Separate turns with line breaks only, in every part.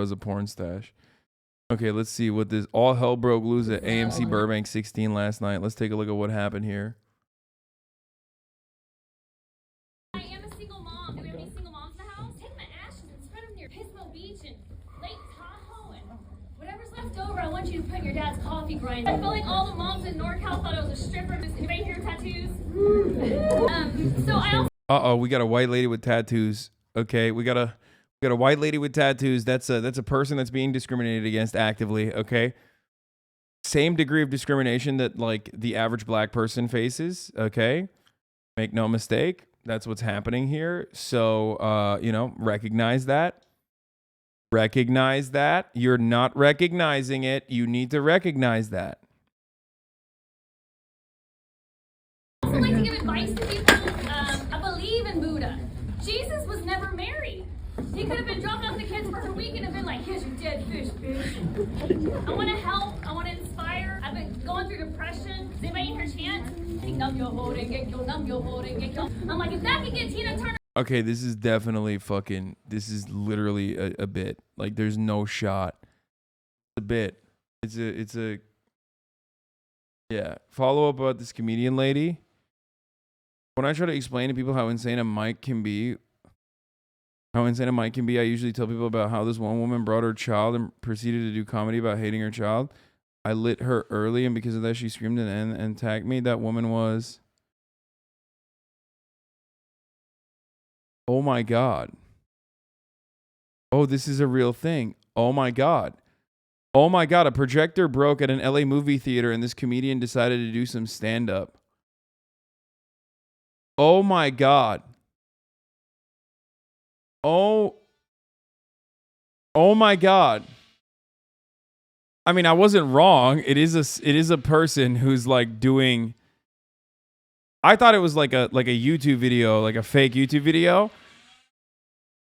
was a porn stash. Okay, let's see what this all hell broke loose at AMC Burbank 16 last night. Let's take a look at what happened here.
I am a single mom. Do we have any single moms in the house? Take my ashes and spread them near Pismo Beach and Lake Tahoe and whatever's left over. I want you to put in your dad's coffee grinder. I feel like all the moms in NorCal thought I was a stripper. Does anybody here tattoos? So I also.
We got a white lady with tattoos. Okay, we got a white lady with tattoos. That's a person that's being discriminated against actively. Okay, same degree of discrimination that like the average black person faces. Okay, make no mistake, that's what's happening here. So you know, recognize that. Recognize that. You're not recognizing it. You need to recognize that.
I also like to give advice to people. I believe in Buddha. Jesus was never married. He could have been dropping off the kids for a week and have been like, here's your dead fish, bitch. I want to help. I want to inspire. I've been going through depression. Does anybody hear chant? I'm like, if that could get Tina Turner.
Okay, this is definitely fucking, this is literally a bit. Like, there's no shot. It's a bit. It's a, yeah. Follow up about this comedian lady. When I try to explain to people how insane a mic can be, I usually tell people about how this one woman brought her child and proceeded to do comedy about hating her child. I lit her early, and because of that, she screamed and tagged me. That woman was... Oh my God. Oh, this is a real thing. Oh my God. Oh my God. A projector broke at an LA movie theater and this comedian decided to do some stand-up. Oh my God. Oh my God. I mean, I wasn't wrong. It is a person who's like doing... I thought it was like a YouTube video, like a fake YouTube video.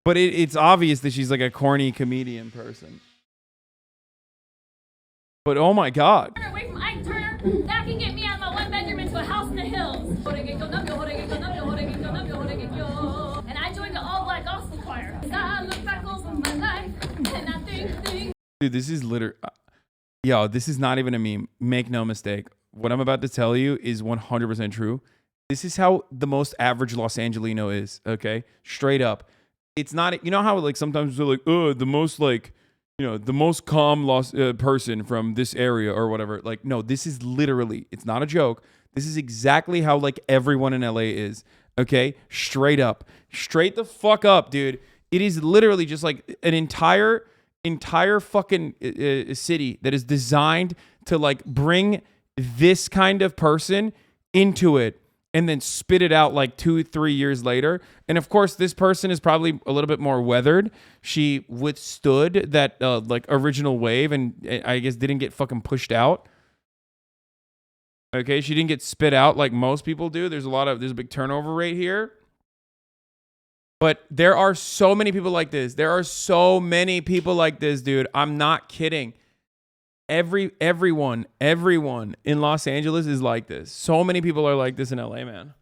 But it's obvious that she's like a corny comedian person. But oh my God.
Away from Ike Turner, that can get me out of my one bedroom into a house in the hills. And I joined the all-black gospel choir. I look back over my life and I think.
Dude, this is literally... Yo, this is not even a meme. Make no mistake. What I'm about to tell you is 100% true. This is how the most average Los Angelino is, okay? Straight up. It's not, you know how like sometimes they're like, the most like, you know, the most calm person from this area or whatever. Like, no, this is literally, it's not a joke. This is exactly how like everyone in LA is, okay? Straight up. Straight the fuck up, dude. It is literally just like an entire fucking city that is designed to like bring this kind of person into it and then spit it out like 2-3 years later. And of course, this person is probably a little bit more weathered. She withstood that like original wave and I guess didn't get fucking pushed out. Okay, she didn't get spit out like most people do. There's a big turnover rate here. But there are so many people like this. There are so many people like this, dude. I'm not kidding. Everyone in Los Angeles is like this. So many people are like this in LA, man.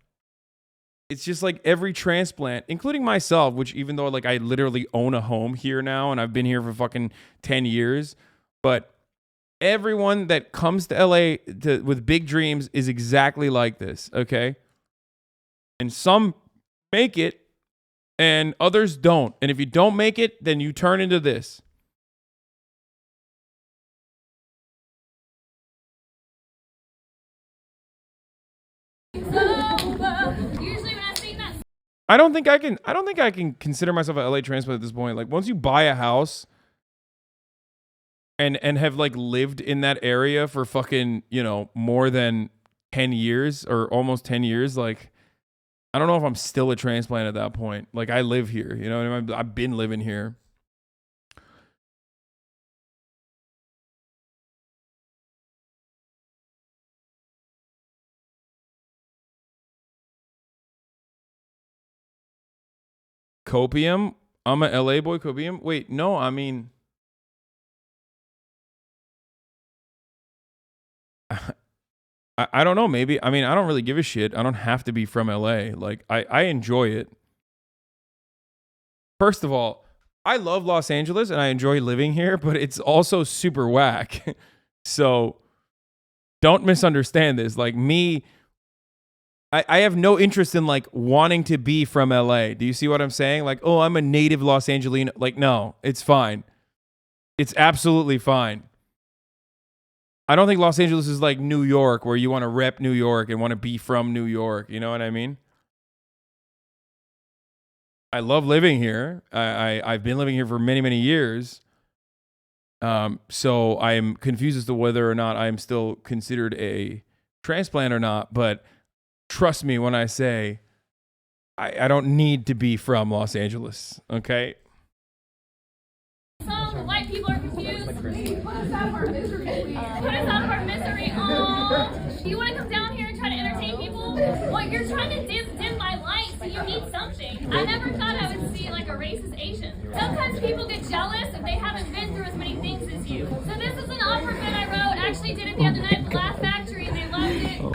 It's just like every transplant, including myself, which even though like I literally own a home here now and I've been here for fucking 10 years, but everyone that comes to LA with big dreams is exactly like this, okay? And some make it and others don't. And if you don't make it, then you turn into this.
Usually when I sing that,
I don't think I can consider myself an LA transplant at this point. Like once you buy a house and have like lived in that area for fucking, you know, more than 10 years or almost 10 years, like I don't know if I'm still a transplant at that point. Like I live here, you know what I mean? I've been living here. Copium? I'm a LA boy, Copium? Wait, no, I mean... I don't know, maybe. I mean, I don't really give a shit. I don't have to be from LA. Like, I enjoy it. First of all, I love Los Angeles and I enjoy living here, but it's also super whack. So don't misunderstand this. Like me, I have no interest in like wanting to be from LA. Do you see what I'm saying? Like, oh, I'm a native Los Angelino. Like, no, it's fine. It's absolutely fine. I don't think Los Angeles is like New York where you want to rep New York and want to be from New York. You know what I mean? I love living here. I've been living here for many, many years. So I am confused as to whether or not I am still considered a transplant or not. But trust me when I say I don't need to be from Los Angeles. Okay.
Some white people are confused. Put us out of our misery. Put us out of our misery. Oh, you want to come down here and try to entertain people? Well, you're trying to dim my light, so you need something. I never thought I would see like a racist Asian. Sometimes people get jealous if they haven't been through as many things as you. So this is an opera that I wrote. I actually did it the other night at the Laugh Factory, and they loved it.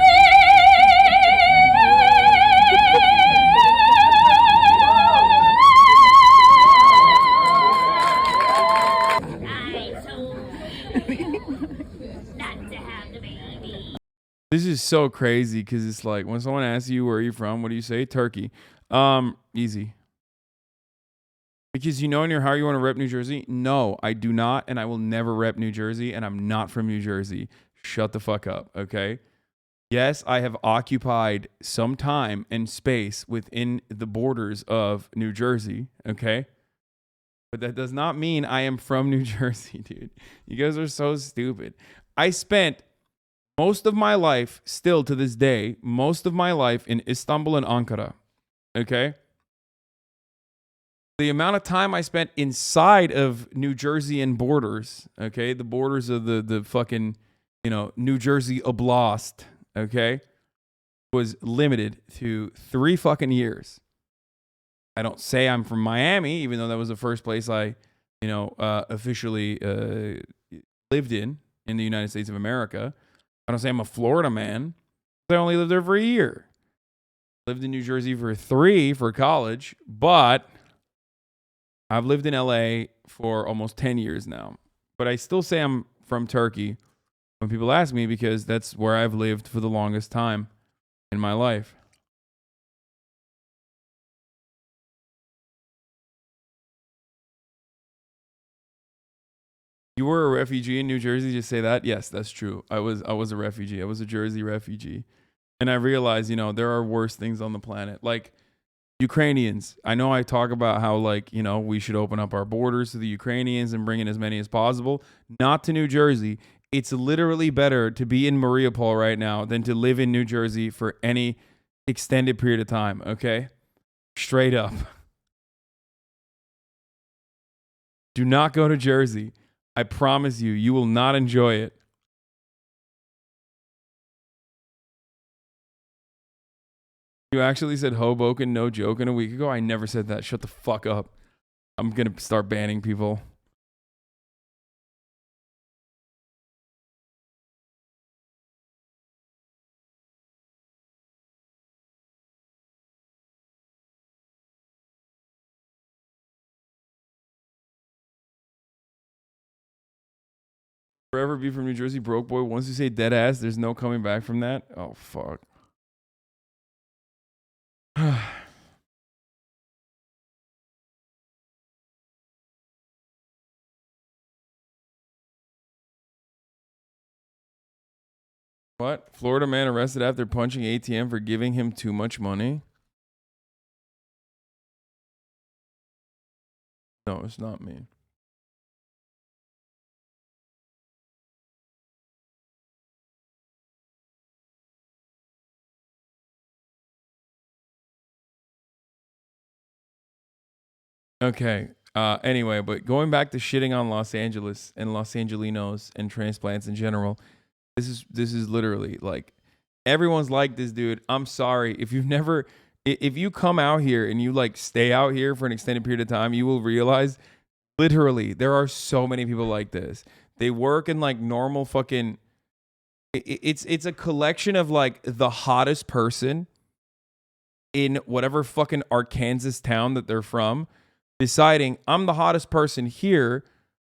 This is so crazy because it's like when someone asks you where are you from, what do you say? Turkey. Easy. Because you know in your heart you want to rep New Jersey? No, I do not, and I will never rep New Jersey, and I'm not from New Jersey. Shut the fuck up, okay? Yes, I have occupied some time and space within the borders of New Jersey, okay? But that does not mean I am from New Jersey, dude. You guys are so stupid. I spent most of my life, still to this day, most of my life in Istanbul and Ankara, okay? The amount of time I spent inside of New Jersey and borders, okay? The borders of the fucking, New Jersey Oblast, okay? Was limited to 3 fucking years. I don't say I'm from Miami, even though that was the first place I, officially lived in the United States of America. I don't say I'm a Florida man. I only lived there for a year. Lived in New Jersey for 3 for college, but I've lived in LA for almost 10 years now. But I still say I'm from Turkey when people ask me because that's where I've lived for the longest time in my life. You were a refugee in New Jersey? Just say that? Yes, that's true. I was a refugee. I was a Jersey refugee. And I realized, there are worse things on the planet. Like Ukrainians. I know I talk about how we should open up our borders to the Ukrainians and bring in as many as possible. Not to New Jersey. It's literally better to be in Mariupol right now than to live in New Jersey for any extended period of time, okay? Straight up. Do not go to Jersey. I promise you, you will not enjoy it. You actually said Hoboken, no joking, a week ago? I never said that. Shut the fuck up. I'm going to start banning people. Forever be from New Jersey, broke boy. Once you say dead ass, there's no coming back from that. Oh, fuck. What? Florida man arrested after punching ATM for giving him too much money? No, it's not me. Okay. Anyway, but going back to shitting on Los Angeles and Los Angelinos and transplants in general, this is literally like everyone's like this, dude. I'm sorry if you come out here and you stay out here for an extended period of time, you will realize literally there are so many people like this. They work in normal fucking. It's a collection of the hottest person in whatever fucking Arkansas town that they're from. deciding I'm the hottest person here,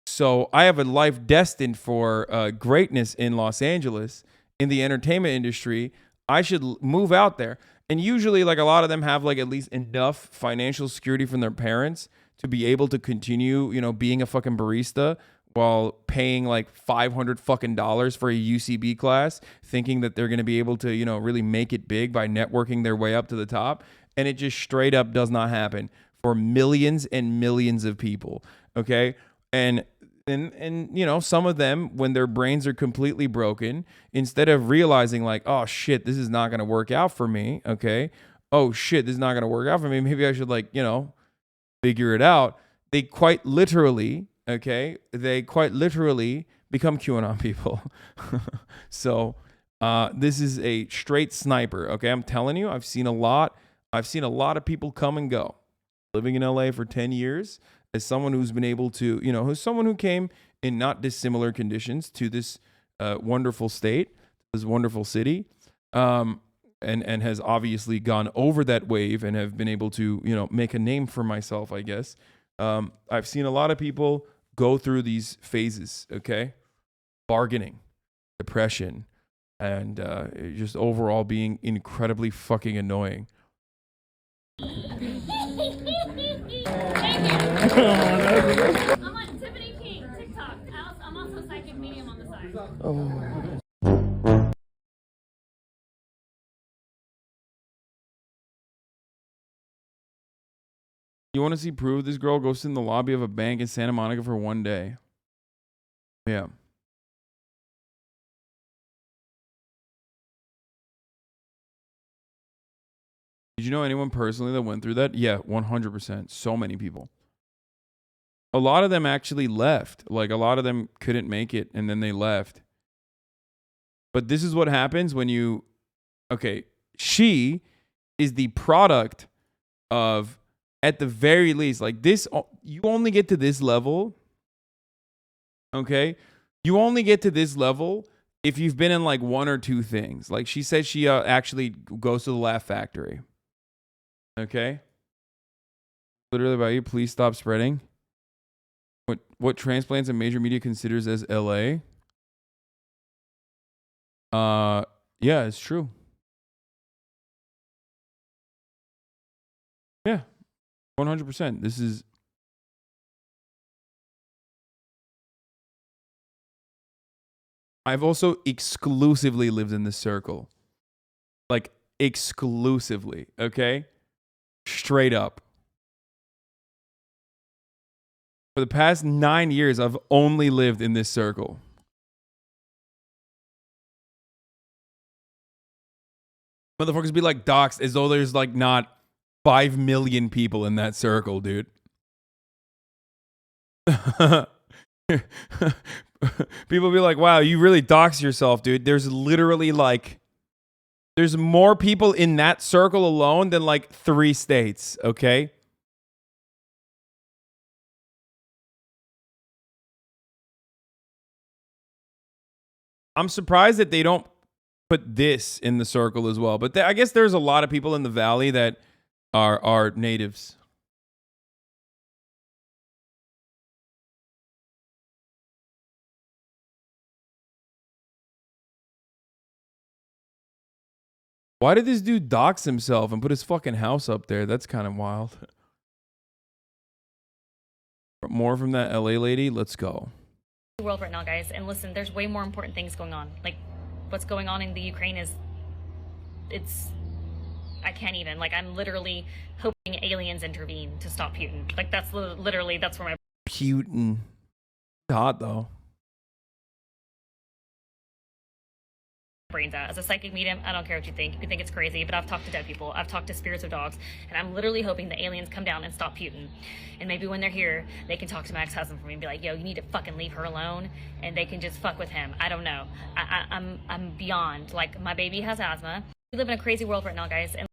so I have a life destined for greatness in Los Angeles in the entertainment industry. I should move out there. And usually, like, a lot of them have like at least enough financial security from their parents to be able to continue, you know, being a fucking barista while paying like $500 fucking dollars for a UCB class, thinking that they're going to be able to, you know, really make it big by networking their way up to the top. And it just straight up does not happen for millions and millions of people. Okay. And you know, some of them, when their brains are completely broken, instead of realizing like, oh shit, this is not going to work out for me. Okay. Oh shit, this is not going to work out for me. Maybe I should, like, you know, figure it out. They quite literally, okay, they quite literally become QAnon people. So this is a straight sniper. Okay. I'm telling you, I've seen a lot of people come and go. Living in LA for 10 years, as someone who's been able to, you know, who's someone who came in not dissimilar conditions to this wonderful state, this wonderful city, and has obviously gone over that wave and have been able to, you know, make a name for myself, I guess. I've seen a lot of people go through these phases, okay? Bargaining, depression, and just overall being incredibly fucking annoying.
I'm on Tiffany King TikTok. I'm also a psychic medium on the side.
You want to see proof? This girl goes in the lobby of a bank in Santa Monica for one day. Yeah. Did you know anyone personally that went through that? Yeah, 100%. So many people. A lot of them actually left. Like, a lot of them couldn't make it and then they left. But this is what happens when you, okay, she is the product of, at the very least, like this, you only get to this level, okay? You only get to this level if you've been in like one or two things. Like, she says she actually goes to the Laugh Factory. Okay? Literally about you, please stop spreading. What transplants a major media considers as LA? Yeah, it's true. Yeah, 100%. This is. I've also exclusively lived in this circle. Like, exclusively, okay? Straight up. For the past 9 years, I've only lived in this circle. Motherfuckers be like doxxed as though there's like not 5 million people in that circle, dude. People be like, wow, you really dox yourself, dude. There's literally like, there's more people in that circle alone than like 3 states, okay? I'm surprised that they don't put this in the circle as well. But I guess there's a lot of people in the valley that are natives. Why did this dude dox himself and put his fucking house up there? That's kind of wild. More from that LA lady? Let's go.
World right now, guys, and listen, there's way more important things going on. Like, what's going on in the Ukraine is, I can't even, like, I'm literally hoping aliens intervene to stop Putin. Like, that's literally, that's where my
Putin. Hot though.
brain's at. As a psychic medium, I don't care what you think. You can think it's crazy, but I've talked to dead people. I've talked to spirits of dogs, and I'm literally hoping the aliens come down and stop Putin. And maybe when they're here, they can talk to my ex-husband for me and be like, yo, you need to fucking leave her alone, and they can just fuck with him. I don't know. I'm beyond. Like, my baby has asthma. We live in a crazy world right now, guys, and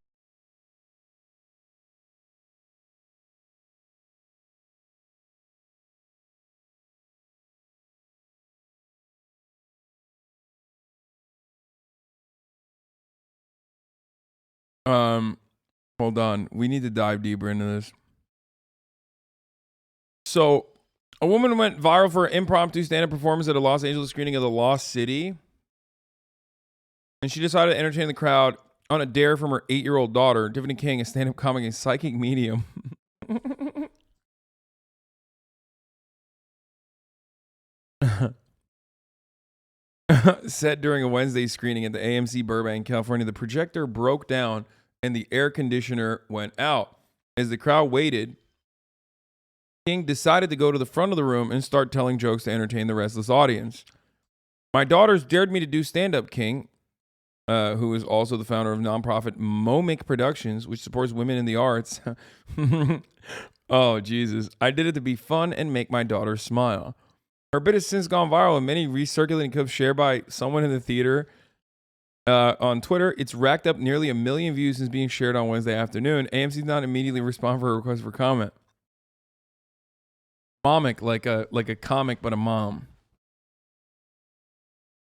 Hold on. We need to dive deeper into this. So, a woman went viral for an impromptu stand-up performance at a Los Angeles screening of The Lost City. And she decided to entertain the crowd on a dare from her 8-year-old daughter, Tiffany King, a stand-up comic and psychic medium. Said during a Wednesday screening at the AMC Burbank, California, the projector broke down and the air conditioner went out. As the crowd waited, King decided to go to the front of the room and start telling jokes to entertain the restless audience. My daughters dared me to do stand-up, King, who is also the founder of nonprofit Momic Productions, which supports women in the arts. Oh, Jesus. I did it to be fun and make my daughters smile. Her bit has since gone viral, and many recirculating clips shared by someone in the theater on Twitter. It's racked up nearly 1 million views since being shared on Wednesday afternoon. AMC did not immediately respond for a request for comment. Momic, like a comic, but a mom.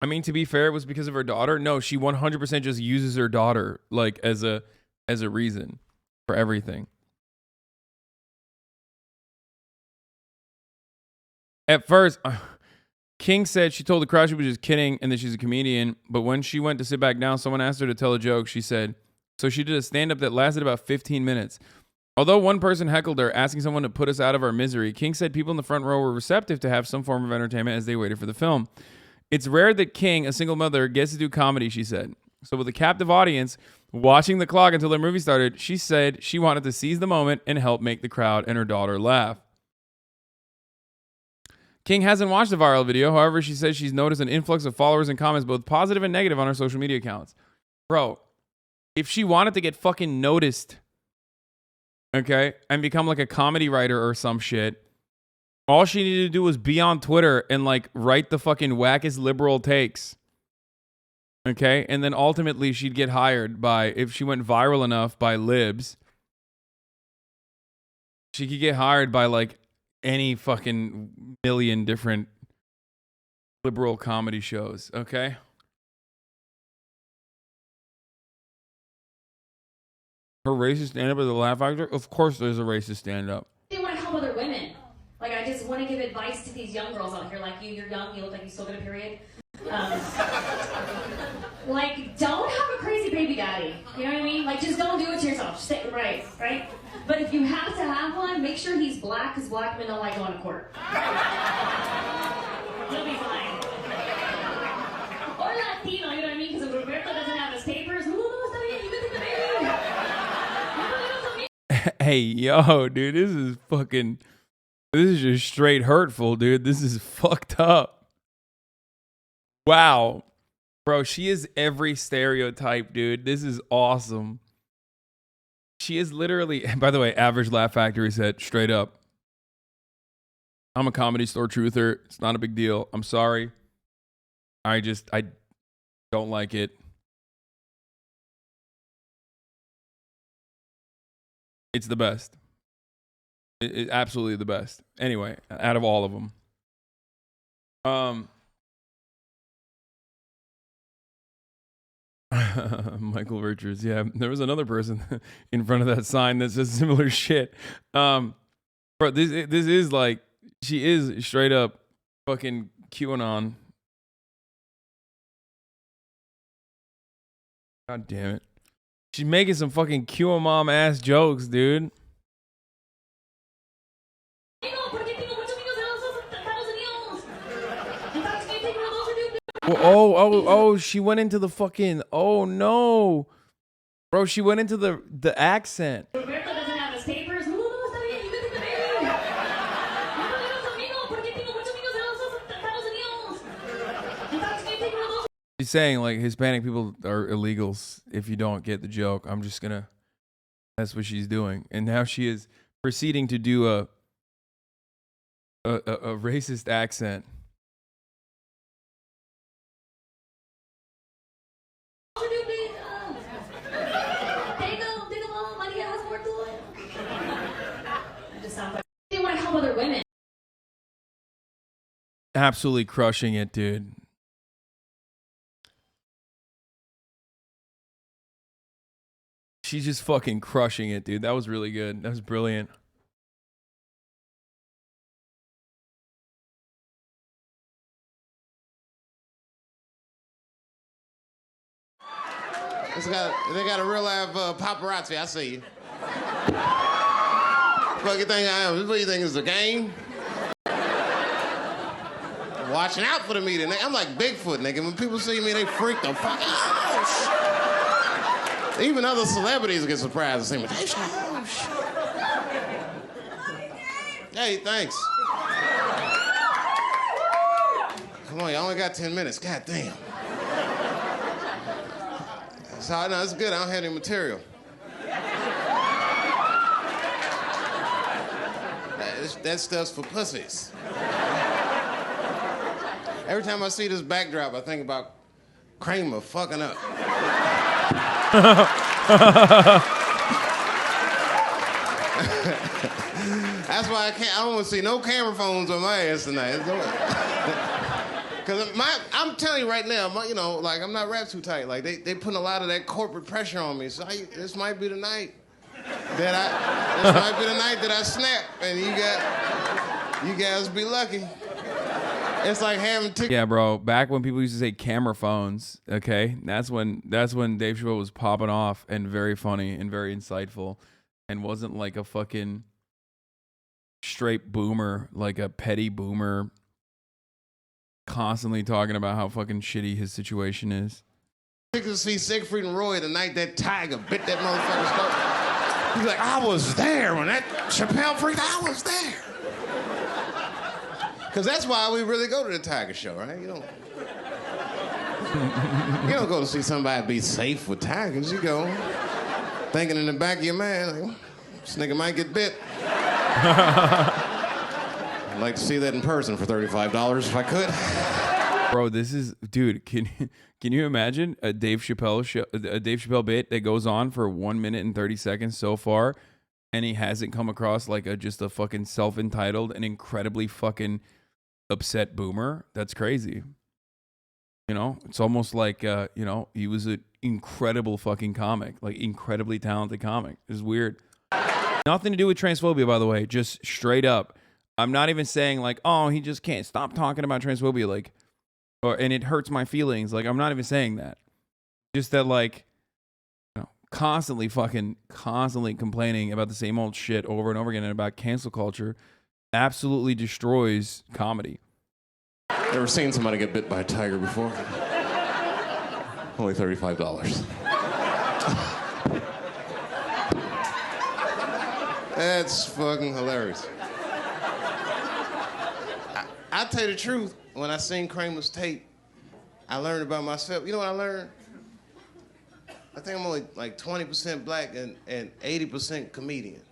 I mean, to be fair, it was because of her daughter. No, she 100% just uses her daughter like as a reason for everything. At first, King said she told the crowd she was just kidding and that she's a comedian. But when she went to sit back down, someone asked her to tell a joke. She said, so she did a stand-up that lasted about 15 minutes. Although one person heckled her, asking someone to put us out of our misery, King said people in the front row were receptive to have some form of entertainment as they waited for the film. It's rare that King, a single mother, gets to do comedy, she said. So with a captive audience watching the clock until the movie started, she said she wanted to seize the moment and help make the crowd and her daughter laugh. King hasn't watched the viral video. However, she says she's noticed an influx of followers and comments, both positive and negative, on her social media accounts. Bro, if she wanted to get fucking noticed, okay, and become like a comedy writer or some shit, all she needed to do was be on Twitter and like write the fucking wackest liberal takes. Okay, and then ultimately she'd get hired by, if she went viral enough, by libs. She could get hired by like any fucking million different liberal comedy shows, okay? Her racist stand-up is a laugh factor? Of course there's a racist stand-up.
They want to help other women. Like, I just want to give advice to these young girls out here. Like, you're young, you look like you still got a period. Like, don't have a crazy baby daddy. You know what I mean? Like, just don't do it to yourself. Just say, right? But if you have to have one, make sure he's black, because black men don't like going to court. You'll be fine. Or Latino, you know what I mean? Because if Roberto doesn't have his papers, no, está bien, you can take the baby.
Hey, yo, dude, this is just straight hurtful, dude. This is fucked up. Wow. Bro, she is every stereotype, dude. This is awesome. She is literally, by the way, Average Laugh Factory said straight up, I'm a Comedy Store truther. It's not a big deal. I'm sorry. I don't like it. It's the best. It's absolutely the best. Anyway, out of all of them. Michael Richards, yeah. There was another person in front of that sign that says similar shit. Bro, this is like, she is straight up fucking QAnon. God damn it. She's making some fucking QAnon ass jokes, dude. Oh, she went into the fucking, oh no. Bro, she went into the accent.
Roberto doesn't have his papers. No, está bien, you can take the baby.
She's saying like Hispanic people are illegals if you don't get the joke. I'm just gonna, that's what she's doing. And now she is proceeding to do a racist accent.
They want to help other women.
Absolutely crushing it, dude. She's just fucking crushing it, dude. That was really good. That was brilliant.
They got a real life paparazzi. I see you. What you think I am? What you think is a game? Watching out for the media. I'm like Bigfoot, nigga. When people see me, they freak the fuck out. Oh, shit. Even other celebrities get surprised to see me. Oh, shit. Hey, thanks. Come on, you only got 10 minutes. God damn. So, no, it's good. I don't have any material. That stuff's for pussies. Every time I see this backdrop, I think about Kramer fucking up. That's why I don't want to see no camera phones on my ass tonight. Because I'm telling you right now, like I'm not wrapped too tight. Like they putting a lot of that corporate pressure on me. So this might be the night that I snap, and you guys be lucky. It's like having tickets.
Yeah, bro. Back when people used to say camera phones, okay, that's when Dave Chappelle was popping off and very funny and very insightful, and wasn't like a fucking straight boomer, like a petty boomer, constantly talking about how fucking shitty his situation is.
To see Siegfried and Roy the night that tiger bit that motherfucker's stomach. He's like, I was there when that Chappelle freaked. I was there. Because that's why we really go to the Tiger Show, right? You don't go to see somebody be safe with tigers. You go thinking in the back of your mind, like, this nigga might get bit. I'd like to see that in person for $35 if I could.
Bro, this is, dude, can you imagine a Dave Chappelle bit that goes on for 1 minute and 30 seconds so far, and he hasn't come across like just a fucking self-entitled and incredibly fucking upset boomer? That's crazy. It's almost like he was an incredible fucking comic, like incredibly talented comic. It's weird. Nothing to do with transphobia, by the way, just straight up. I'm not even saying like, oh, he just can't stop talking about transphobia, like, and it hurts my feelings. Like, I'm not even saying that. Just that, like, constantly complaining about the same old shit over and over again and about cancel culture absolutely destroys comedy.
Ever seen somebody get bit by a tiger before? Only $35. That's fucking hilarious. I'll tell you the truth. When I seen Kramer's tape, I learned about myself. You know what I learned? I think I'm only like 20% black and 80% comedian.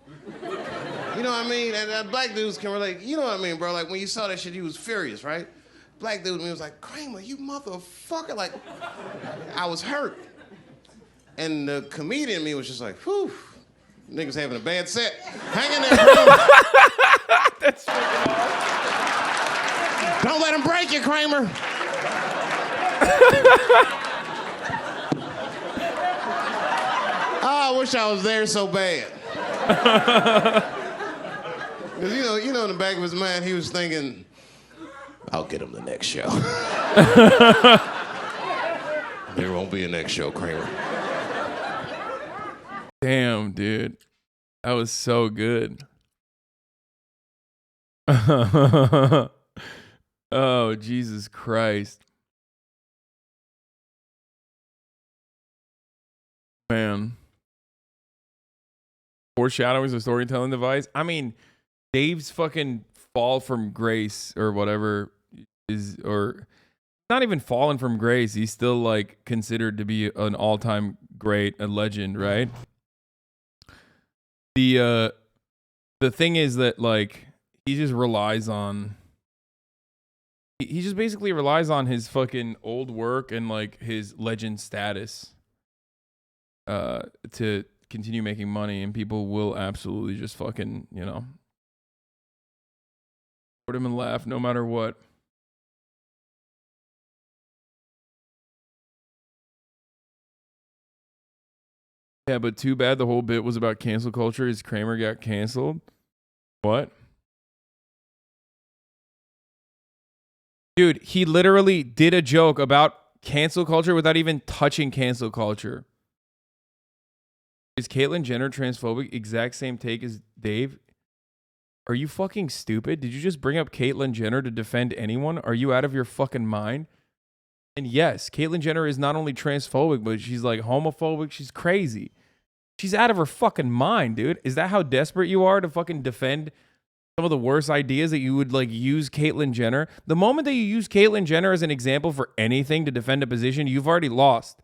You know what I mean? And black dudes can relate. You know what I mean, bro? Like when you saw that shit, you was furious, right? Black dude was like, Kramer, you motherfucker. Like, I was hurt. And the comedian in me was just like, whew, niggas having a bad set. Hang in there, Kramer.
That's fucking awesome.
Don't let him break you, Kramer. Oh, I wish I was there so bad. Because, you know, in the back of his mind, he was thinking, I'll get him the next show. There won't be a next show, Kramer.
Damn, dude. That was so good. Oh, Jesus Christ. Man. Foreshadowing is a storytelling device. I mean, Dave's fucking fall from grace or whatever is, or not even fallen from grace. He's still like considered to be an all-time great, a legend, right? The thing is that like he just basically relies on his fucking old work and like his legend status to continue making money, and people will absolutely just fucking, put him and laugh no matter what. Yeah, but too bad the whole bit was about cancel culture. His Kramer got canceled. What? Dude, he literally did a joke about cancel culture without even touching cancel culture. Is Caitlyn Jenner transphobic? Exact same take as Dave. Are you fucking stupid? Did you just bring up Caitlyn Jenner to defend anyone? Are you out of your fucking mind? And yes, Caitlyn Jenner is not only transphobic, but she's like homophobic. She's crazy. She's out of her fucking mind, dude. Is that how desperate you are to fucking defend some of the worst ideas that you would like use Caitlyn Jenner? The moment that you use Caitlyn Jenner as an example for anything to defend a position, you've already lost.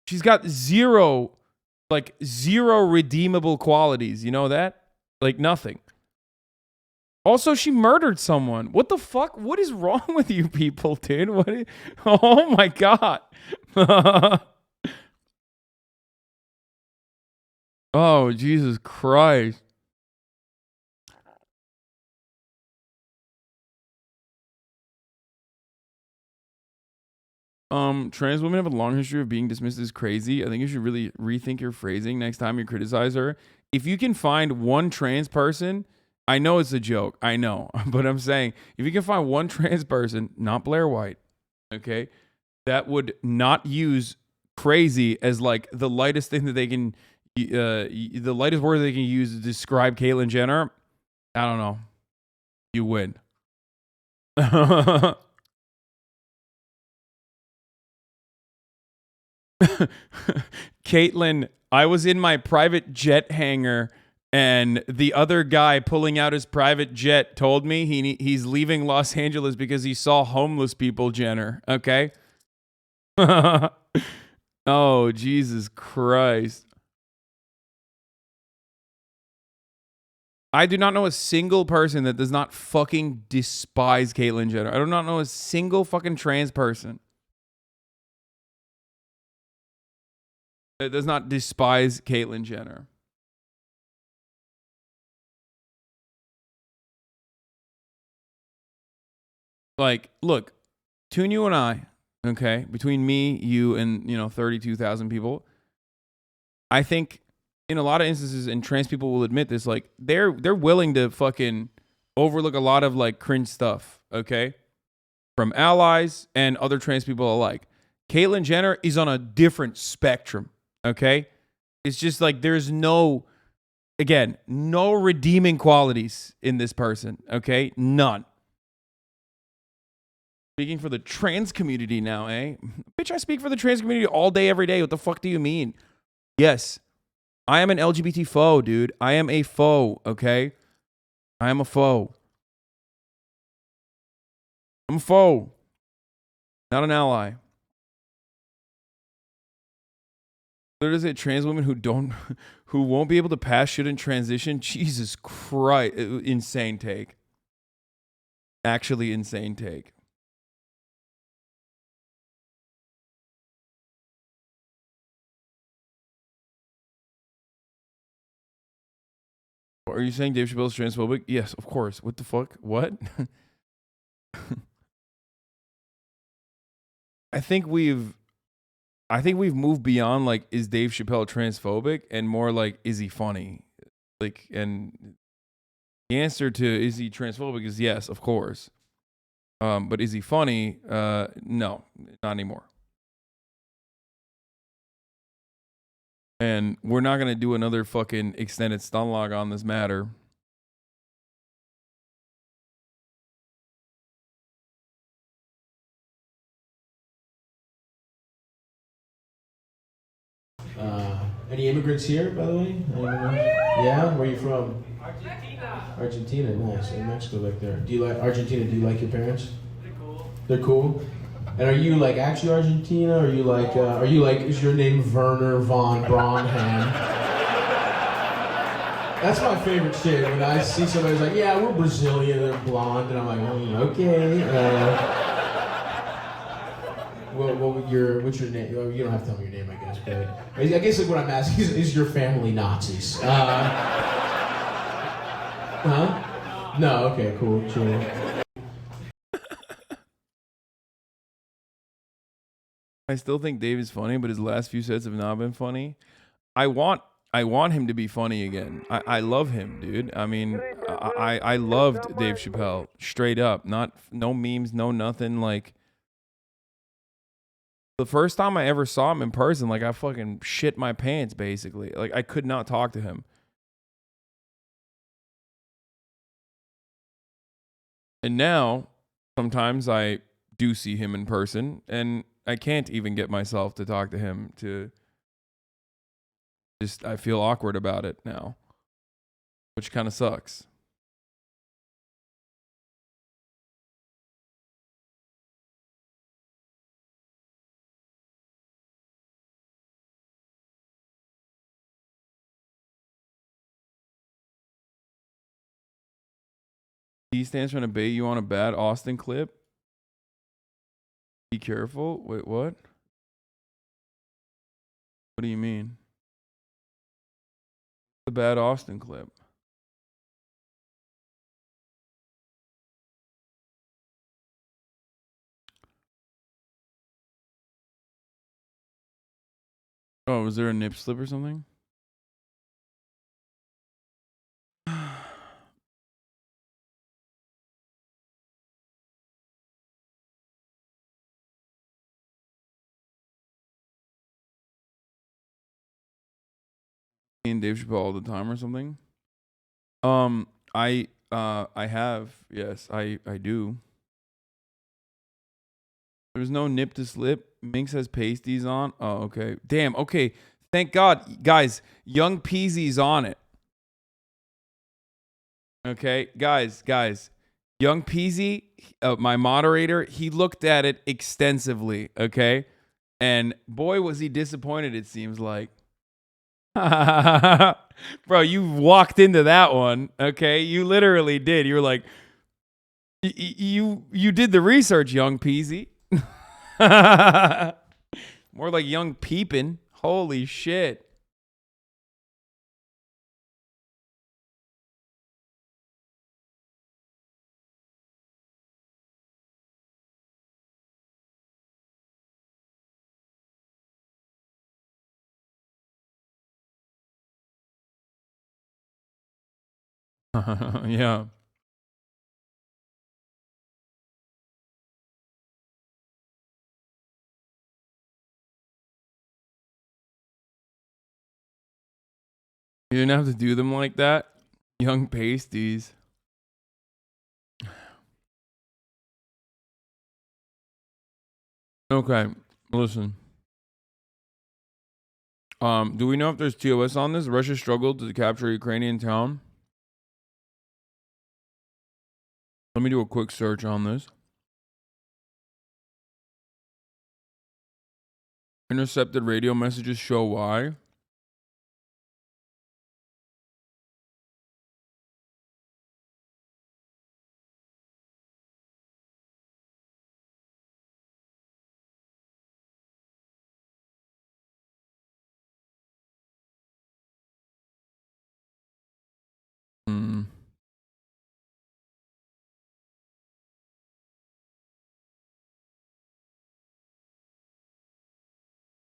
She's got zero redeemable qualities. You know that? Like nothing. Also, she murdered someone. What the fuck? What is wrong with you people, dude? Oh my God. Oh, Jesus Christ. Trans women have a long history of being dismissed as crazy. I think you should really rethink your phrasing next time you criticize her. If you can find one trans person, I know it's a joke, I know, but I'm saying if you can find one trans person, not Blair White, okay, that would not use crazy as like the lightest thing that they can, the lightest word they can use to describe Caitlyn Jenner, I don't know, you win. Caitlyn, I was in my private jet hangar and the other guy pulling out his private jet told me he's leaving Los Angeles because he saw homeless people, Jenner. Okay? Oh, Jesus Christ. I do not know a single person that does not fucking despise Caitlyn Jenner. I do not know a single fucking trans person that does not despise Caitlyn Jenner. Like, look, between you and I, okay, between me, you, and 32,000 people, I think in a lot of instances, and trans people will admit this, like they're willing to fucking overlook a lot of like cringe stuff, okay, from allies and other trans people alike. Caitlyn Jenner is on a different spectrum, okay? It's just like there's no redeeming qualities in this person, okay? None. Speaking for the trans community now, eh? Bitch, I speak for the trans community all day, every day. What the fuck do you mean? Yes, I am an LGBT foe, dude. I am a foe, okay? I am a foe. I'm a foe, not an ally. There is a trans women who won't be able to pass shouldn't transition. Jesus Christ, insane take. Actually, insane take. Are you saying Dave Chappelle is transphobic? Yes, of course. What the fuck? What? I think we've moved beyond like, is Dave Chappelle transphobic, and more like, is he funny? Like, and the answer to is he transphobic is yes, of course. But is he funny? No, not anymore. And we're not gonna do another fucking extended stunlock on this matter.
Any immigrants here, by the way? Yeah? Where are you from? Argentina, nice. In Mexico back there. Do you like Argentina? Do you like your parents? They're cool. They're cool? And are you like actually Argentina? Or are you like, is your name Werner von Braunham? That's my favorite shit. When I see somebody who's like, yeah, we're Brazilian, they're blonde, and I'm like, okay. What's your name? Well, you don't have to tell me your name, I guess. But I guess like what I'm asking is your family Nazis? Huh? No. Okay. Cool. Chill.
I still think Dave is funny, but his last few sets have not been funny. I want him to be funny again. I love him, dude. I mean, I loved Dave Chappelle straight up. No memes, no nothing. Like, The first time I ever saw him in person, like I fucking shit my pants basically. Like I could not talk to him. And now sometimes I do see him in person and I can't even get myself to talk to him I feel awkward about it now, which kind of sucks. He stands trying to bait you on a bad Austin clip. Be careful. Wait, what? What do you mean? The bad Austin clip. Oh, was there a nip slip or something? And Dave Chappelle all the time or something? I have, yes, I do. There's no nip to slip. Minx has pasties on. Oh, okay. Damn, okay. Thank God. Guys, Young Peasy's on it. Okay, guys. Young Peasy, my moderator, he looked at it extensively, okay? And boy, was he disappointed, it seems like. Bro, you walked into that one, okay? You literally did. You were like, you did the research, Young Peasy. More like Young Peepin'. Holy shit. Yeah. You didn't have to do them like that. Young pasties. Okay, listen. Do we know if there's TOS on this? Russia struggled to capture a Ukrainian town. Let me do a quick search on this. Intercepted radio messages show why.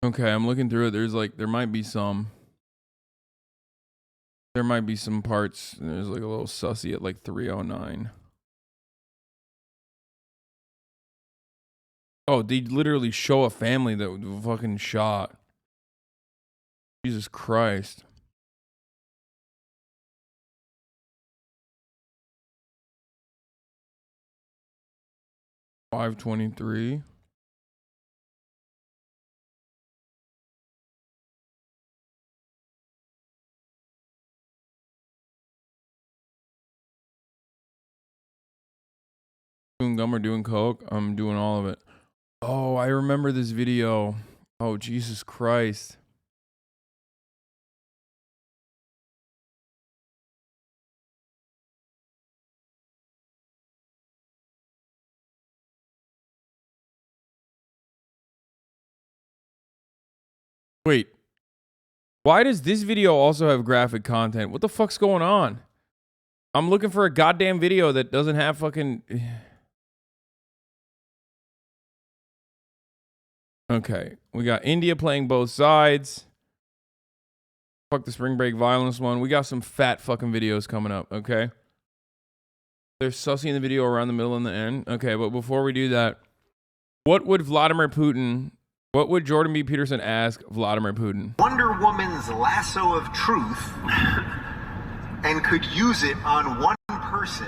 Okay, I'm looking through it. There might be some parts. There's like a little sussy at like 309. Oh, they literally show a family that was fucking shot. Jesus Christ. $523. Doing gum or doing coke? I'm doing all of it. Oh, I remember this video. Oh, Jesus Christ. Wait. Why does this video also have graphic content? What the fuck's going on? I'm looking for a goddamn video that doesn't have fucking... Okay. We got India playing both sides. Fuck the spring break violence one. We got some fat fucking videos coming up, okay? There's sussy in the video around the middle and the end. Okay, but before we do that, what would Vladimir Putin What would Jordan B. Peterson ask Vladimir Putin?
Wonder Woman's lasso of truth and could use it on one person,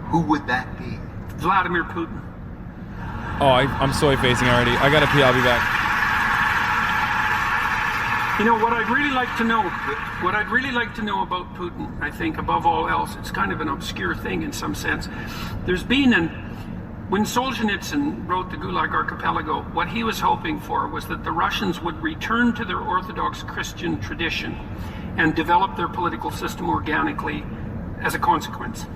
who would that be?
Vladimir Putin.
Oh, I'm soy facing already. I gotta pee. I'll be back.
You know, what I'd really like to know about Putin, I think, above all else, it's kind of an obscure thing in some sense. There's been when Solzhenitsyn wrote the Gulag Archipelago, what he was hoping for was that the Russians would return to their Orthodox Christian tradition and develop their political system organically as a consequence.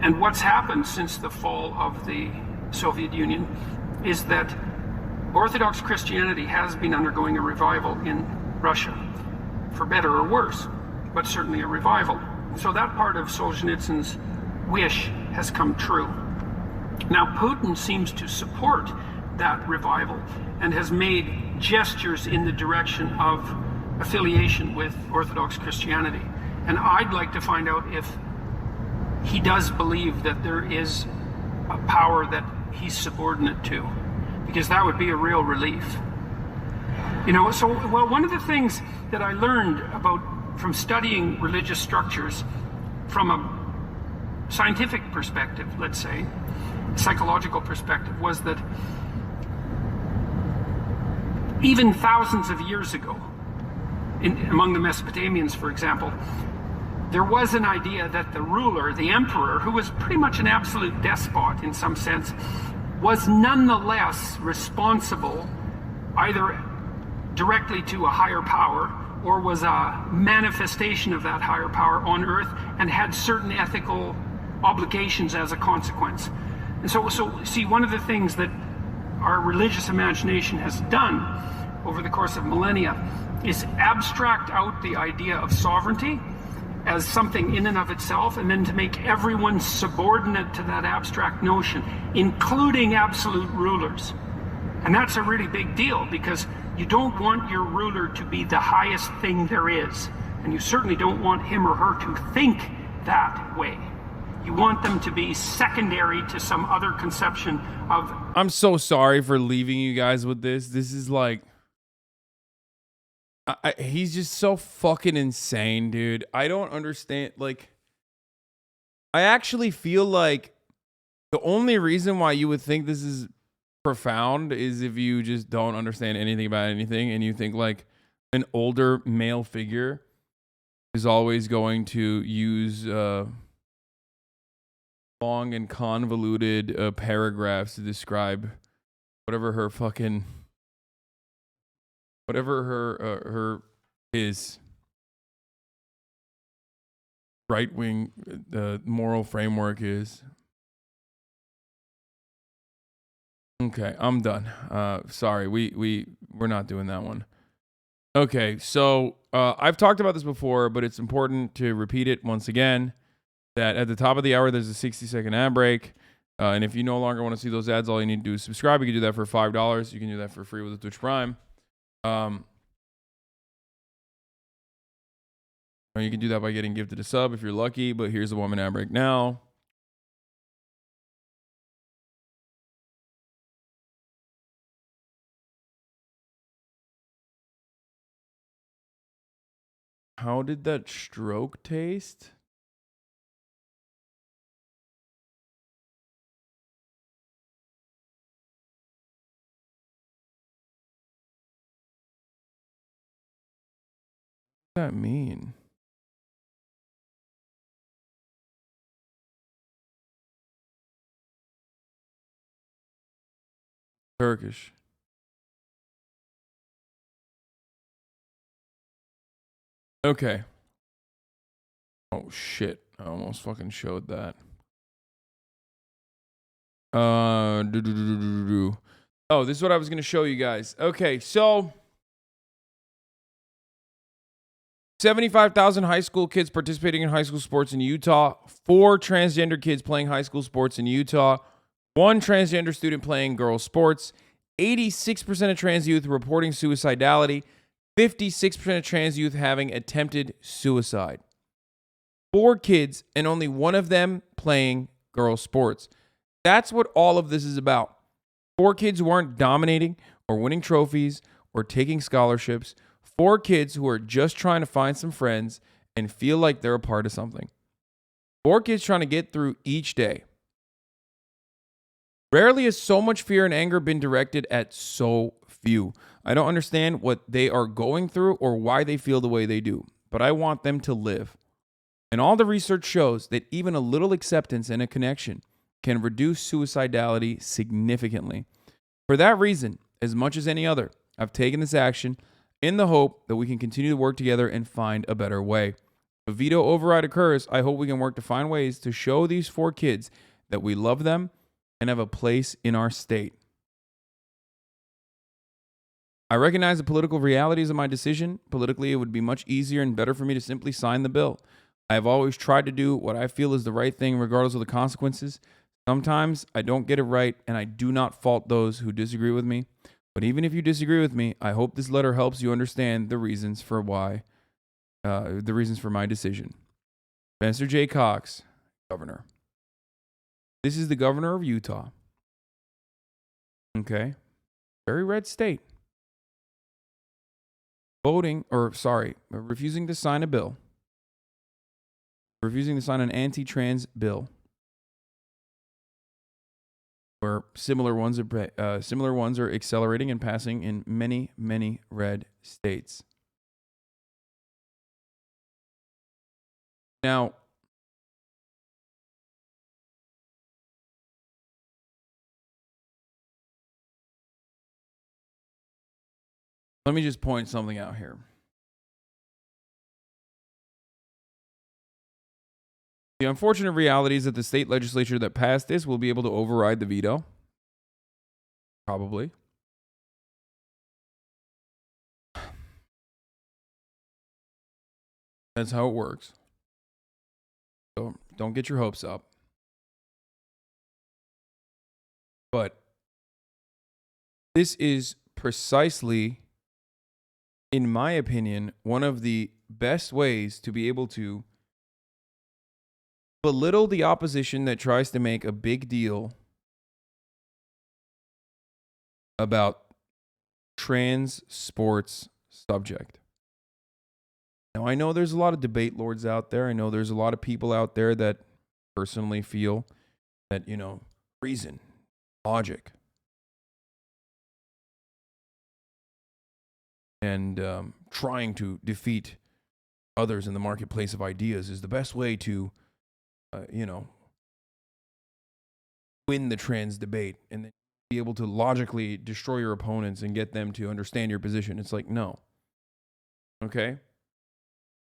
And what's happened since the fall of the Soviet Union is that Orthodox Christianity has been undergoing a revival in Russia, for better or worse, but certainly a revival. So that part of Solzhenitsyn's wish has come true. Now Putin seems to support that revival and has made gestures in the direction of affiliation with Orthodox Christianity. And I'd like to find out if he does believe that there is a power that he's subordinate to, because that would be a real relief. You know, so, well, one of the things that I learned from studying religious structures from a scientific perspective, let's say, psychological perspective, was that even thousands of years ago, among the Mesopotamians, for example, there was an idea that the ruler, the emperor, who was pretty much an absolute despot in some sense, was nonetheless responsible either directly to a higher power or was a manifestation of that higher power on earth and had certain ethical obligations as a consequence. And so see, one of the things that our religious imagination has done over the course of millennia is abstract out the idea of sovereignty as something in and of itself, and then to make everyone subordinate to that abstract notion, including absolute rulers. And that's a really big deal, because you don't want your ruler to be the highest thing there is, and you certainly don't want him or her to think that way. You want them to be secondary to some other conception of...
I'm so sorry for leaving you guys with this. This is like... he's just so fucking insane, dude. I don't understand. Like, I actually feel like the only reason why you would think this is profound is if you just don't understand anything about anything and you think like an older male figure is always going to use long and convoluted paragraphs to describe whatever her fucking her is right-wing moral framework is. Okay, I'm done. Sorry, we're not doing that one. Okay, so I've talked about this before, but it's important to repeat it once again, that at the top of the hour, there's a 60-second ad break. And if you no longer want to see those ads, all you need to do is subscribe. You can do that for $5. You can do that for free with a Twitch Prime. Or you can do that by getting gifted a sub if you're lucky, but here's the 1 minute ad break now. How did that stroke taste? What does that mean? Turkish. Okay. Oh shit. I almost fucking showed that. Oh, this is what I was going to show you guys. Okay, so 75,000 high school kids participating in high school sports in Utah, 4 transgender kids playing high school sports in Utah, 1 transgender student playing girls sports, 86% of trans youth reporting suicidality, 56% of trans youth having attempted suicide. 4 kids and only 1 of them playing girls sports. That's what all of this is about. 4 kids who aren't dominating or winning trophies or taking scholarships. 4 kids who are just trying to find some friends and feel like they're a part of something. 4 kids trying to get through each day. Rarely has so much fear and anger been directed at so few. I don't understand what they are going through or why they feel the way they do, but I want them to live. And all the research shows that even a little acceptance and a connection can reduce suicidality significantly. For that reason, as much as any other, I've taken this action in the hope that we can continue to work together and find a better way. If a veto override occurs, I hope we can work to find ways to show these 4 kids that we love them and have a place in our state. I recognize the political realities of my decision. Politically, it would be much easier and better for me to simply sign the bill. I have always tried to do what I feel is the right thing regardless of the consequences. Sometimes I don't get it right, and I do not fault those who disagree with me. But even if you disagree with me, I hope this letter helps you understand the reasons for my decision. Spencer J. Cox, Governor. This is the governor of Utah. Okay. Very red state. Refusing to sign a bill. Refusing to sign an anti-trans bill. Where similar ones are accelerating and passing in many, many red states. Now, let me just point something out here. The unfortunate reality is that the state legislature that passed this will be able to override the veto. Probably. That's how it works. So don't get your hopes up. But this is precisely, in my opinion, one of the best ways to be able to belittle the opposition that tries to make a big deal about trans sports subject. Now, I know there's a lot of debate lords out there. I know there's a lot of people out there that personally feel that, reason, logic, and trying to defeat others in the marketplace of ideas is the best way to win the trans debate and then be able to logically destroy your opponents and get them to understand your position. It's like, no. Okay?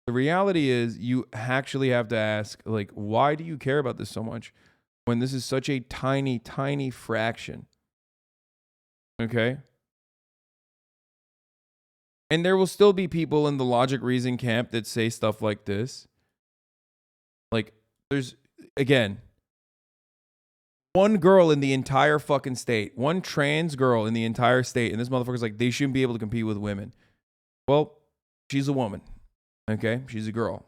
The reality is you actually have to ask, why do you care about this so much when this is such a tiny, tiny fraction? Okay? And there will still be people in the logic reason camp that say stuff like this. There's, again, one girl in the entire fucking state, one trans girl in the entire state, and this motherfucker's like, they shouldn't be able to compete with women. Well, she's a woman. Okay? She's a girl.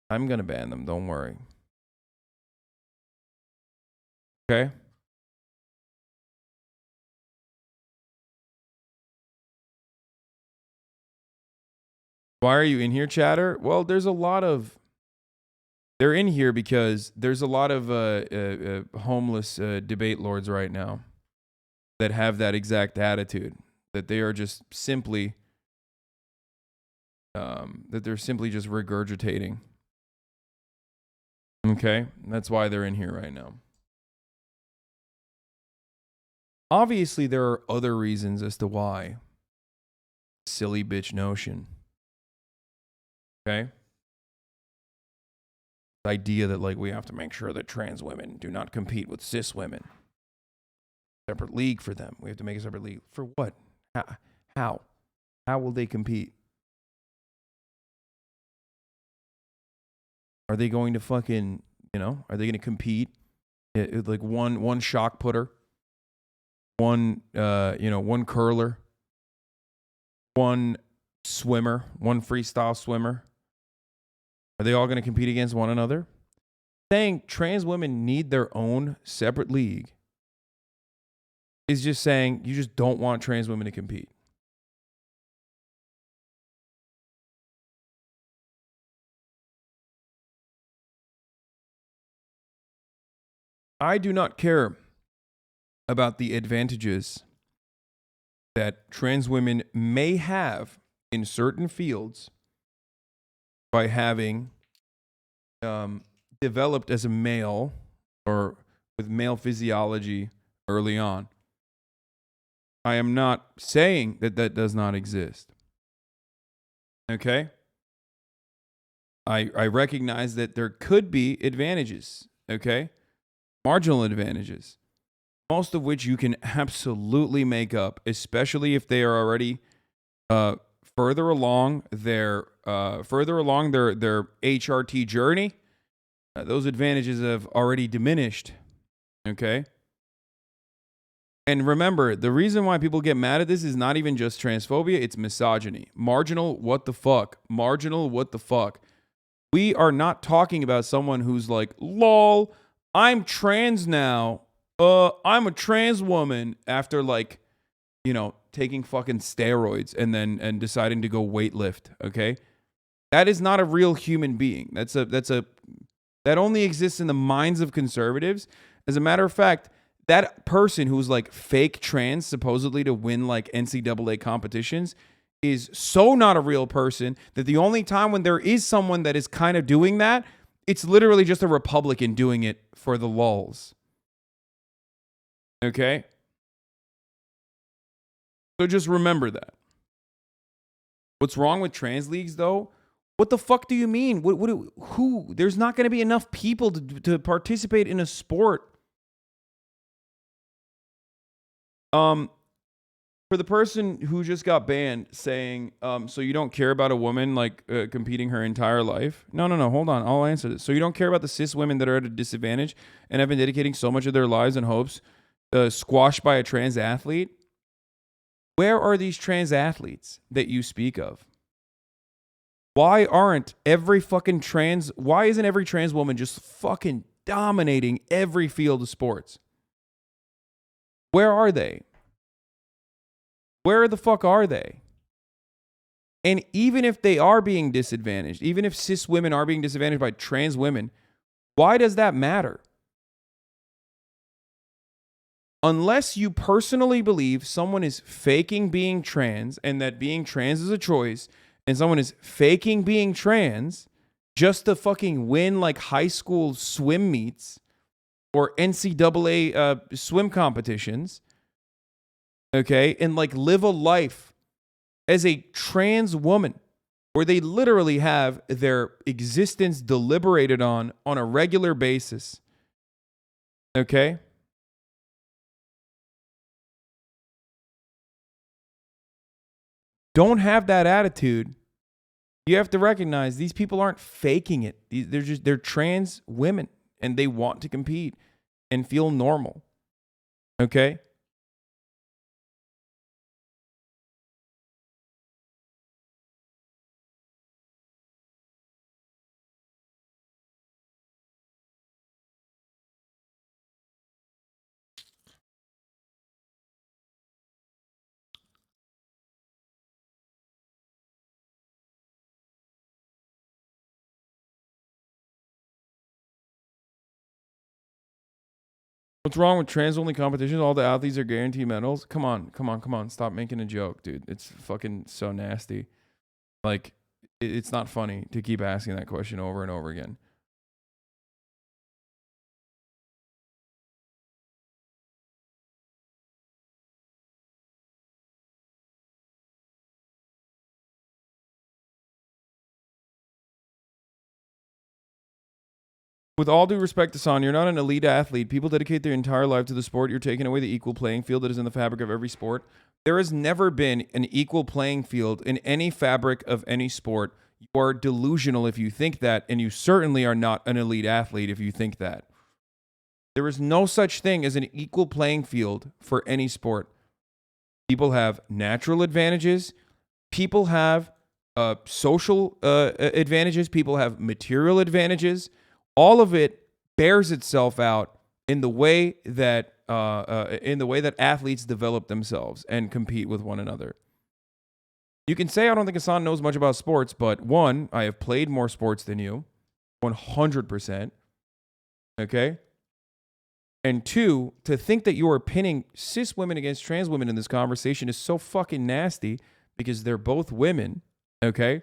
I'm going to ban them. Don't worry. Okay? Why are you in here, chatter? Well, they're in here because there's a lot of homeless debate lords right now that have that exact attitude, that they are just simply, that they're simply just regurgitating. Okay? That's why they're in here right now. Obviously, there are other reasons as to why. Silly bitch notion. Okay? The idea that we have to make sure that trans women do not compete with cis women. Separate league for them. We have to make a separate league. For what? How? How will they compete? Are they going to fucking, are they going to compete? One shock putter, one curler, one swimmer, one freestyle swimmer. Are they all going to compete against one another? Saying trans women need their own separate league is just saying you just don't want trans women to compete. I do not care about the advantages that trans women may have in certain fields by having developed as a male or with male physiology early on. I am not saying that that does not exist. Okay? I recognize that there could be advantages, okay? Marginal advantages, most of which you can absolutely make up, especially if they are already further along their HRT journey. Those advantages have already diminished. Okay. And remember, the reason why people get mad at this is not even just transphobia, it's misogyny. Marginal, what the fuck? Marginal, what the fuck? We are not talking about someone who's like, lol, I'm trans now. I'm a trans woman after taking fucking steroids and deciding to go weightlift, okay? That is not a real human being. That only exists in the minds of conservatives. As a matter of fact, that person who's like fake trans, supposedly to win like NCAA competitions, is so not a real person that the only time when there is someone that is kind of doing that, it's literally just a Republican doing it for the lulz. Okay? So just remember that. What's wrong with trans leagues, though? What the fuck do you mean? Who? There's not going to be enough people to participate in a sport. For the person who just got banned saying, so you don't care about a woman competing her entire life? No, hold on. I'll answer this. So you don't care about the cis women that are at a disadvantage and have been dedicating so much of their lives and hopes squashed by a trans athlete? Where are these trans athletes that you speak of? Why isn't every trans woman just fucking dominating every field of sports? Where are they? Where the fuck are they? And even if they are being disadvantaged, even if cis women are being disadvantaged by trans women, why does that matter? Unless you personally believe someone is faking being trans and that being trans is a choice, and someone is faking being trans just to fucking win like high school swim meets or NCAA swim competitions, okay, and like live a life as a trans woman where they literally have their existence deliberated on a regular basis, okay? Don't have that attitude. You have to recognize these people aren't faking it. They're trans women and they want to compete and feel normal. Okay? What's wrong with trans-only competitions? All the athletes are guaranteed medals. Come on. Stop making a joke, dude. It's fucking so nasty. Like, it's not funny to keep asking that question over and over again. With all due respect to Hasan, you're not an elite athlete. People dedicate their entire life to the sport. You're taking away the equal playing field that is in the fabric of every sport. There has never been an equal playing field in any fabric of any sport. You are delusional if you think that, and you certainly are not an elite athlete if you think that. There is no such thing as an equal playing field for any sport. People have natural advantages. People have social advantages. People have material advantages. All of it bears itself out in the way that athletes develop themselves and compete with one another. You can say I don't think Hasan knows much about sports, but one, I have played more sports than you, 100%. Okay? And two, to think that you are pinning cis women against trans women in this conversation is so fucking nasty because they're both women. Okay?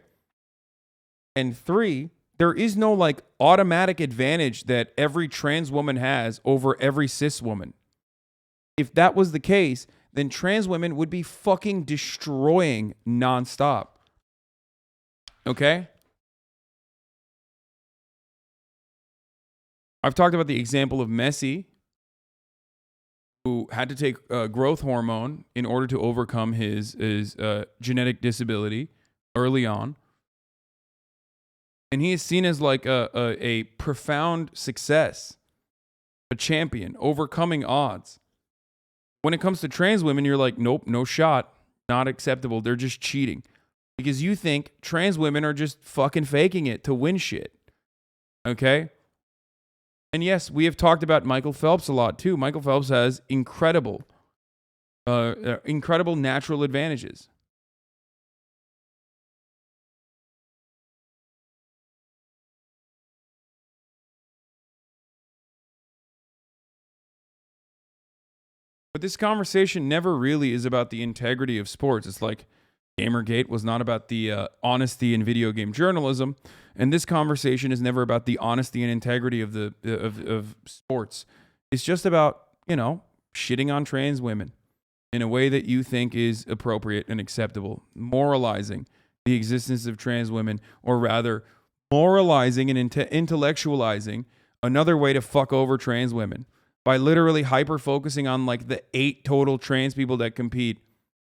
And three, there is no like automatic advantage that every trans woman has over every cis woman. If that was the case, then trans women would be fucking destroying nonstop. Okay? I've talked about the example of Messi, who had to take growth hormone in order to overcome his genetic disability early on. And he is seen as like a profound success, a champion, overcoming odds. When it comes to trans women, you're like, nope, no shot, not acceptable. They're just cheating. Because you think trans women are just fucking faking it to win shit. Okay? And yes, we have talked about Michael Phelps a lot too. Michael Phelps has incredible natural advantages. But this conversation never really is about the integrity of sports. It's like Gamergate was not about the honesty in video game journalism, and this conversation is never about the honesty and integrity of of sports. It's just about, you know, shitting on trans women in a way that you think is appropriate and acceptable, moralizing the existence of trans women, or rather, moralizing and intellectualizing another way to fuck over trans women by literally hyper-focusing on like the 8 total trans people that compete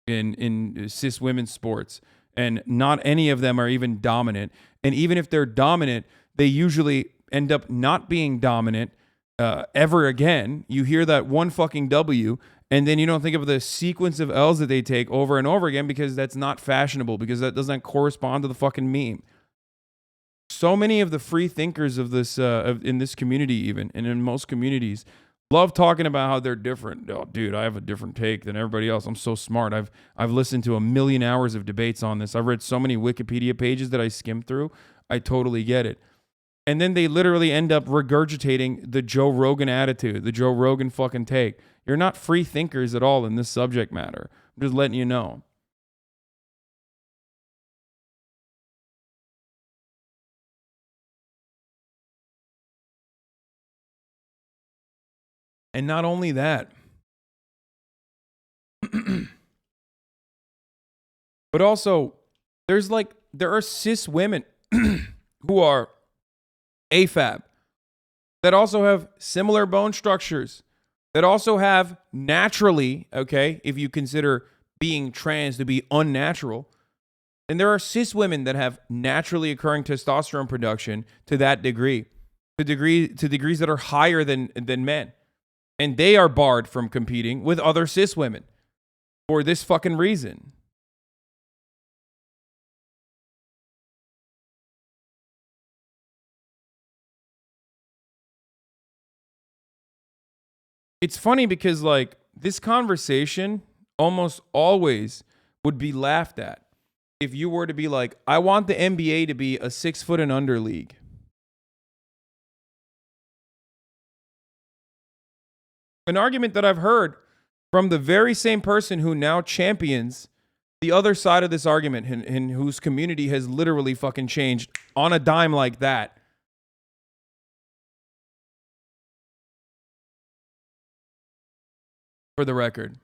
in cis women's sports. And not any of them are even dominant. And even if they're dominant, they usually end up not being dominant ever again. You hear that one fucking W, and then you don't think of the sequence of L's that they take over and over again because that's not fashionable, because that doesn't correspond to the fucking meme. So many of the free thinkers of this in this community, even, and in most communities, love talking about how they're different. Oh, dude, I have a different take than everybody else. I'm so smart. I've listened to 1,000,000 hours of debates on this. I've read so many Wikipedia pages that I skim through. I totally get it. And then they literally end up regurgitating the Joe Rogan attitude, the Joe Rogan fucking take. You're not free thinkers at all in this subject matter. I'm just letting you know. And not only that, but also there are cis women who are AFAB that also have similar bone structures, that also have naturally, okay, if you consider being trans to be unnatural, and there are cis women that have naturally occurring testosterone production to that degree, to degrees that are higher than men. And they are barred from competing with other cis women for this fucking reason. It's funny because, like, this conversation almost always would be laughed at if you were to be like, I want the NBA to be a 6 foot and under league. An argument that I've heard from the very same person who now champions the other side of this argument, and whose community has literally fucking changed on a dime like that. For the record.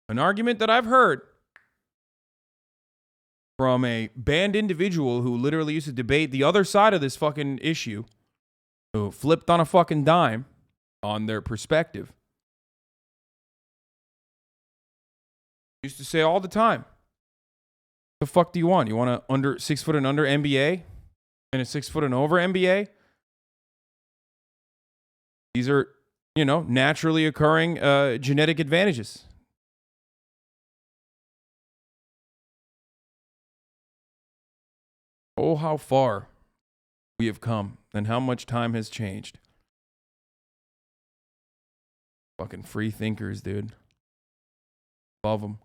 An argument that I've heard from a banned individual who literally used to debate the other side of this fucking issue, who flipped on a fucking dime on their perspective. Used to say all the time, the fuck do you want? You want a under 6 foot and under NBA and a 6 foot and over NBA? These are, you know, naturally occurring genetic advantages. Oh, how far we have come and how much time has changed. Fucking free thinkers, dude. Love them.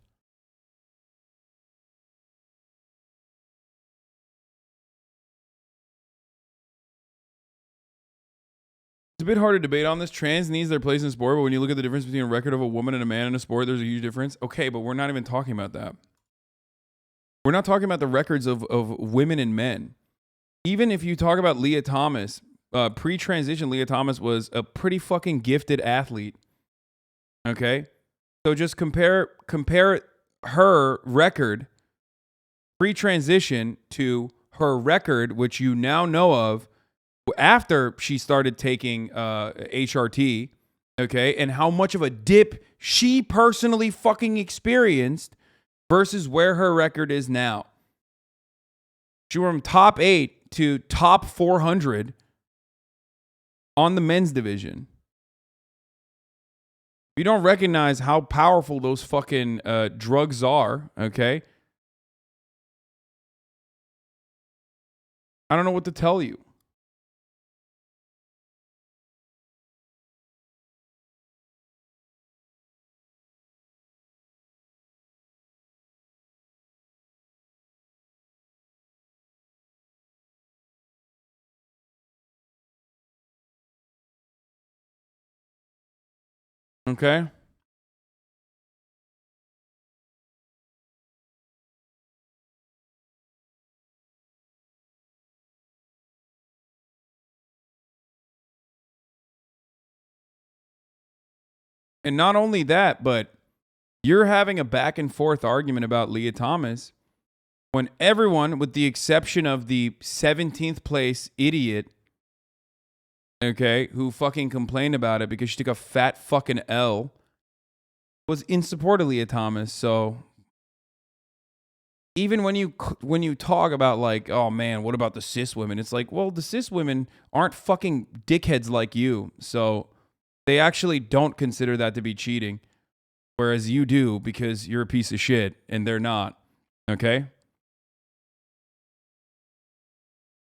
It's a bit hard to debate on this. Trans needs their place in sport, but when you look at the difference between a record of a woman and a man in a sport, there's a huge difference. Okay, but we're not even talking about that. We're not talking about the records of women and men. Even if you talk about Leah Thomas, pre-transition, Leah Thomas was a pretty fucking gifted athlete. Okay? So just compare her record pre-transition to her record, which you now know of, after she started taking HRT, okay, and how much of a dip she personally fucking experienced versus where her record is now. She went from top 8 to top 400 on the men's division. You don't recognize how powerful those fucking drugs are, okay? I don't know what to tell you. Okay? And not only that, but you're having a back and forth argument about Leah Thomas when everyone, with the exception of the 17th place idiot, okay, who fucking complained about it because she took a fat fucking L, was in support of Leah Thomas. So even when you talk about like, oh man, what about the cis women? It's like, well, the cis women aren't fucking dickheads like you. So they actually don't consider that to be cheating. Whereas you do because you're a piece of shit and they're not. Okay?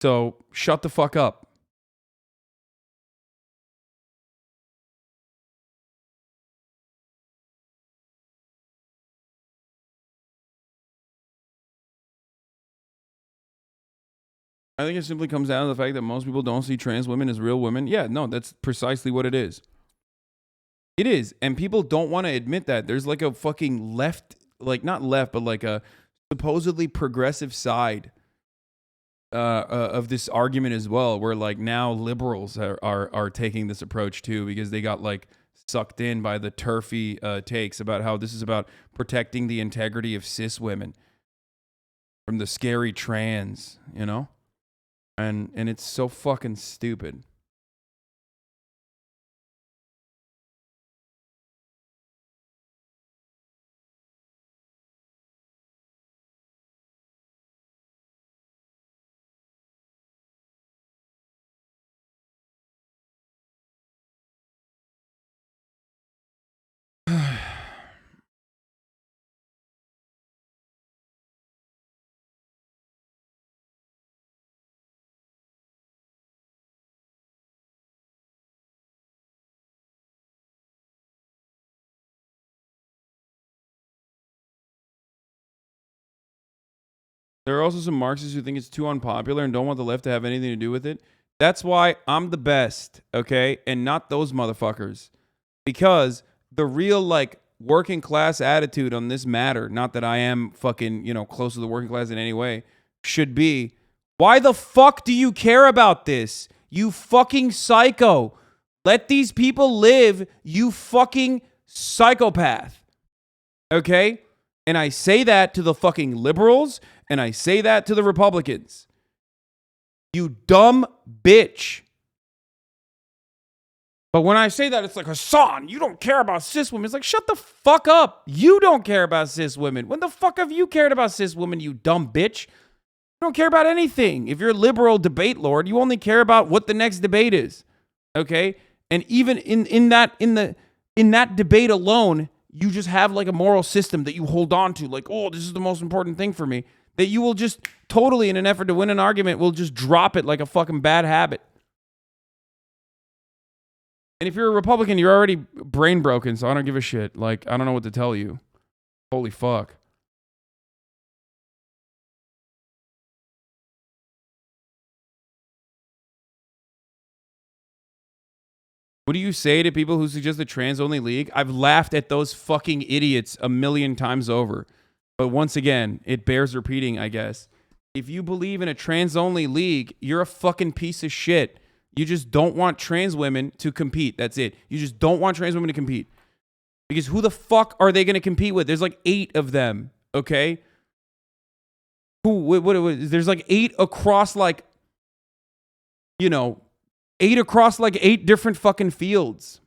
So shut the fuck up. I think it simply comes down to the fact that most people don't see trans women as real women. Yeah, no, that's precisely what it is. It is. And people don't want to admit that. There's like a fucking left, like not left, but like a supposedly progressive side of this argument as well, where like now liberals are taking this approach too, because they got like sucked in by the turfy takes about how this is about protecting the integrity of cis women from the scary trans, you know? And it's so fucking stupid. There are also some Marxists who think it's too unpopular and don't want the left to have anything to do with it. That's why I'm the best, okay? And not those motherfuckers. Because the real, like, working class attitude on this matter, not that I am fucking, you know, close to the working class in any way, should be, why the fuck do you care about this? You fucking psycho. Let these people live, you fucking psychopath. Okay? And I say that to the fucking liberals, and I say that to the Republicans. You dumb bitch. But when I say that, it's like, Hasan, you don't care about cis women. It's like, shut the fuck up. You don't care about cis women. When the fuck have you cared about cis women, you dumb bitch? You don't care about anything. If you're a liberal debate lord, you only care about what the next debate is. Okay? And even in that debate alone, you just have like a moral system that you hold on to. Like, oh, this is the most important thing for me. that you will just totally, in an effort to win an argument, will just drop it like a fucking bad habit. And if you're a Republican, you're already brain broken, so I don't give a shit. Like, I don't know what to tell you. Holy fuck. What do you say to people who suggest a trans-only league? I've laughed at those fucking idiots a million times over. But once again, it bears repeating, I guess. If you believe in a trans-only league, you're a fucking piece of shit. You just don't want trans women to compete. That's it. You just don't want trans women to compete. Because who the fuck are they going to compete with? There's like 8 of them, okay? There's like 8 across like, 8 across like 8 different fucking fields.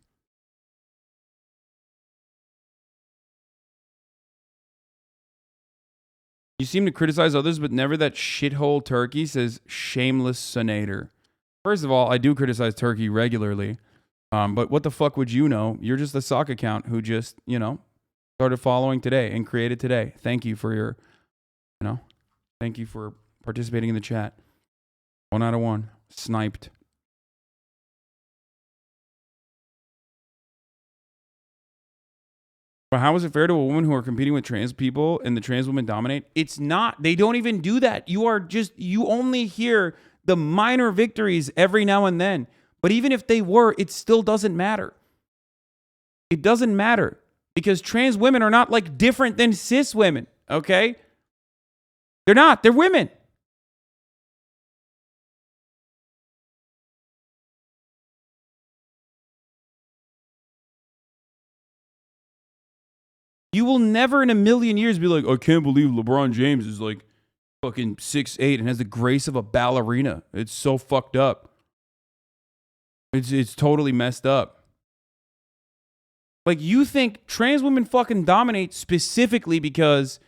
You seem to criticize others, but never that shithole Turkey, says Shameless Senator. First of all, I do criticize Turkey regularly. But what the fuck would you know? You're just a sock account who just, started following today and created today. Thank you for your, thank you for participating in the chat. 1 out of 1. Sniped. But how is it fair to a woman who are competing with trans people and the trans women dominate? It's not. They don't even do that. You only hear the minor victories every now and then. But even if they were, it still doesn't matter. It doesn't matter because trans women are not like different than cis women, okay? They're not. They're women. You will never in a million years be like, I can't believe LeBron James is like fucking 6'8" and has the grace of a ballerina. It's so fucked up. It's totally messed up. Like, you think trans women fucking dominate specifically because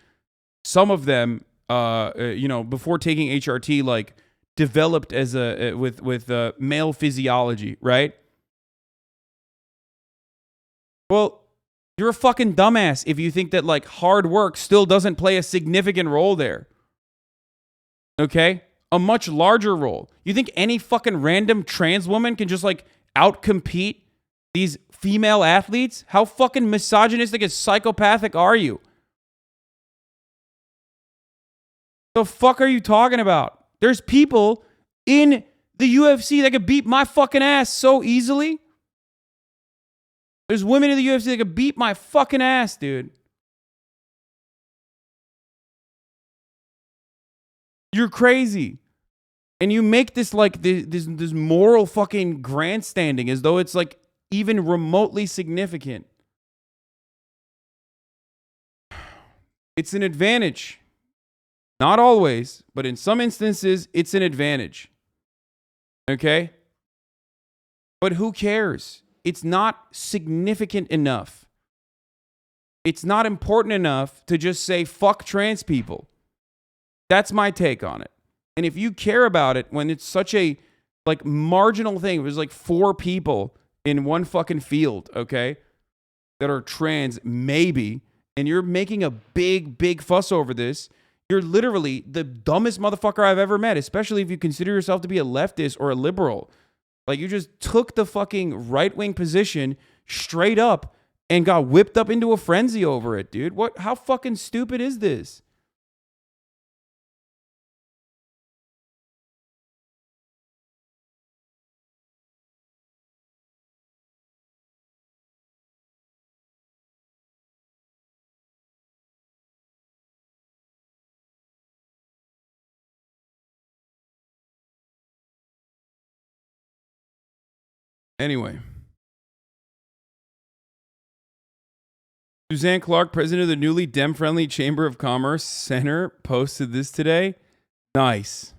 some of them, before taking HRT, like, developed as with male physiology, right? Well, you're a fucking dumbass if you think that, like, hard work still doesn't play a significant role there. Okay? A much larger role. You think any fucking random trans woman can just, like, outcompete these female athletes? How fucking misogynistic and psychopathic are you? The fuck are you talking about? There's people in the UFC that could beat my fucking ass so easily. There's women in the UFC that could beat my fucking ass, dude. You're crazy. And you make this like this moral fucking grandstanding as though it's like even remotely significant. It's an advantage. Not always, but in some instances, it's an advantage. Okay? But who cares? It's not significant enough. It's not important enough to just say, fuck trans people. That's my take on it. And if you care about it when it's such a like marginal thing, there's like 4 people in one fucking field, okay, that are trans, maybe, and you're making a big fuss over this, you're literally the dumbest motherfucker I've ever met, especially if you consider yourself to be a leftist or a liberal. Like, you just took the fucking right-wing position straight up and got whipped up into a frenzy over it, dude. How fucking stupid is this? Anyway. Suzanne Clark, president of the newly Dem-friendly Chamber of Commerce Center, posted this today. Nice.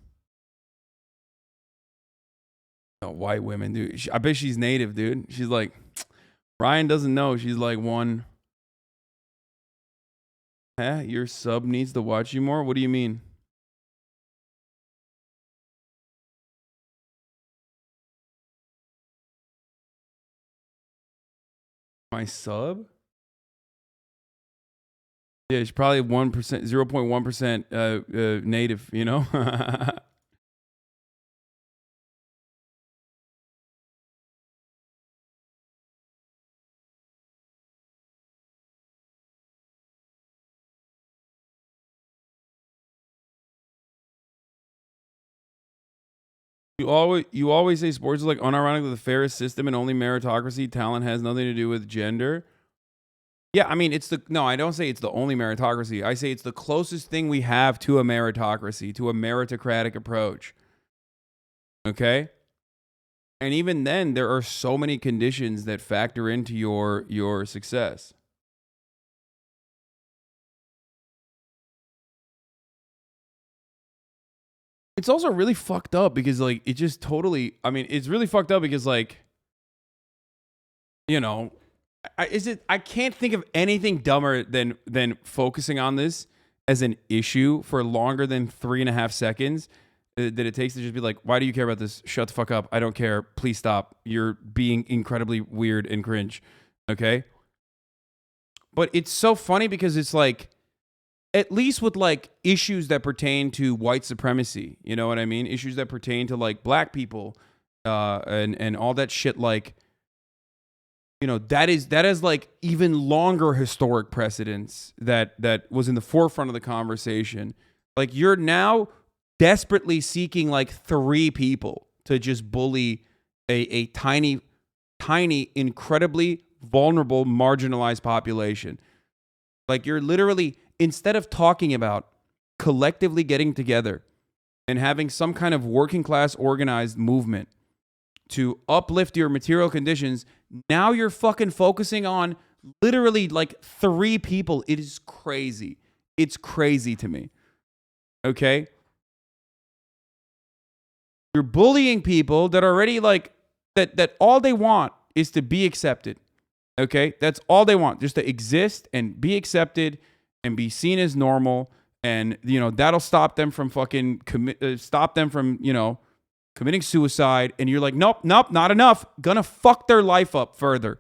Oh, white women, dude. I bet she's native, dude. She's like, Ryan doesn't know. She's like one. Huh? Your sub needs to watch you more? What do you mean? My sub? Yeah, she's probably 1%, 0.1% native, you know? You always say sports is like unironically the fairest system and only meritocracy. Talent has nothing to do with gender. Yeah, I mean, I don't say it's the only meritocracy. I say it's the closest thing we have to a meritocracy, to a meritocratic approach. Okay? And even then, there are so many conditions that factor into your success. It's also really fucked up because, like, it just totally, I mean, it's really fucked up because, like, you know, I can't think of anything dumber than focusing on this as an issue for longer than 3.5 seconds that it takes to just be like, why do you care about this? Shut the fuck up. I don't care. Please stop. You're being incredibly weird and cringe. Okay? But it's so funny because it's like, at least with like issues that pertain to white supremacy, you know what I mean? Issues that pertain to like black people and all that shit, like, you know, that is like even longer historic precedence that was in the forefront of the conversation. Like, you're now desperately seeking like 3 people to just bully a tiny, incredibly vulnerable, marginalized population. Like, you're literally, instead of talking about collectively getting together and having some kind of working class organized movement to uplift your material conditions, now you're fucking focusing on literally like 3 people. It is crazy. It's crazy to me. Okay? You're bullying people that already like, that all they want is to be accepted. Okay? That's all they want, just to exist and be accepted and be seen as normal. And, you know, that'll stop them from fucking committing suicide. And you're like, nope, not enough. Gonna fuck their life up further.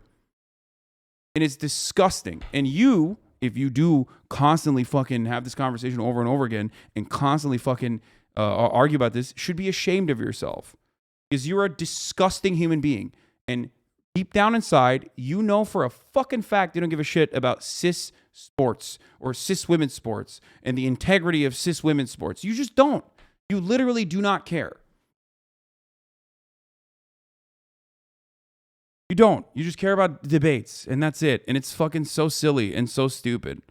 And it's disgusting. And you, if you do constantly fucking have this conversation over and over again and constantly fucking argue about this, should be ashamed of yourself. Because you're a disgusting human being. And deep down inside, you know for a fucking fact you don't give a shit about cis sports or cis women's sports and the integrity of cis women's sports. You just don't. You literally do not care. You don't. You just care about debates, and that's it. And it's fucking so silly and so stupid.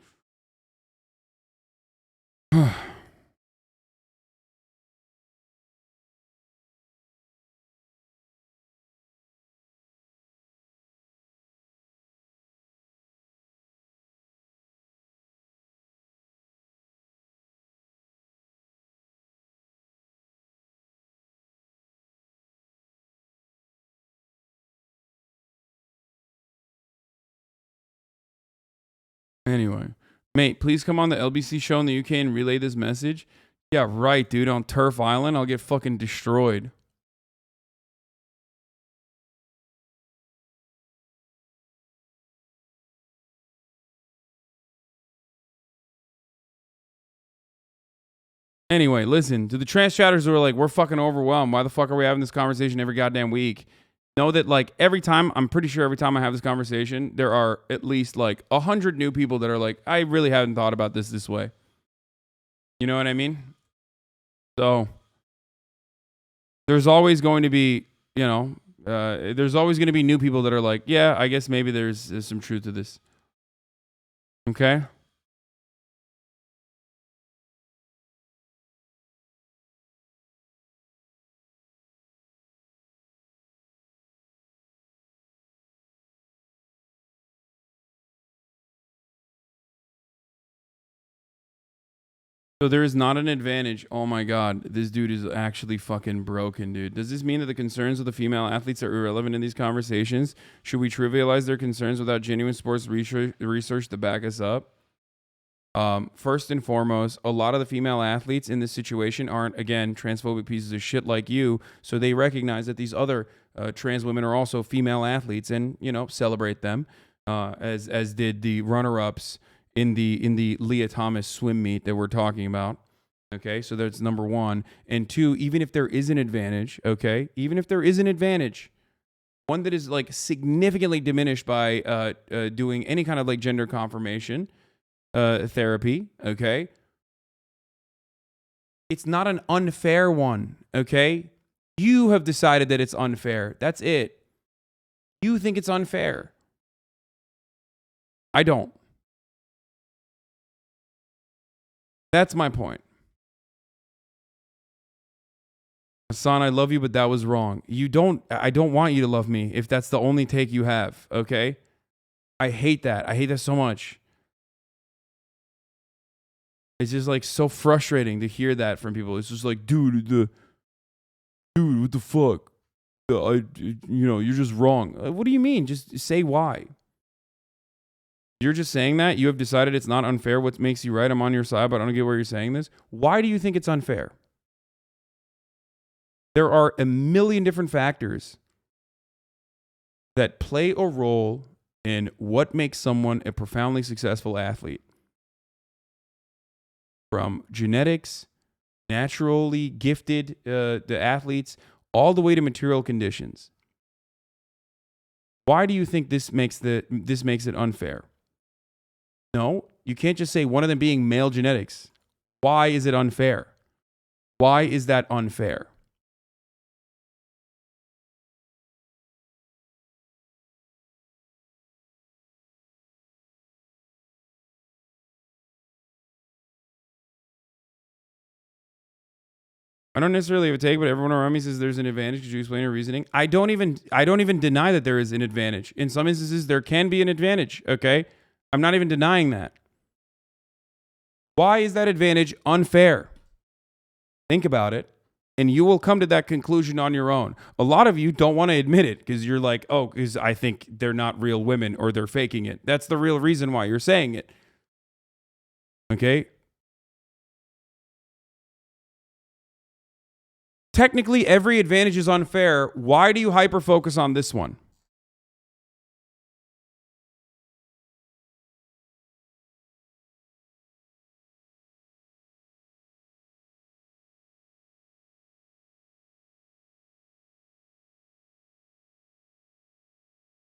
Anyway, mate, please come on the LBC show in the UK and relay this message. Yeah, right, dude. On Turf Island, I'll get fucking destroyed. Anyway, listen, to the trans chatters who are like, we're fucking overwhelmed. Why the fuck are we having this conversation every goddamn week? Know that, like, I'm pretty sure every time I have this conversation, there are at least like 100 new people that are like, I really haven't thought about this way. You know what I mean? So there's always going to be, there's always going to be new people that are like, yeah, I guess maybe there's some truth to this. Okay? So there is not an advantage. Oh my God, this dude is actually fucking broken, dude. Does this mean that the concerns of the female athletes are irrelevant in these conversations? Should we trivialize their concerns without genuine sports research to back us up? First and foremost, a lot of the female athletes in this situation aren't, again, transphobic pieces of shit like you. So they recognize that these other trans women are also female athletes and, celebrate them, as did the runner-ups in the Leah Thomas swim meet that we're talking about. Okay, so that's number one. And two, even if there is an advantage, okay, even if there is an advantage, one that is like significantly diminished by doing any kind of like gender confirmation therapy, okay, it's not an unfair one, okay? You have decided that it's unfair. That's it. You think it's unfair. I don't. That's my point. Hasan, I love you, but that was wrong. I don't want you to love me if that's the only take you have, okay? I hate that. I hate that so much. It's just like so frustrating to hear that from people. It's just like, dude, what the fuck? You're just wrong. What do you mean? Just say why. You're just saying that? You have decided it's not unfair. What makes you right? I'm on your side, but I don't get where you're saying this. Why do you think it's unfair? There are a million different factors that play a role in what makes someone a profoundly successful athlete. From genetics, naturally gifted the athletes, all the way to material conditions. Why do you think this makes it unfair? No, you can't just say one of them being male genetics. Why is it unfair? Why is that unfair? I don't necessarily have a take, but everyone around me says there's an advantage. Could you explain your reasoning? I don't even deny that there is an advantage. In some instances, there can be an advantage, okay? I'm not even denying that. Why is that advantage unfair? Think about it, and you will come to that conclusion on your own. A lot of you don't want to admit it because you're like, oh, because I think they're not real women or they're faking it. That's the real reason why you're saying it. Okay? Technically, every advantage is unfair. Why do you hyper-focus on this one?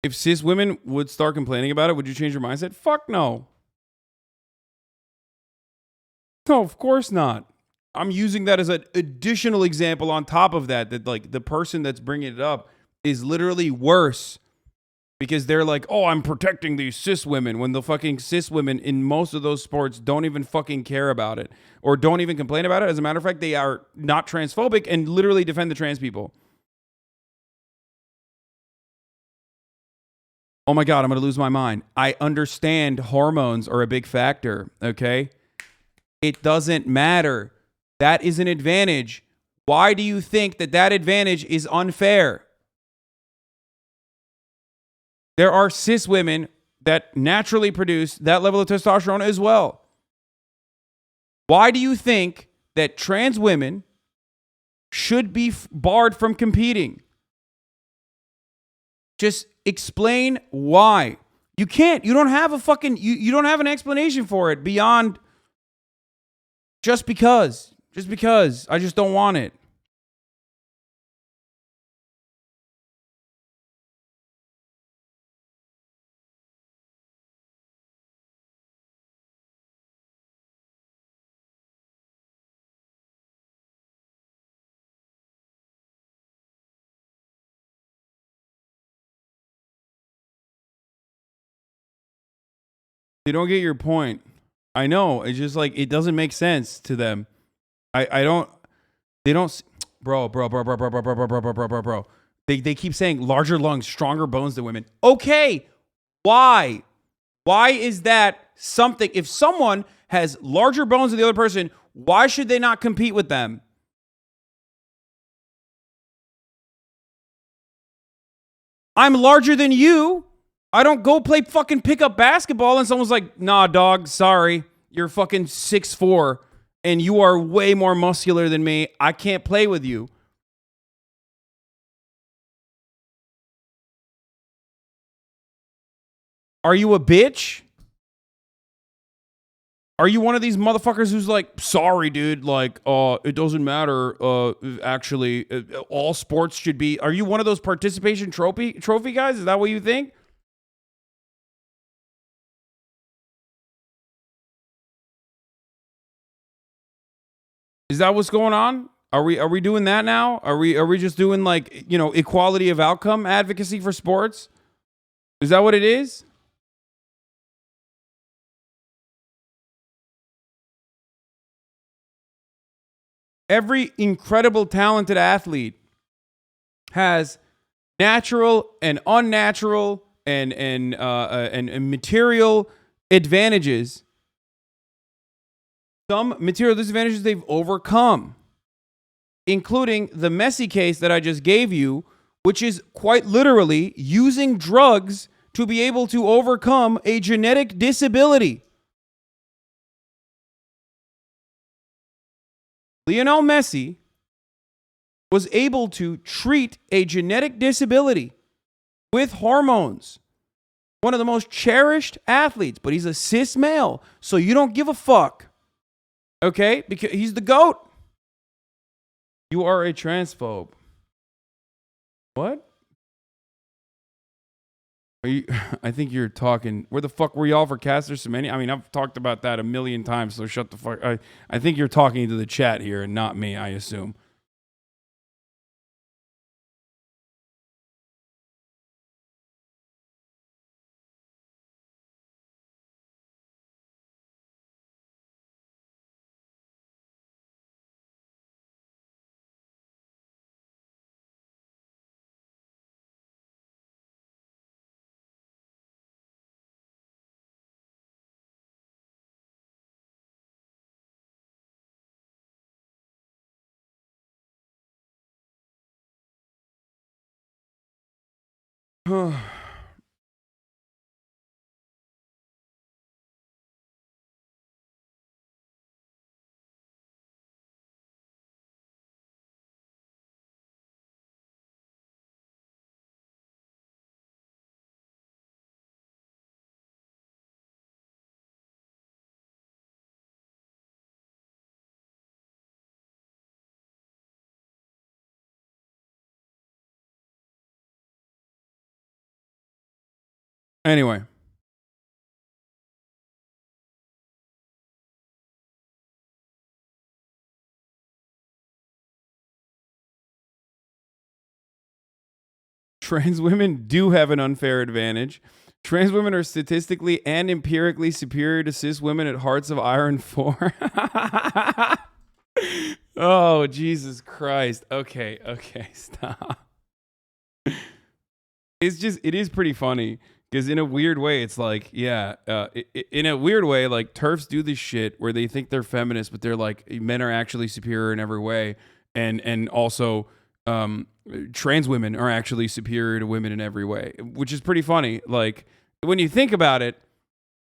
If cis women would start complaining about it, would you change your mindset? Fuck no. No, of course not. I'm using that as an additional example on top of that like the person that's bringing it up is literally worse because they're like, oh, I'm protecting these cis women when the fucking cis women in most of those sports don't even fucking care about it or don't even complain about it. As a matter of fact, they are not transphobic and literally defend the trans people. Oh my God, I'm going to lose my mind. I understand hormones are a big factor, okay? It doesn't matter. That is an advantage. Why do you think that advantage is unfair? There are cis women that naturally produce that level of testosterone as well. Why do you think that trans women should be barred from competing? Just explain why. You can't. You don't have a fucking, you don't have an explanation for it beyond just because. Just because. I just don't want it. They don't get your point. I know. It's just like, it doesn't make sense to them. I don't, they don't, bro. They keep saying larger lungs, stronger bones than women. Okay. Why? Why is that something? If someone has larger bones than the other person, why should they not compete with them? I'm larger than you. I don't go play fucking pickup basketball and someone's like, nah, dog, sorry. You're fucking 6'4". And you are way more muscular than me. I can't play with you. Are you a bitch? Are you one of these motherfuckers who's like, sorry, dude, like, it doesn't matter. Actually, all sports should be. Are you one of those participation trophy guys? Is that what you think? Is that what's going on? Are we doing that now? Are we just doing like, you know, equality of outcome advocacy for sports? Is that what it is? Every incredible talented athlete has natural and unnatural and material advantages. Some material disadvantages they've overcome, including the messy case that I just gave you, which is quite literally using drugs to be able to overcome a genetic disability. Lionel Messi was able to treat a genetic disability with hormones. One of the most cherished athletes, but he's a cis male, so you don't give a fuck. Okay? Because he's the GOAT. You are a transphobe. What? Are you, I think you're talking. Where the fuck were y'all for Caster Semenya? I mean, I've talked about that a million times, so shut the fuck. I think you're talking to the chat here and not me, I assume. Anyway. Trans women do have an unfair advantage. Trans women are statistically and empirically superior to cis women at Hearts of Iron 4. Oh, Jesus Christ. Okay, stop. It is pretty funny because in a weird way, it's like, yeah, in a weird way, like TERFs do this shit where they think they're feminists, but they're like, men are actually superior in every way. And also, trans women are actually superior to women in every way, which is pretty funny. Like, when you think about it,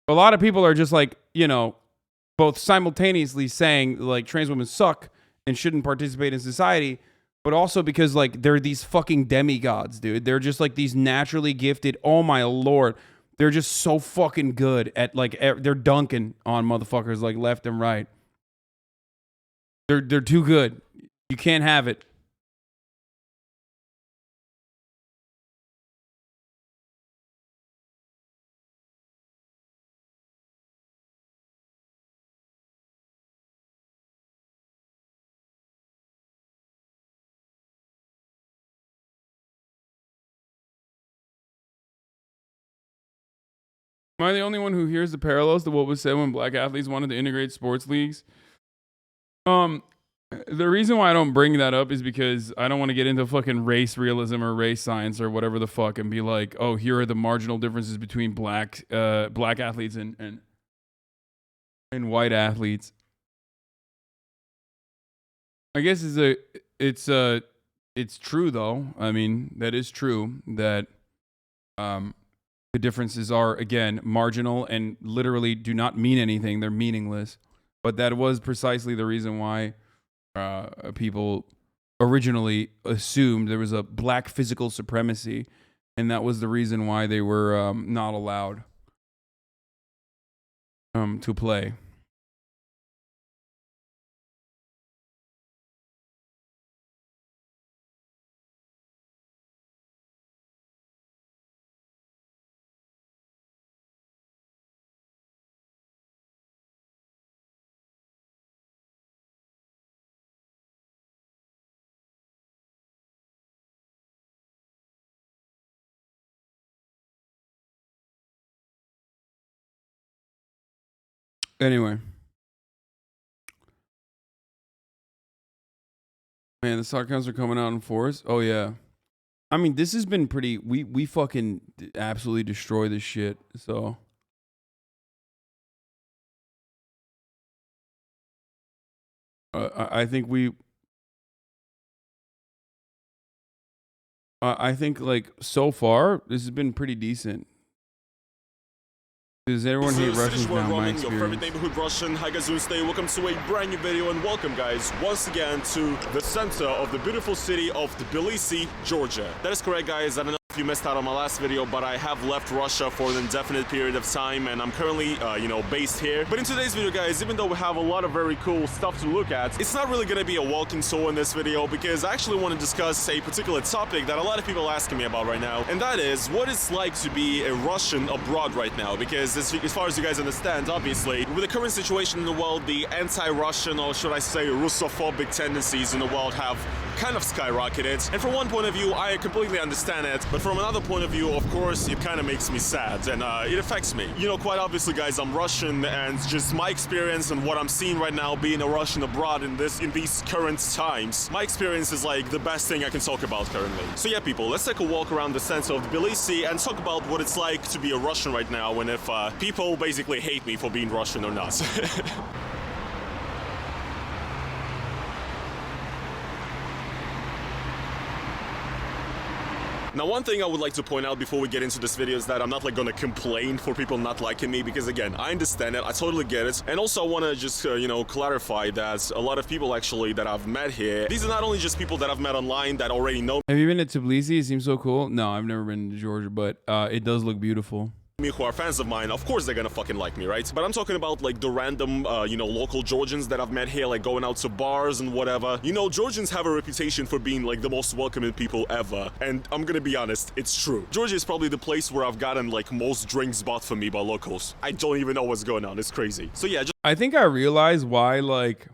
a lot of people are just like, you know, both simultaneously saying like trans women suck and shouldn't participate in society, but also because like they're these fucking demigods, dude. They're just like these naturally gifted. Oh my Lord. They're just so fucking good at like, they're dunking on motherfuckers like left and right. They're too good. You can't have it. Am I the only one who hears the parallels to what was said when black athletes wanted to integrate sports leagues? The reason why I don't bring that up is because I don't want to get into fucking race realism or race science or whatever the fuck and be like, oh, here are the marginal differences between black athletes and white athletes. I guess it's true though. I mean, that is true that the differences are, again, marginal and literally do not mean anything. They're meaningless. But that was precisely the reason why people originally assumed there was a black physical supremacy, and that was the reason why they were not allowed to play. Anyway. Man, the stock counts are coming out in force. Oh yeah. I mean, this has been pretty we fucking absolutely destroy this shit. So I think I think like so far this has been pretty decent. Does everyone hate Russians now? My experience.
Your favorite neighborhood Russian. Hi guys, today welcome to a brand new video and welcome guys once again to the center of the beautiful city of Tbilisi, Georgia. That is correct guys. I don't know if you missed out on my last video, but I have left Russia for an indefinite period of time and I'm currently, based here. But in today's video guys, even though we have a lot of very cool stuff to look at, it's not really gonna be a walking tour in this video because I actually want to discuss a particular topic that a lot of people are asking me about right now, and that is what it's like to be a Russian abroad right now. Because as far as you guys understand, obviously, with the current situation in the world, the anti-Russian, or should I say Russophobic tendencies in the world have kind of skyrocketed. And from one point of view, I completely understand it, but from another point of view, of course, it kind of makes me sad and it affects me. You know, quite obviously, guys, I'm Russian, and just my experience and what I'm seeing right now being a Russian abroad in these current times, my experience is like the best thing I can talk about currently. So yeah, people, let's take a walk around the center of Tbilisi and talk about what it's like to be a Russian right now, and if people basically hate me for being Russian or not. Now, one thing I would like to point out before we get into this video is that I'm not like gonna complain for people not liking me, because again, I understand it, I totally get it. And also I wanna just, clarify that a lot of people actually that I've met here, these are not only just people that I've met online that already know
Have you been to Tbilisi? It seems so cool. No, I've never been to Georgia, but it does look beautiful.
me, who are fans of mine. Of course they're gonna fucking like me, right? But I'm talking about like the random, local Georgians that I've met here, like going out to bars and whatever. You know, Georgians have a reputation for being like the most welcoming people ever. And I'm gonna be honest, it's true. Georgia is probably the place where I've gotten like most drinks bought for me by locals. I don't even know what's going on. It's crazy. So yeah,
I think I realize why like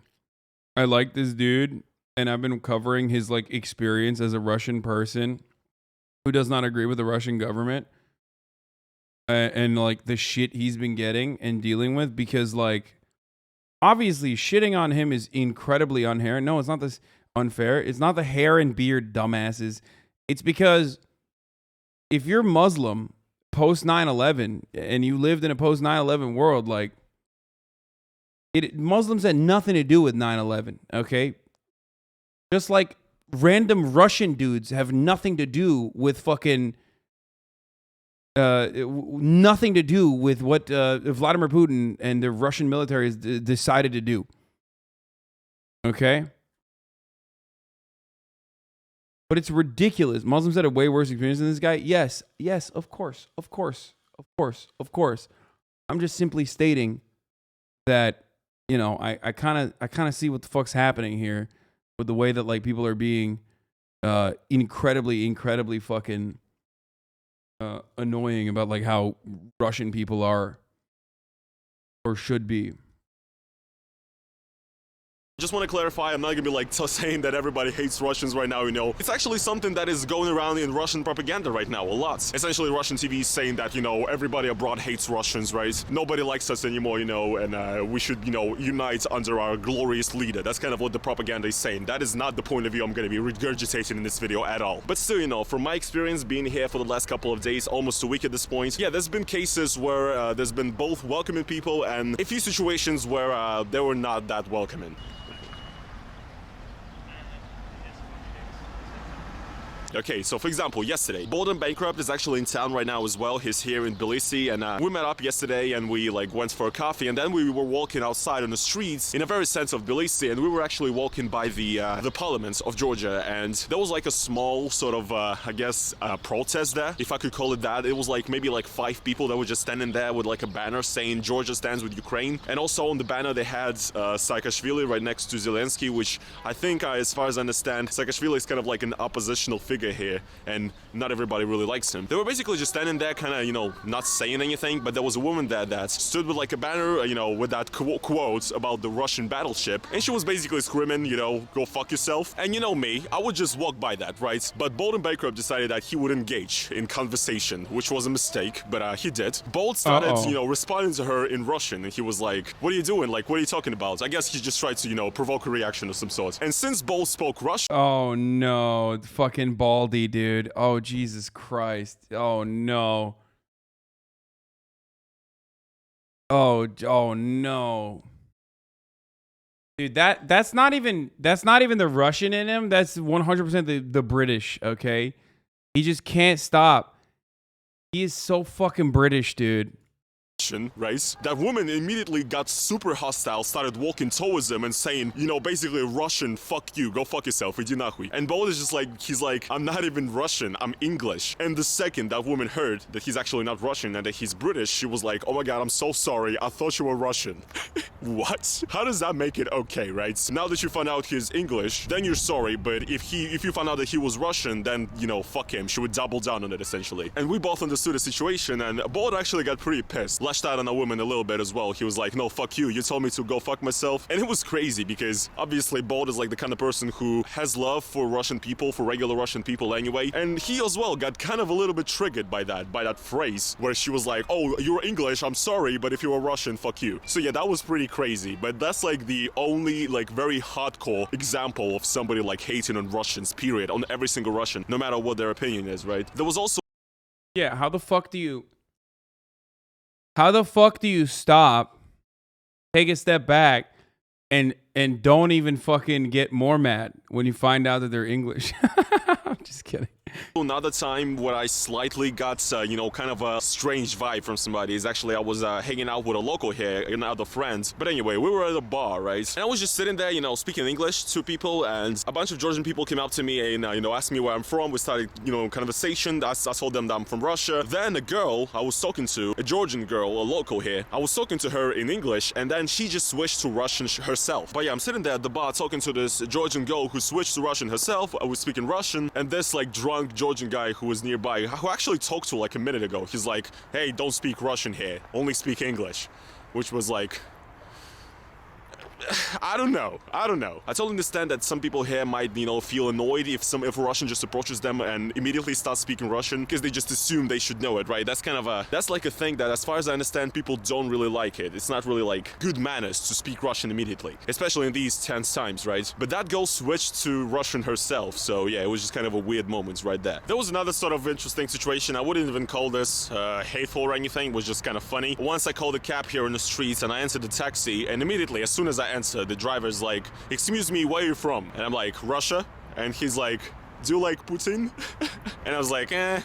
I like this dude, and I've been covering his like experience as a Russian person who does not agree with the Russian government. And like the shit he's been getting and dealing with, because like obviously shitting on him is incredibly unfair. No, it's not this unfair. It's not the hair and beard dumbasses. It's because if you're Muslim post 9/11 and you lived in a post 9/11 world, like Muslims had nothing to do with 9/11. Okay, just like random Russian dudes have nothing to do with fucking. Nothing to do with what Vladimir Putin and the Russian military has decided to do. Okay? But it's ridiculous. Muslims had a way worse experience than this guy. Yes, of course. I'm just simply stating that, I kind of see what the fuck's happening here with the way that like people are being incredibly fucking annoying about like how Russian people are or should be.
Just want to clarify, I'm not gonna be like saying that everybody hates Russians right now, It's actually something that is going around in Russian propaganda right now a lot. Essentially, Russian TV is saying that, everybody abroad hates Russians, right? Nobody likes us anymore, and we should, unite under our glorious leader. That's kind of what the propaganda is saying. That is not the point of view I'm gonna be regurgitating in this video at all. But still, from my experience being here for the last couple of days, almost a week at this point, yeah, there's been cases where there's been both welcoming people and a few situations where they were not that welcoming. Okay, so for example, yesterday, Bolden Bankrupt is actually in town right now as well. He's here in Tbilisi, and we met up yesterday and we like went for a coffee, and then we were walking outside on the streets in the very center of Tbilisi, and we were actually walking by the parliament of Georgia, and there was like a small sort of, protest there, if I could call it that. It was like maybe like 5 people that were just standing there with like a banner saying Georgia stands with Ukraine, and also on the banner they had Saakashvili right next to Zelensky, which I think, as far as I understand, Saakashvili is kind of like an oppositional figure figure here, and not everybody really likes him. They were basically just standing there, kind of, you know, not saying anything, but there was a woman there that stood with like a banner, you know, with that quote about the Russian battleship, and she was basically screaming, you know, go fuck yourself. And you know me, I would just walk by that, right? But Bold and Bankrupt decided that he would engage in conversation, which was a mistake, but he did. Bold started, you know, responding to her in Russian, and he was like, what are you doing? Like, what are you talking about? I guess he just tried to, you know, provoke a reaction of some sort. And since Bold spoke Russian...
Oh no, fucking Baldy, dude. Oh, Jesus Christ. Oh no. Oh no. Dude, that's not even the Russian in him. That's 100% the British, okay? He just can't stop. He is so fucking British, dude.
Right? That woman immediately got super hostile, started walking towards him and saying, you know, basically Russian, fuck you, go fuck yourself, iди nахуй. And Bold is just like, he's like, I'm not even Russian, I'm English. And the second that woman heard that he's actually not Russian and that he's British, she was like, oh my god, I'm so sorry, I thought you were Russian. What? How does that make it okay, right? So now that you found out he's English, then you're sorry, but if you found out that he was Russian, then, you know, fuck him. She would double down on it, essentially. And we both understood the situation, and Bold actually got pretty pissed. Lashed out on a woman a little bit as well. He was like, no, fuck you. You told me to go fuck myself. And it was crazy because obviously Bold is like the kind of person who has love for Russian people, for regular Russian people anyway. And he as well got kind of a little bit triggered by that phrase where she was like, oh, you're English, I'm sorry, but if you were Russian, fuck you. So yeah, that was pretty crazy. But that's like the only like very hardcore example of somebody like hating on Russians, period, on every single Russian, no matter what their opinion is, right? There was also...
Yeah, how the fuck do you stop, take a step back, and don't even fucking get more mad when you find out that they're English? I'm just kidding.
Another time where I slightly got, you know, kind of a strange vibe from somebody is actually I was hanging out with a local here, another friend. But anyway, we were at a bar, right? And I was just sitting there, you know, speaking English to people, and a bunch of Georgian people came up to me and, you know, asked me where I'm from. We started, you know, conversation. I told them that I'm from Russia. Then a girl I was talking to, a Georgian girl, a local here, I was talking to her in English, and then she just switched to Russian herself. But yeah, I'm sitting there at the bar talking to this Georgian girl who switched to Russian herself. I was speaking Russian, and this like drunk Georgian guy who was nearby, who actually talked to like a minute ago, he's like, hey, don't speak Russian here, only speak English, which was like, I don't know. I totally understand that some people here might, you know, feel annoyed if a Russian just approaches them and immediately starts speaking Russian because they just assume they should know it, right? That's kind of that's like a thing that, as far as I understand, people don't really like it. It's not really like good manners to speak Russian immediately, especially in these tense times, right? But that girl switched to Russian herself, so yeah, it was just kind of a weird moment right there. There was another sort of interesting situation. I wouldn't even call this hateful or anything. It was just kind of funny. Once I called a cab here in the streets and I entered the taxi, and immediately, as soon as I answer, the driver's like, excuse me, where are you from? And I'm like, Russia? And he's like, do you like Putin? And I was like, eh.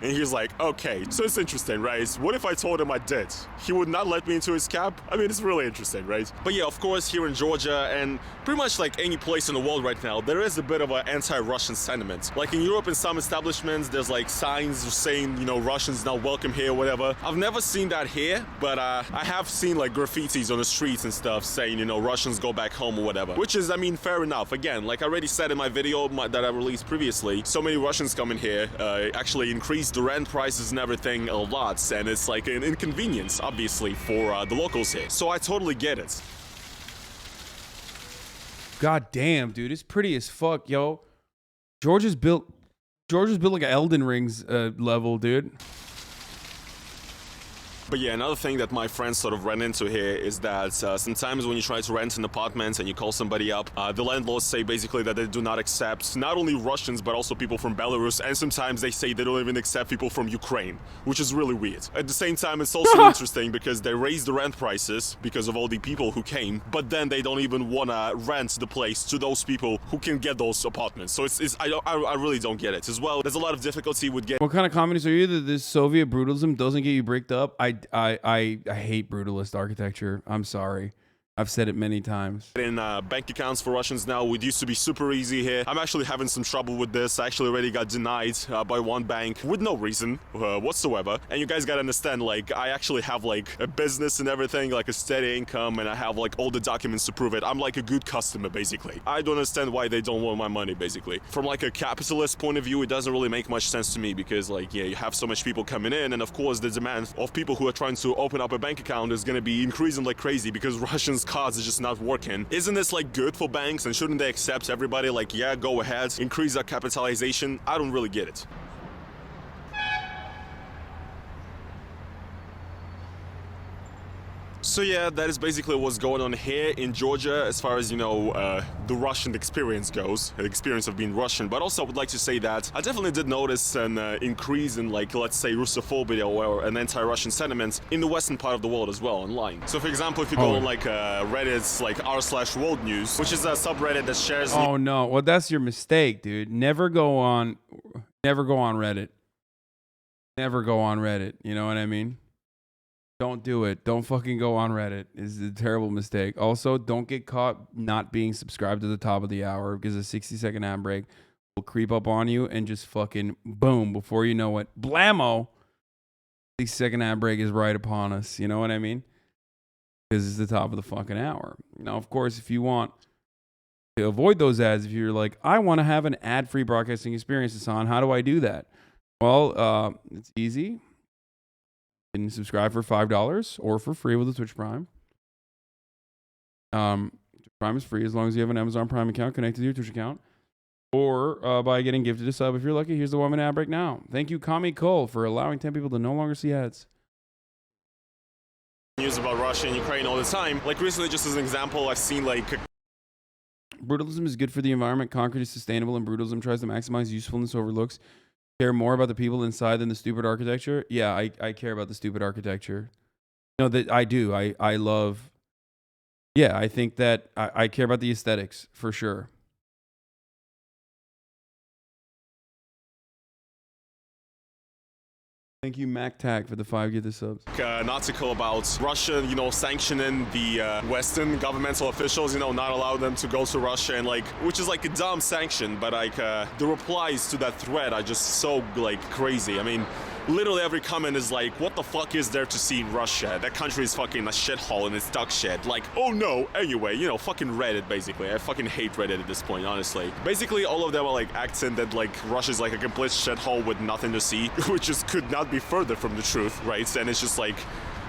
And he's like, okay. So it's interesting, right? What if I told him I did? He would not let me into his cab? I mean, it's really interesting, right? But yeah, of course, here in Georgia and pretty much like any place in the world right now, there is a bit of an anti-Russian sentiment. Like in Europe, in some establishments, there's like signs saying, you know, Russians not welcome here or whatever. I've never seen that here, but I have seen like graffitis on the streets and stuff saying, you know, Russians go back home or whatever. Which is, I mean, fair enough. Again, like I already said in my video that I released previously, so many Russians coming here actually increased the rent prices and everything a lot, and it's like an inconvenience, obviously, for the locals here. So I totally get it.
God damn, dude, it's pretty as fuck, yo. Georgia's built like an Elden Rings level, dude.
But yeah, another thing that my friends sort of ran into here is that sometimes when you try to rent an apartment and you call somebody up, the landlords say basically that they do not accept not only Russians but also people from Belarus, and sometimes they say they don't even accept people from Ukraine, which is really weird. At the same time, it's also interesting because they raise the rent prices because of all the people who came, but then they don't even want to rent the place to those people who can get those apartments. So I really don't get it. As well, there's a lot of difficulty with getting...
What kind of communists are you that this Soviet brutalism doesn't get you bricked up? I hate brutalist architecture. I'm sorry. I've said it many times.
In bank accounts for Russians now. It used to be super easy here. I'm actually having some trouble with this. I actually already got denied by one bank with no reason whatsoever. And you guys gotta understand, like, I actually have like a business and everything, like a steady income, and I have like all the documents to prove it. I'm like a good customer, basically. I don't understand why they don't want my money, basically. From like a capitalist point of view, it doesn't really make much sense to me because, like, yeah, you have so much people coming in, and of course the demand of people who are trying to open up a bank account is gonna be increasing like crazy because Russians' cards are just not working. Isn't this like good for banks, and shouldn't they accept everybody? Like, yeah, go ahead, increase our capitalization. I don't really get it. So yeah, that is basically what's going on here in Georgia as far as, you know, the Russian experience goes, the experience of being Russian. But also I would like to say that I definitely did notice an increase in, like, let's say Russophobia or an anti-Russian sentiment in the western part of the world as well online. So for example, if you go on like Reddit's like r/world news, which is a subreddit that shares...
Oh no, well that's your mistake, dude. Never go on Reddit. Never go on Reddit, you know what I mean? Don't do it. Don't fucking go on Reddit. It's a terrible mistake. Also, don't get caught not being subscribed to the top of the hour because a 60-second ad break will creep up on you and just fucking boom, before you know it, blammo, 60-second ad break is right upon us. You know what I mean? Because it's the top of the fucking hour. Now, of course, if you want to avoid those ads, if you're like, I want to have an ad-free broadcasting experience, Hasan, how do I do that? Well, it's easy. You can subscribe for $5 or for free with a Twitch Prime. Prime is free as long as you have an Amazon Prime account connected to your Twitch account. Or by getting gifted a sub if you're lucky. Here's the 1 minute ad break now. Thank you, Kami Cole, for allowing 10 people to no longer see ads.
News about Russia and Ukraine all the time. Like recently, just as an example, I've seen like...
Brutalism is good for the environment. Concrete is sustainable, and brutalism tries to maximize usefulness over looks. Care more about the people inside than the stupid architecture? Yeah, I care about the stupid architecture. No, that I do. I love... Yeah, I think that I care about the aesthetics, for sure. Thank you, MacTac, for the 5 gift subs.
An article about Russia, you know, sanctioning the Western governmental officials, you know, not allow them to go to Russia, and like, which is like a dumb sanction, but like the replies to that thread are just so like crazy. I mean, literally every comment is like, what the fuck is there to see in Russia? That country is fucking a shithole and it's duck shit. Like, oh no, anyway, you know, fucking Reddit, basically. I fucking hate Reddit at this point, honestly. Basically, all of them are like acting that like Russia's like a complete shithole with nothing to see, which just could not be further from the truth, right? And it's just like,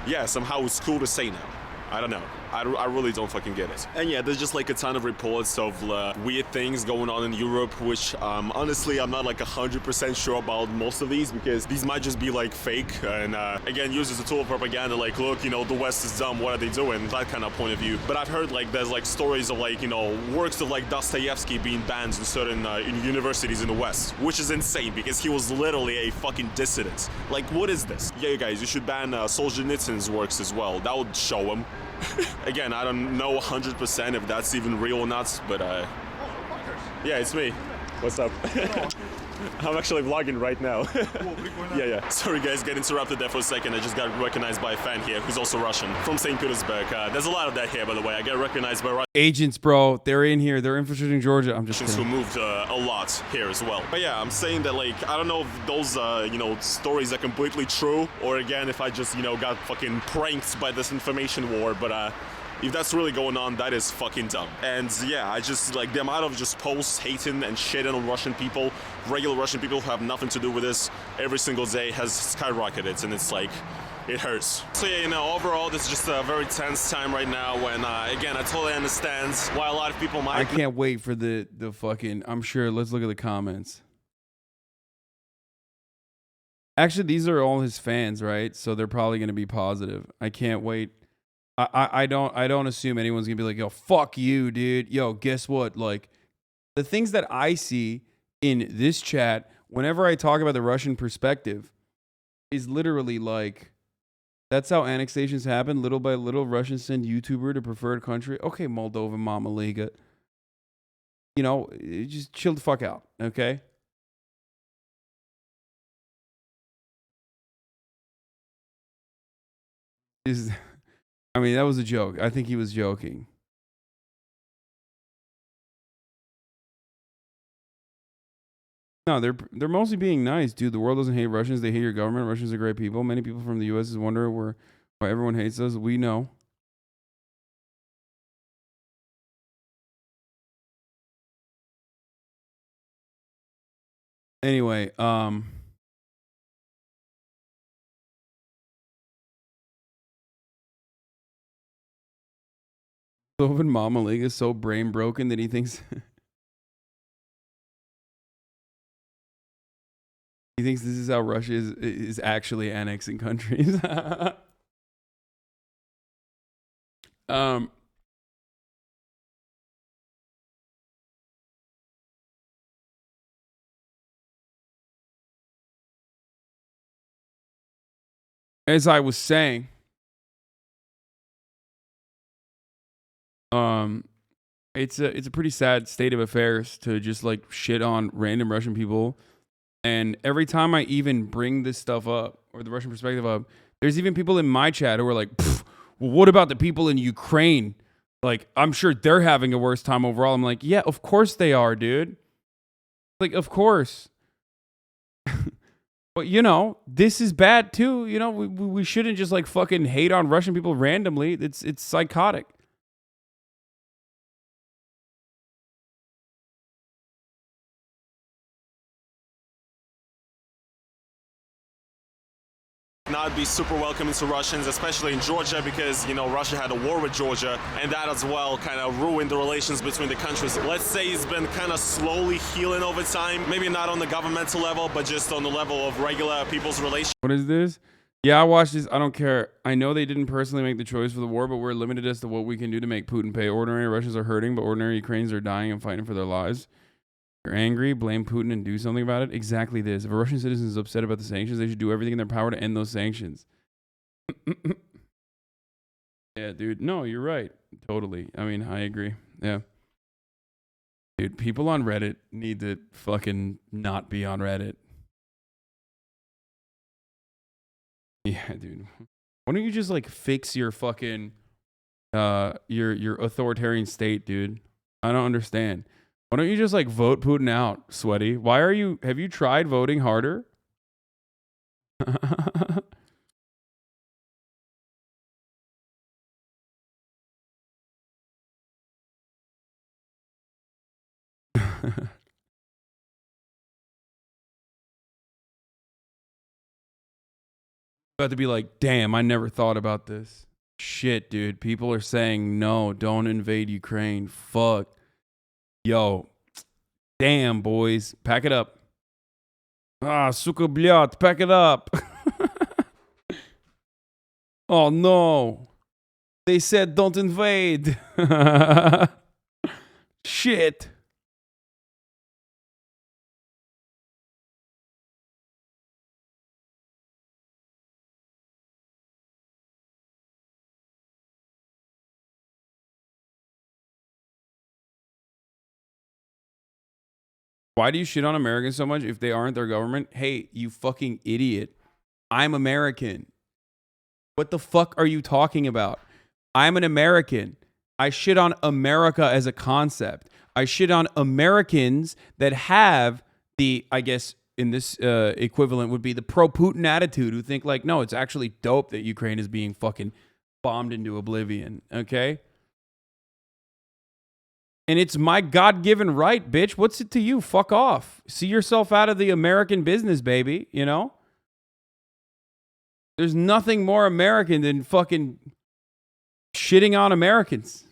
yeah, somehow it's cool to say now. I don't know. I really don't fucking get it. And yeah, there's just like a ton of reports of weird things going on in Europe, which honestly, I'm not like 100% sure about most of these because these might just be like fake and again, used as a tool of propaganda, like, look, you know, the West is dumb, what are they doing? That kind of point of view. But I've heard like there's like stories of like, you know, works of like Dostoevsky being banned in certain universities in the West, which is insane because he was literally a fucking dissident. Like, what is this? Yeah, you guys, you should ban Solzhenitsyn's works as well. That would show him. Again, I don't know 100% if that's even real or not, but yeah, it's me. What's up? I'm actually vlogging right now. Yeah. Sorry guys, get interrupted there for a second. I just got recognized by a fan here who's also Russian from St. Petersburg. There's a lot of that here, by the way. I get recognized by
agents, bro. They're in here. They're infiltrating Georgia. I'm just
kidding. Who moved a lot here as well. But yeah, I'm saying that like, I don't know if those, you know, stories are completely true, or again, if I just, you know, got fucking pranked by this information war, but if that's really going on, that is fucking dumb. And yeah, I just like the amount of just posts hating and shitting on Russian people, regular Russian people who have nothing to do with this every single day has skyrocketed, and it's like, it hurts. So yeah, you know, overall, this is just a very tense time right now when, again, I totally understand why a lot of people might...
I can't wait for the fucking... I'm sure, let's look at the comments. Actually, these are all his fans, right? So they're probably going to be positive. I can't wait. I don't assume anyone's gonna be like, yo, fuck you, dude. Yo, guess what? Like, the things that I see in this chat whenever I talk about the Russian perspective is literally like, that's how annexations happen. Little by little, Russians send YouTuber to preferred country. Okay, Moldova, Mama Liga. You know, just chill the fuck out, okay? I mean, that was a joke. I think he was joking. No, they're mostly being nice, dude. The world doesn't hate Russians. They hate your government. Russians are great people. Many people from the U.S. is wondering why everyone hates us. We know. Anyway, Sylvan Mama League is so brain broken that he thinks he thinks this is how Russia is actually annexing countries. As I was saying, it's a pretty sad state of affairs to just like shit on random Russian people. And every time I even bring this stuff up or the Russian perspective up, there's even people in my chat who are like, well, what about the people in Ukraine? Like, I'm sure they're having a worse time overall. I'm like, yeah, of course they are, dude. Like, of course. But, you know, this is bad too. You know, we shouldn't just like fucking hate on Russian people randomly. It's psychotic.
Not be super welcoming to Russians, especially in Georgia, because, you know, Russia had a war with Georgia, and that as well kind of ruined the relations between the countries. Let's say it's been kind of slowly healing over time, maybe not on the governmental level, but just on the level of regular people's relations.
What is this? Yeah, I watched this. I don't care. I know they didn't personally make the choice for the war, but we're limited as to what we can do to make Putin pay. Ordinary Russians are hurting, but ordinary Ukrainians are dying and fighting for their lives. You're angry, blame Putin and do something about it. Exactly this. If a Russian citizen is upset about the sanctions, they should do everything in their power to end those sanctions. Yeah, dude. No, you're right. Totally. I mean, I agree. Yeah. Dude, people on Reddit need to fucking not be on Reddit. Yeah, dude. Why don't you just like fix your fucking your authoritarian state, dude? I don't understand. Why don't you just like vote Putin out, sweaty? Have you tried voting harder? About to be like, damn, I never thought about this. Shit, dude. People are saying no, don't invade Ukraine. Fuck. Yo. Damn, boys. Pack it up. Ah, suka blyat, pack it up. Oh no. They said don't invade. Shit. Why do you shit on Americans so much if they aren't their government? Hey, you fucking idiot. I'm American. What the fuck are you talking about? I'm an American. I shit on America as a concept. I shit on Americans that have the, I guess, in this equivalent would be the pro-Putin attitude, who think like, no, it's actually dope that Ukraine is being fucking bombed into oblivion, okay? And it's my God-given right, bitch. What's it to you? Fuck off. See yourself out of the American business, baby, you know? There's nothing more American than fucking shitting on Americans.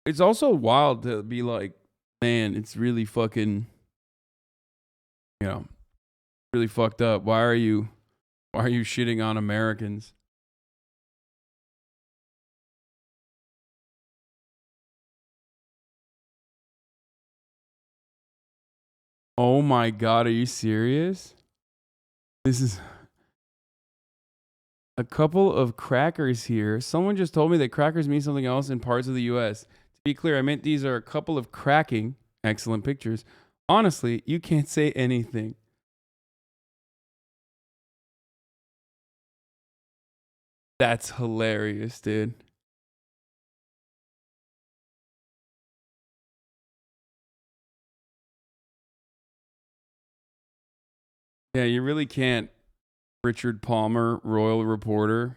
It's also wild to be like, man, it's really fucking, you know, really fucked up. Why are you shitting on Americans? Oh my God, are you serious? This is a couple of crackers here. Someone just told me that crackers mean something else in parts of the U.S. To be clear, I meant these are a couple of cracking. Excellent pictures. Honestly, you can't say anything. That's hilarious, dude. Yeah, you really can't. Richard Palmer, Royal Reporter.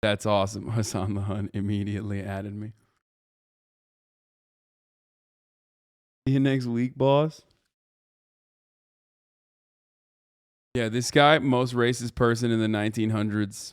That's awesome. Hasan the Hun immediately added me. See you next week, boss. Yeah, this guy, most racist person in the 1900s.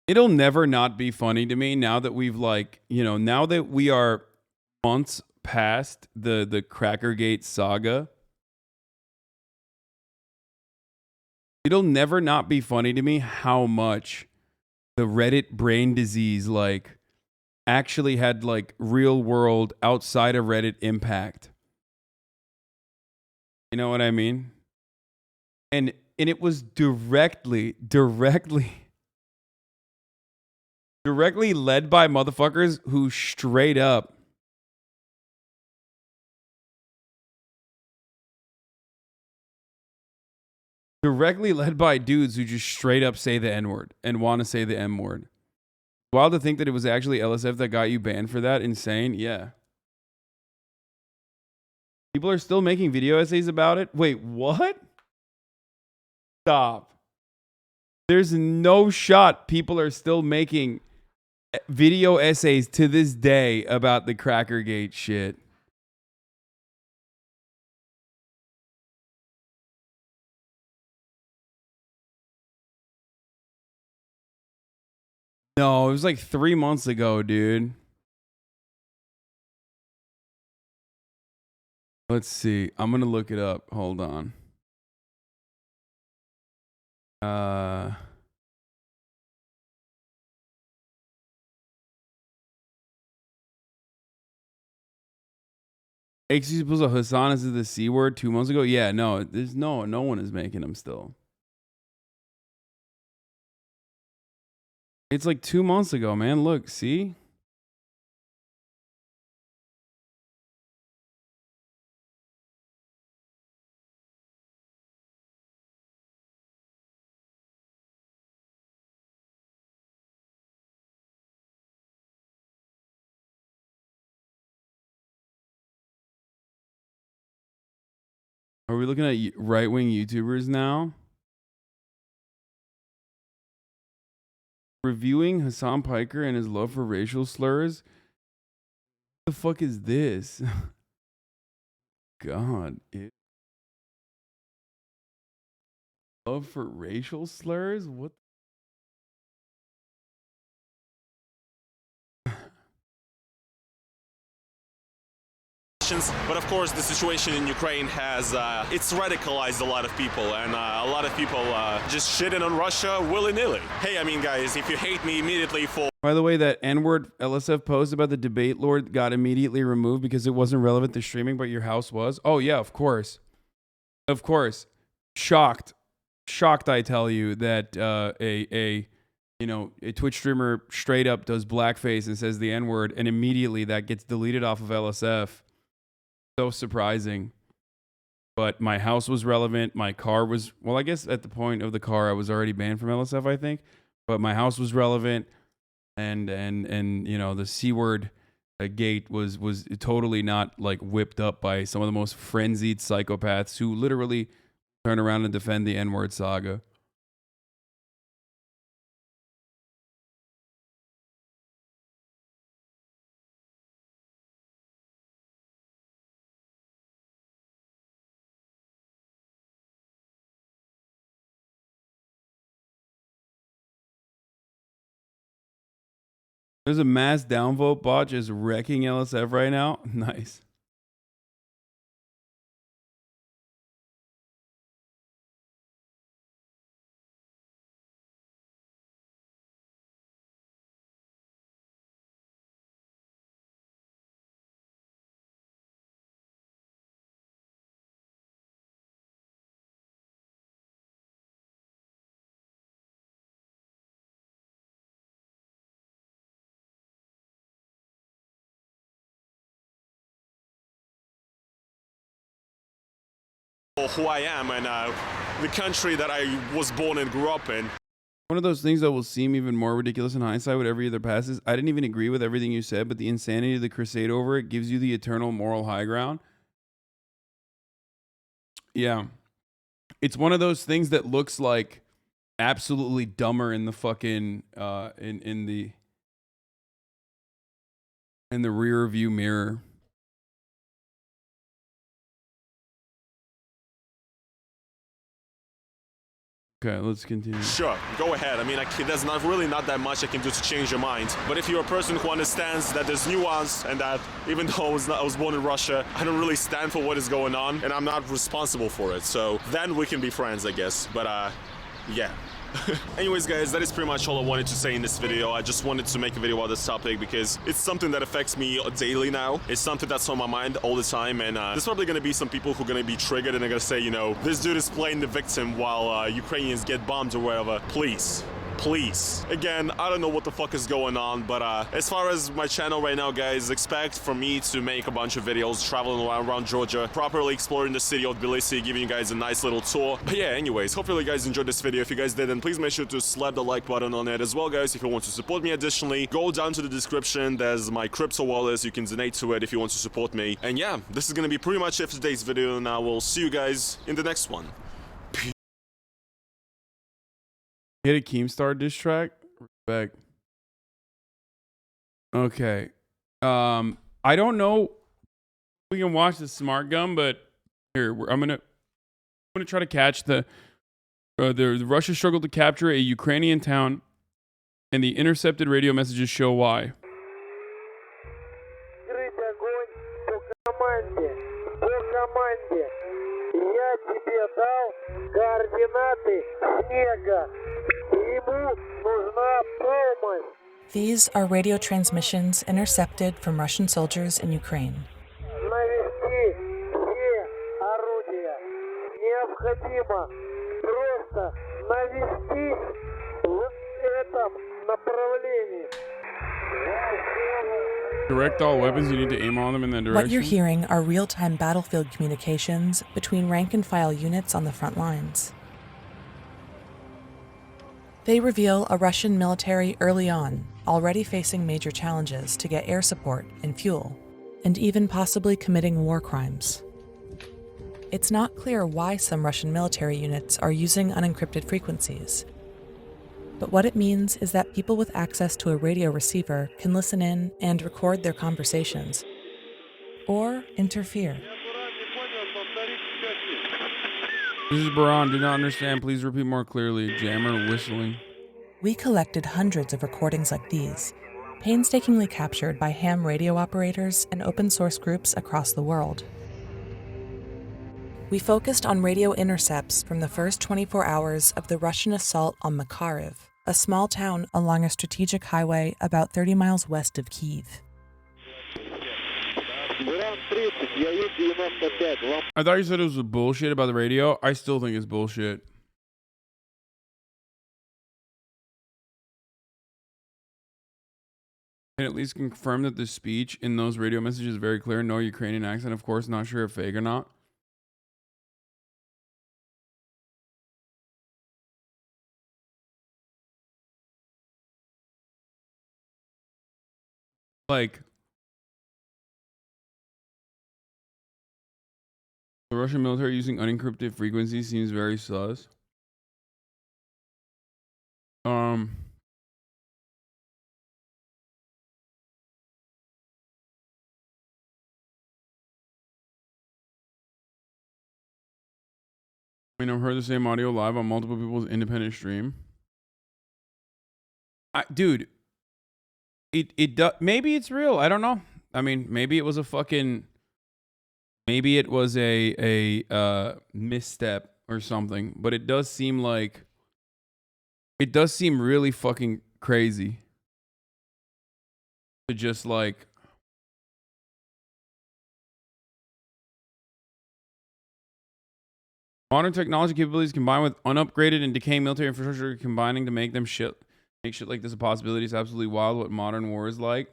It'll never not be funny to me now that we've now that we are months past the Crackergate saga. It'll never not be funny to me how much the Reddit brain disease actually had real world outside of Reddit impact. You know what I mean? And it was directly led by motherfuckers who straight up directly led by dudes who just straight up say the N-word and want to say the M-word. Wild to think that it was actually LSF that got you banned for that. Insane. Yeah. People are still making video essays about it. Wait, what? Stop. There's no shot people are still making video essays to this day about the Crackergate shit. No, it was like 3 months ago, dude. Let's see. I'm going to look it up. Hold on. Excuse of Hasan is the C word 2 months ago. Yeah, no, there's no one is making them still. It's like 2 months ago, man. Look, see? Are we looking at right-wing YouTubers now? Reviewing Hasan Piker and his love for racial slurs? What the fuck is this? God. Love for racial slurs? What?
But of course, the situation in Ukraine has it's radicalized a lot of people, and a lot of people just shitting on Russia willy-nilly. Hey, I mean, guys, if you hate me immediately for...
By the way, that N-word LSF post about the debate lord got immediately removed because it wasn't relevant to streaming, but your house was. Oh yeah, of course. Of course. Shocked, I tell you, that a Twitch streamer straight up does blackface and says the N-word, and immediately that gets deleted off of LSF. So surprising. But my house was relevant. My car was, well, I guess at the point of the car, I was already banned from LSF, I think. But my house was relevant. And the C word gate was totally not whipped up by some of the most frenzied psychopaths who literally turn around and defend the N-word saga. There's a mass downvote bot just wrecking LSF right now. Nice.
who I am and the country that I was born and grew up in.
One of those things that will seem even more ridiculous in hindsight with every other passes. I didn't even agree with everything you said, but the insanity of the crusade over it gives you the eternal moral high ground. Yeah. It's one of those things that looks like absolutely dumber in the fucking in the rear view mirror. Okay, let's continue.
Sure, go ahead. I mean, there's not that much I can do to change your mind. But if you're a person who understands that there's nuance and that even though I was born in Russia, I don't really stand for what is going on and I'm not responsible for it. So then we can be friends, I guess. But yeah. Anyways, guys, that is pretty much all I wanted to say in this video. I just wanted to make a video about this topic because it's something that affects me daily now. It's something that's on my mind all the time, and there's probably going to be some people who are going to be triggered and they're going to say, you know, this dude is playing the victim while Ukrainians get bombed or whatever. Please. Again, I don't know what the fuck is going on, but as far as my channel right now, guys, expect for me to make a bunch of videos traveling around Georgia, properly exploring the city of Tbilisi, giving you guys a nice little tour. But yeah, anyways, hopefully you guys enjoyed this video. If you guys did, then please make sure to slap the like button on it as well, guys. If you want to support me additionally, go down to the description. There's my crypto wallet. You can donate to it if you want to support me. And yeah, this is gonna be pretty much it for today's video, and I will see you guys in the next one.
Hit a Keemstar diss track. Respect. Okay. I don't know if we can watch the smart gun, but here I'm gonna try to catch the Russia struggled to capture a Ukrainian town, and the intercepted radio messages show why.
These are radio transmissions intercepted from Russian soldiers in Ukraine.
Direct all weapons, you need to aim on them in that direction.
What you're hearing are real-time battlefield communications between rank-and-file units on the front lines. They reveal a Russian military early on, already facing major challenges to get air support and fuel, and even possibly committing war crimes. It's not clear why some Russian military units are using unencrypted frequencies. But what it means is that people with access to a radio receiver can listen in and record their conversations, or interfere.
This is Baran. Did not understand. Please repeat more clearly. Jammer whistling.
We collected hundreds of recordings like these, painstakingly captured by ham radio operators and open source groups across the world. We focused on radio intercepts from the first 24 hours of the Russian assault on Kharkiv, a small town along a strategic highway about 30 miles west of Kyiv.
I thought you said it was bullshit about the radio. I still think it's bullshit. Can at least confirm that the speech in those radio messages is very clear. No Ukrainian accent, of course. Not sure if fake or not. Like, the Russian military using unencrypted frequencies seems very sus. I mean, I've heard the same audio live on multiple people's independent stream. Dude, it does. Maybe it's real. I don't know. I mean, maybe it was a fucking. Maybe it was a misstep or something. But it does seem like. It does seem really fucking crazy. To just like. Modern technology capabilities combined with unupgraded and decaying military infrastructure combining to make shit like this a possibility. It's absolutely wild what modern war is like.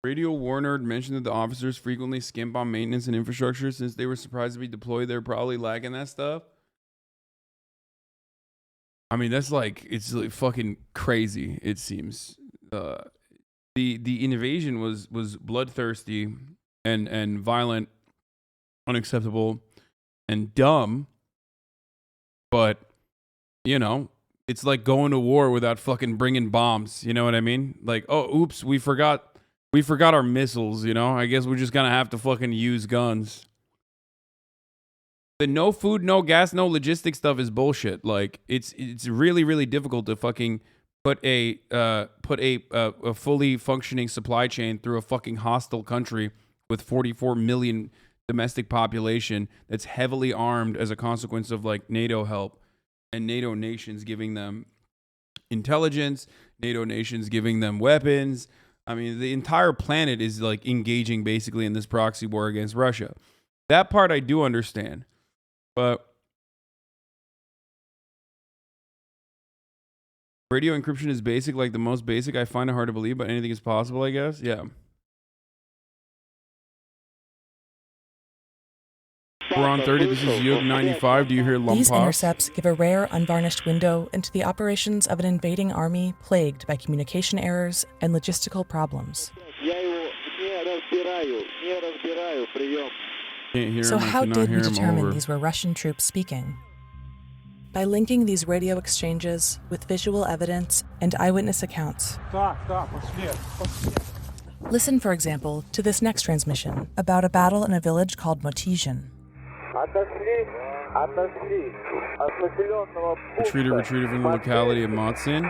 Radio War Nerd mentioned that the officers frequently skimp on maintenance and infrastructure since they were surprised to be deployed. They're probably lacking that stuff. I mean, that's like, it's like fucking crazy, it seems. The invasion was bloodthirsty and violent, unacceptable, and dumb. But, you know, it's like going to war without fucking bringing bombs. You know what I mean? Like, oh, oops, we forgot our missiles, you know? I guess we're just gonna have to fucking use guns. The no food, no gas, no logistics stuff is bullshit. Like, it's really, really difficult to fucking put a fully functioning supply chain through a fucking hostile country with 44 million domestic population that's heavily armed as a consequence of like NATO help and NATO nations giving them intelligence, NATO nations giving them weapons. I mean, the entire planet is like engaging basically in this proxy war against Russia. That part I do understand, but radio encryption is basic, like the most basic. I find it hard to believe, but anything is possible, I guess. Yeah. We're on 30. This is Yug 95. Do you hear lump
These
pops?
intercepts give a rare, unvarnished window into the operations of an invading army plagued by communication errors and logistical problems.
Can't hear
So
him. I
how
cannot
did
hear
we
him
determine
over.
these were Russian troops speaking? By linking these radio exchanges with visual evidence and eyewitness accounts. Listen, for example, to this next transmission about a battle in a village called Motizhin.
Retreated from the locality of Matsin.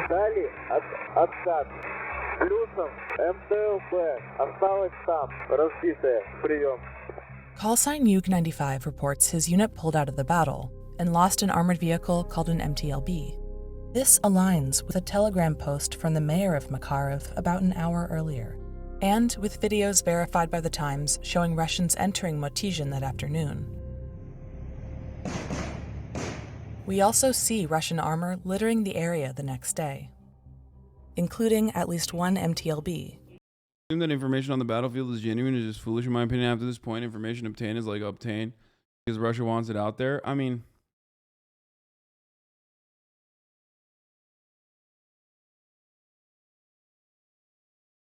Callsign Yug-95 reports his unit pulled out of the battle and lost an armored vehicle called an MTLB. This aligns with a telegram post from the mayor of Kharkiv about an hour earlier, and with videos verified by the Times showing Russians entering Motizhin that afternoon. We also see Russian armor littering the area the next day, including at least one MTLB.
Assume that information on the battlefield is genuine is just foolish in my opinion. After this point, information obtained is like obtained because Russia wants it out there. I mean,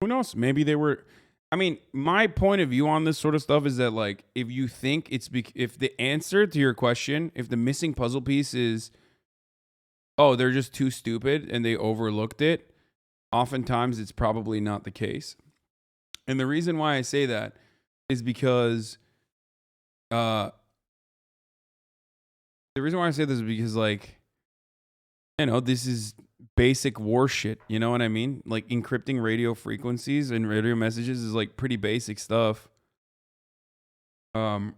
who knows? Maybe they were. I mean, my point of view on this sort of stuff is that, like, if you think it's if the answer to your question, if the missing puzzle piece is, oh, they're just too stupid and they overlooked it, oftentimes it's probably not the case. And the reason why I say that is because, the reason why I say this is because, like, you know, this is basic war shit. You know what I mean? Like, encrypting radio frequencies and radio messages is like pretty basic stuff. Who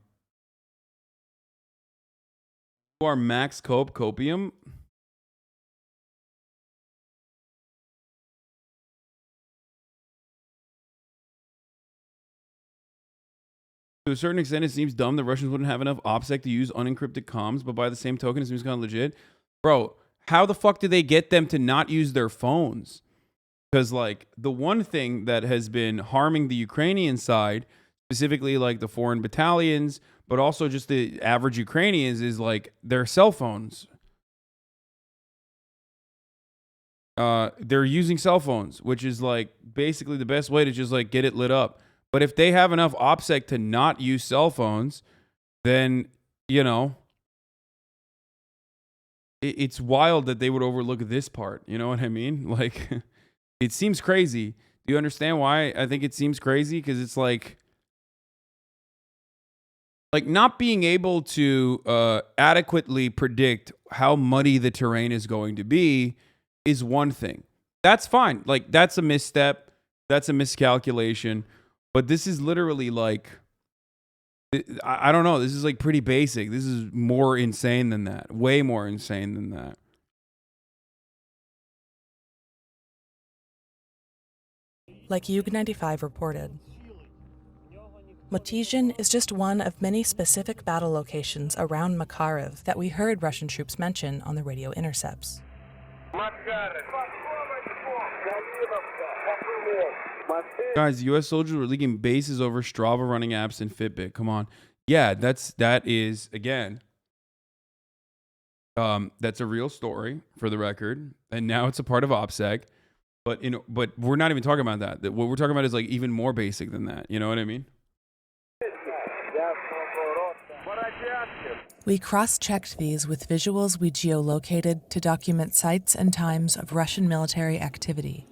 are Max Copium? To a certain extent, it seems dumb the Russians wouldn't have enough OPSEC to use unencrypted comms, but by the same token, it seems kind of legit. Bro, how the fuck did they get them to not use their phones? Because, like, the one thing that has been harming the Ukrainian side, specifically, like, the foreign battalions, but also just the average Ukrainians, is, like, their cell phones. They're using cell phones, which is, like, basically the best way to just, like, get it lit up. But if they have enough OPSEC to not use cell phones, then, you know, it's wild that they would overlook this part. You know what I mean? Like, it seems crazy. Do you understand why I think it seems crazy? Because it's like not being able to adequately predict how muddy the terrain is going to be is one thing. That's fine. Like, that's a misstep. That's a miscalculation. But this is literally like, I don't know. This is like pretty basic. This is more insane than that. Way more insane than that.
Like Yug-95 reported, Motizhin is just one of many specific battle locations around Kharkiv that we heard Russian troops mention on the radio intercepts.
Guys, U.S. soldiers were leaking bases over Strava running apps and Fitbit. Come on. Yeah, that is, again, that's a real story for the record. And now it's a part of OPSEC. But we're not even talking about that. What we're talking about is like even more basic than that. You know what I mean?
We cross-checked these with visuals we geolocated to document sites and times of Russian military activity.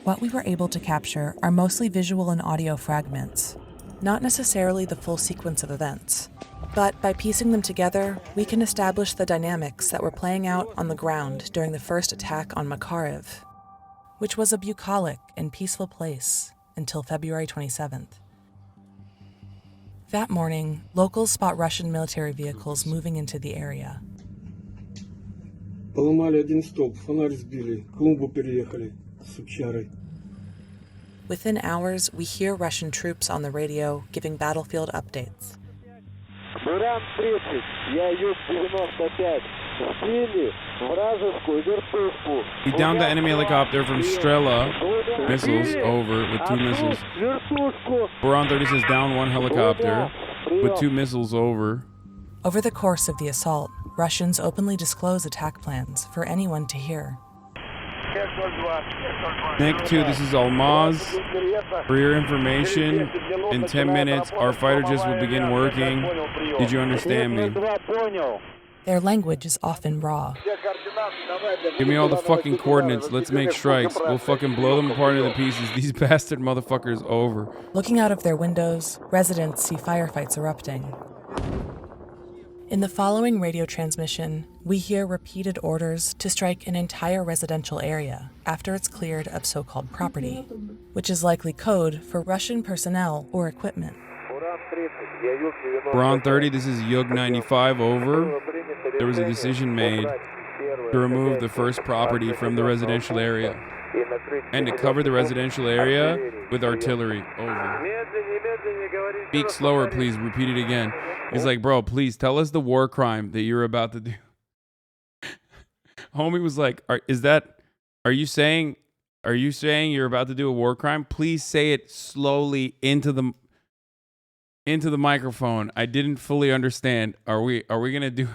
What we were able to capture are mostly visual and audio fragments, not necessarily the full sequence of events. But by piecing them together, we can establish the dynamics that were playing out on the ground during the first attack on Kharkiv, which was a bucolic and peaceful place until February 27th. That morning, locals spot Russian military vehicles moving into the area. Within hours, we hear Russian troops on the radio giving battlefield updates.
We downed the enemy helicopter from Strela missiles over with 2 missiles. Buran 30 says down 1 helicopter with 2 missiles over.
Over the course of the assault, Russians openly disclose attack plans for anyone to hear.
Nick 2, this is Almaz. For your information, in 10 minutes, our fighter jets will begin working. Did you understand me?
Their language is often raw.
Give me all the fucking coordinates. Let's make strikes. We'll fucking blow them apart into pieces. These bastard motherfuckers over.
Looking out of their windows, residents see firefights erupting. In the following radio transmission, we hear repeated orders to strike an entire residential area after it's cleared of so-called property, which is likely code for Russian personnel or equipment.
Buran 30, this is Yug 95, over. There was a decision made to remove the first property from the residential area and to cover the residential area with artillery, over. Speak slower, please. Repeat it again. He's like, bro, please tell us the war crime that you're about to do. Homie was like, are you saying you're about to do a war crime? Please say it slowly into the microphone. I didn't fully understand. Are we gonna do?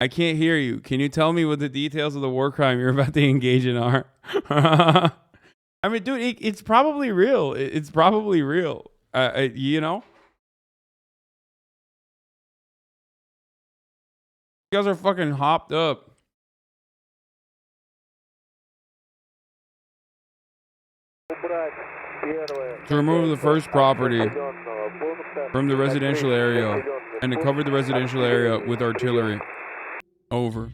I can't hear you. Can you tell me what the details of the war crime you're about to engage in are? I mean, dude, it's probably real. It's probably real. You know? You guys are fucking hopped up. To remove the first property from the residential area and to cover the residential area with artillery. Over.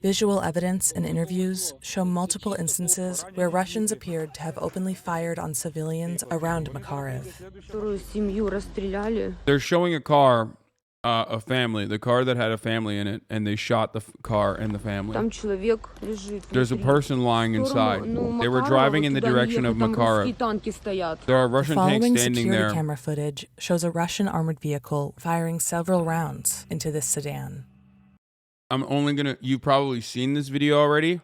Visual evidence and interviews show multiple instances where Russians appeared to have openly fired on civilians around Kharkiv.
They're showing a car, a family, the car that had a family in it, and they shot the car and the family. There's a person lying inside. They were driving in the direction of Kharkiv. There are Russian tanks standing
security
there.
Camera footage shows a Russian armored vehicle firing several rounds into this sedan.
I'm only gonna, you've probably seen this video already.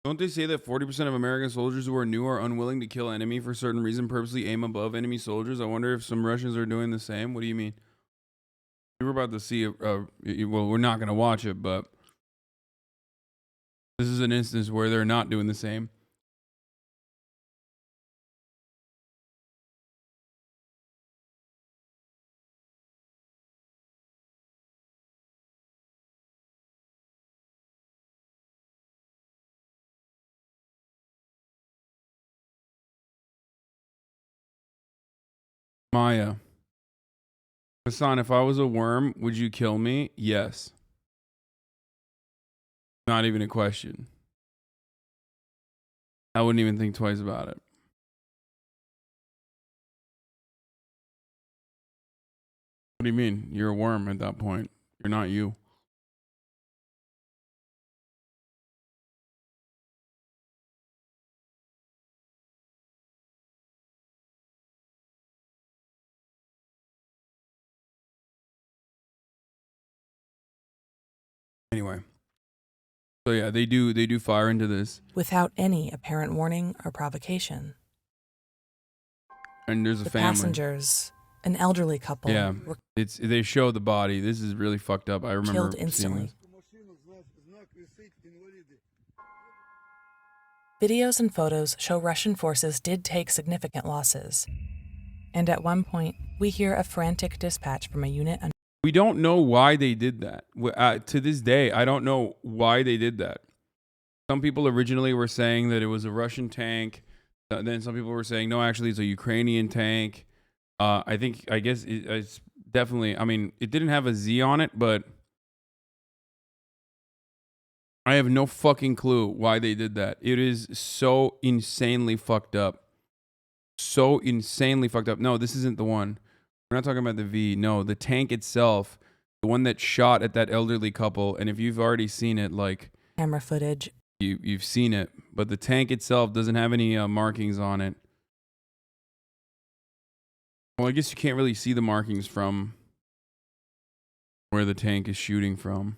Don't they say that 40% of American soldiers who are new are unwilling to kill enemy for certain reason, purposely aim above enemy soldiers? I wonder if some Russians are doing the same. What do you mean? We're about to see, well, we're not going to watch it, but this is an instance where they're not doing the same. Maya. Hasan, if I was a worm, would you kill me? Yes. Not even a question. I wouldn't even think twice about it. What do you mean? You're a worm at that point. You're not you. Anyway. So yeah, they do fire into this.
Without any apparent warning or provocation.
And there's a
The
family.
passengers, an elderly couple,
Yeah,
were
they show the body. This is really fucked up. I remember
killed
seeing
instantly.
this.
Videos and photos show Russian forces did take significant losses. And at one point, we hear a frantic dispatch from a unit.
We don't know why they did that. To this day, I don't know why they did that. Some people originally were saying that it was a Russian tank. Then some people were saying, no, actually, it's a Ukrainian tank. I guess it's definitely, I mean, it didn't have a Z on it, but I have no fucking clue why they did that. It is so insanely fucked up. So insanely fucked up. No, this isn't the one. We're not talking about the V. No, the tank itself, the one that shot at that elderly couple. And if you've already seen it, like
Camera footage.
You've seen it, but the tank itself doesn't have any markings on it. Well, I guess you can't really see the markings from where the tank is shooting from.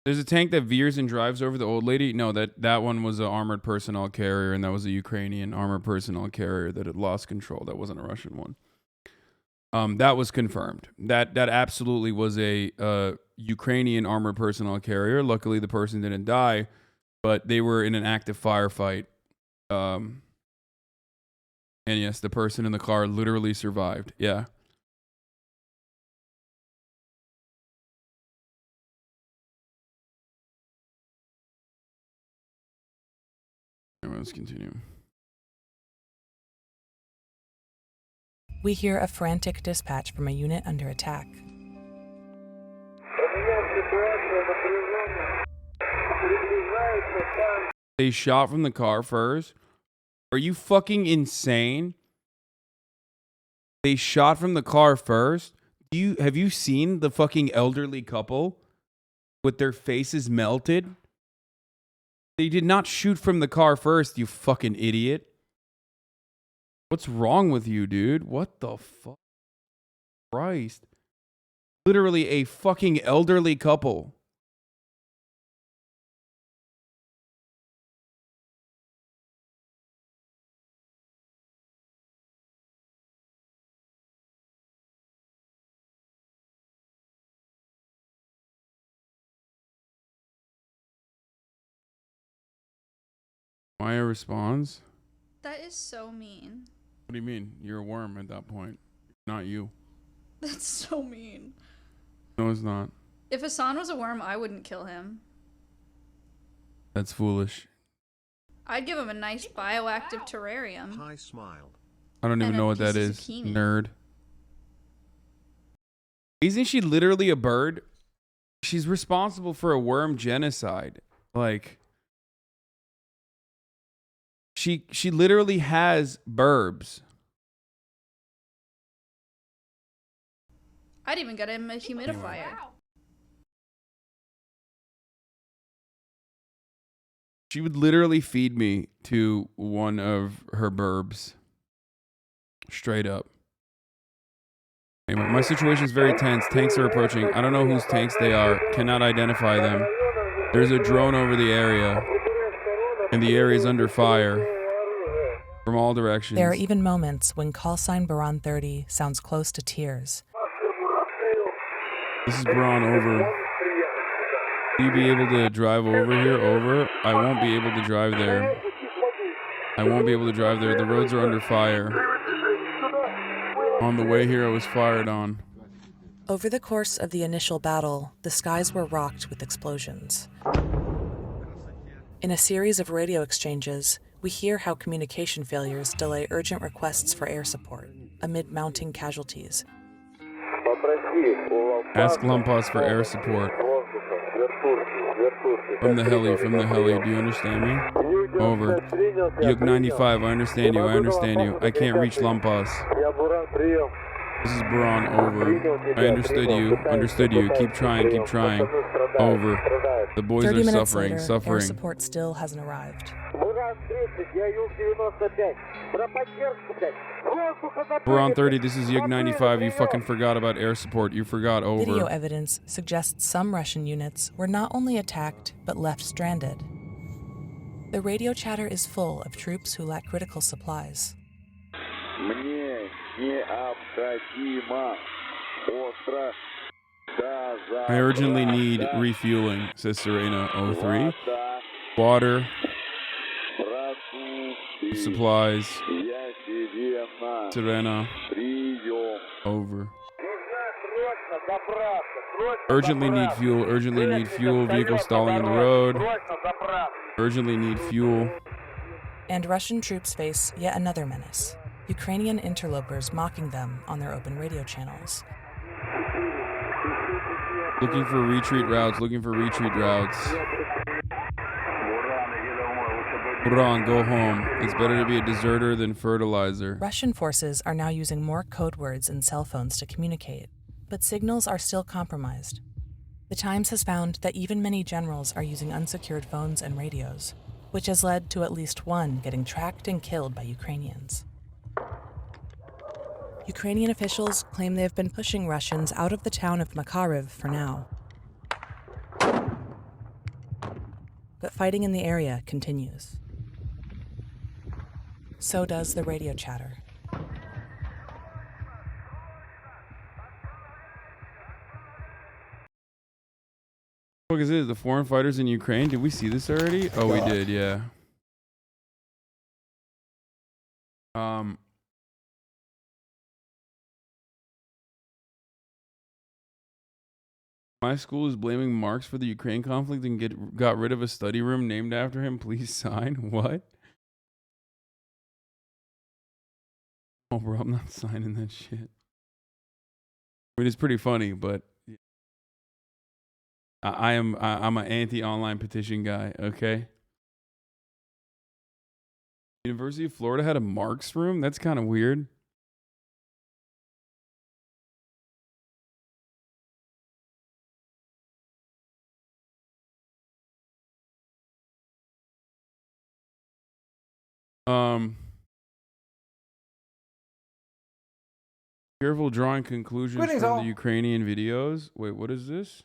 There's a tank that veers and drives over the old lady. No, that one was an armored personnel carrier, and that was a Ukrainian armored personnel carrier that had lost control. That wasn't a Russian one. That was confirmed. That absolutely was a Ukrainian armored personnel carrier. Luckily, the person didn't die, but they were in an active firefight. And yes, the person in the car literally survived. Yeah. Let's continue.
We hear a frantic dispatch from a unit under attack.
They shot from the car first? Are you fucking insane? They shot from the car first? Have you seen the fucking elderly couple with their faces melted? They did not shoot from the car first, you fucking idiot. What's wrong with you, dude? What the fuck? Christ. Literally a fucking elderly couple. Maya responds.
That is so mean.
What do you mean? You're a worm at that point. Not you.
That's so mean.
No, it's not.
If Hasan was a worm, I wouldn't kill him.
That's foolish.
I'd give him a nice bioactive terrarium.
I smiled.
I don't even
And
know
a
what that
piece of
is.
zucchini.
Nerd. Isn't she literally a bird? She's responsible for a worm genocide. Like, she literally has burbs.
I'd even get him a humidifier.
She would literally feed me to one of her burbs. Straight up. Anyway, my situation is very tense. Tanks are approaching. I don't know whose tanks they are. Cannot identify them. There's a drone over the area. And the area is under fire from all directions.
There are even moments when call sign Baran 30 sounds close to tears.
This is Baran, over. Will you be able to drive over here? Over. I won't be able to drive there. I won't be able to drive there. The roads are under fire. On the way here, I was fired on.
Over the course of the initial battle, the skies were rocked with explosions. In a series of radio exchanges, we hear how communication failures delay urgent requests for air support amid mounting casualties.
Ask Lumpas for air support. From the heli, do you understand me? Over. Yuk 95, I understand you, I can't reach Lumpas. This is Baran, over. I understood you. Understood you. Keep trying. Keep trying. Over. The boys
30
are
minutes
suffering.
later,
Suffering.
air support still hasn't arrived.
Baran 30, this is Yug 95. You fucking forgot about air support. You forgot. Over.
Video evidence suggests some Russian units were not only attacked, but left stranded. The radio chatter is full of troops who lack critical supplies.
I urgently need refueling, says Serena 03. Water. Supplies. Serena. Over. Urgently need fuel. Urgently need fuel. Vehicle stalling in the road. Urgently need fuel.
And Russian troops face yet another menace. Ukrainian interlopers mocking them on their open radio channels.
Looking for retreat routes. Looking for retreat routes. Buran, go home. It's better to be a deserter than fertilizer.
Russian forces are now using more code words and cell phones to communicate, but signals are still compromised. The Times has found that even many generals are using unsecured phones and radios, which has led to at least one getting tracked and killed by Ukrainians. Ukrainian officials claim they have been pushing Russians out of the town of Kharkiv for now. But fighting in the area continues. So does the radio chatter.
What is it? The foreign fighters in Ukraine? Did we see this already? Oh, we did, yeah. My school is blaming Marx for the Ukraine conflict and got rid of a study room named after him. Please sign. What? Oh, bro, I'm not signing that shit. I mean, it's pretty funny, but I'm an anti-online petition guy. Okay. University of Florida had a Marx room. That's kind of weird. Careful drawing conclusions from the Ukrainian videos. Wait, what is this?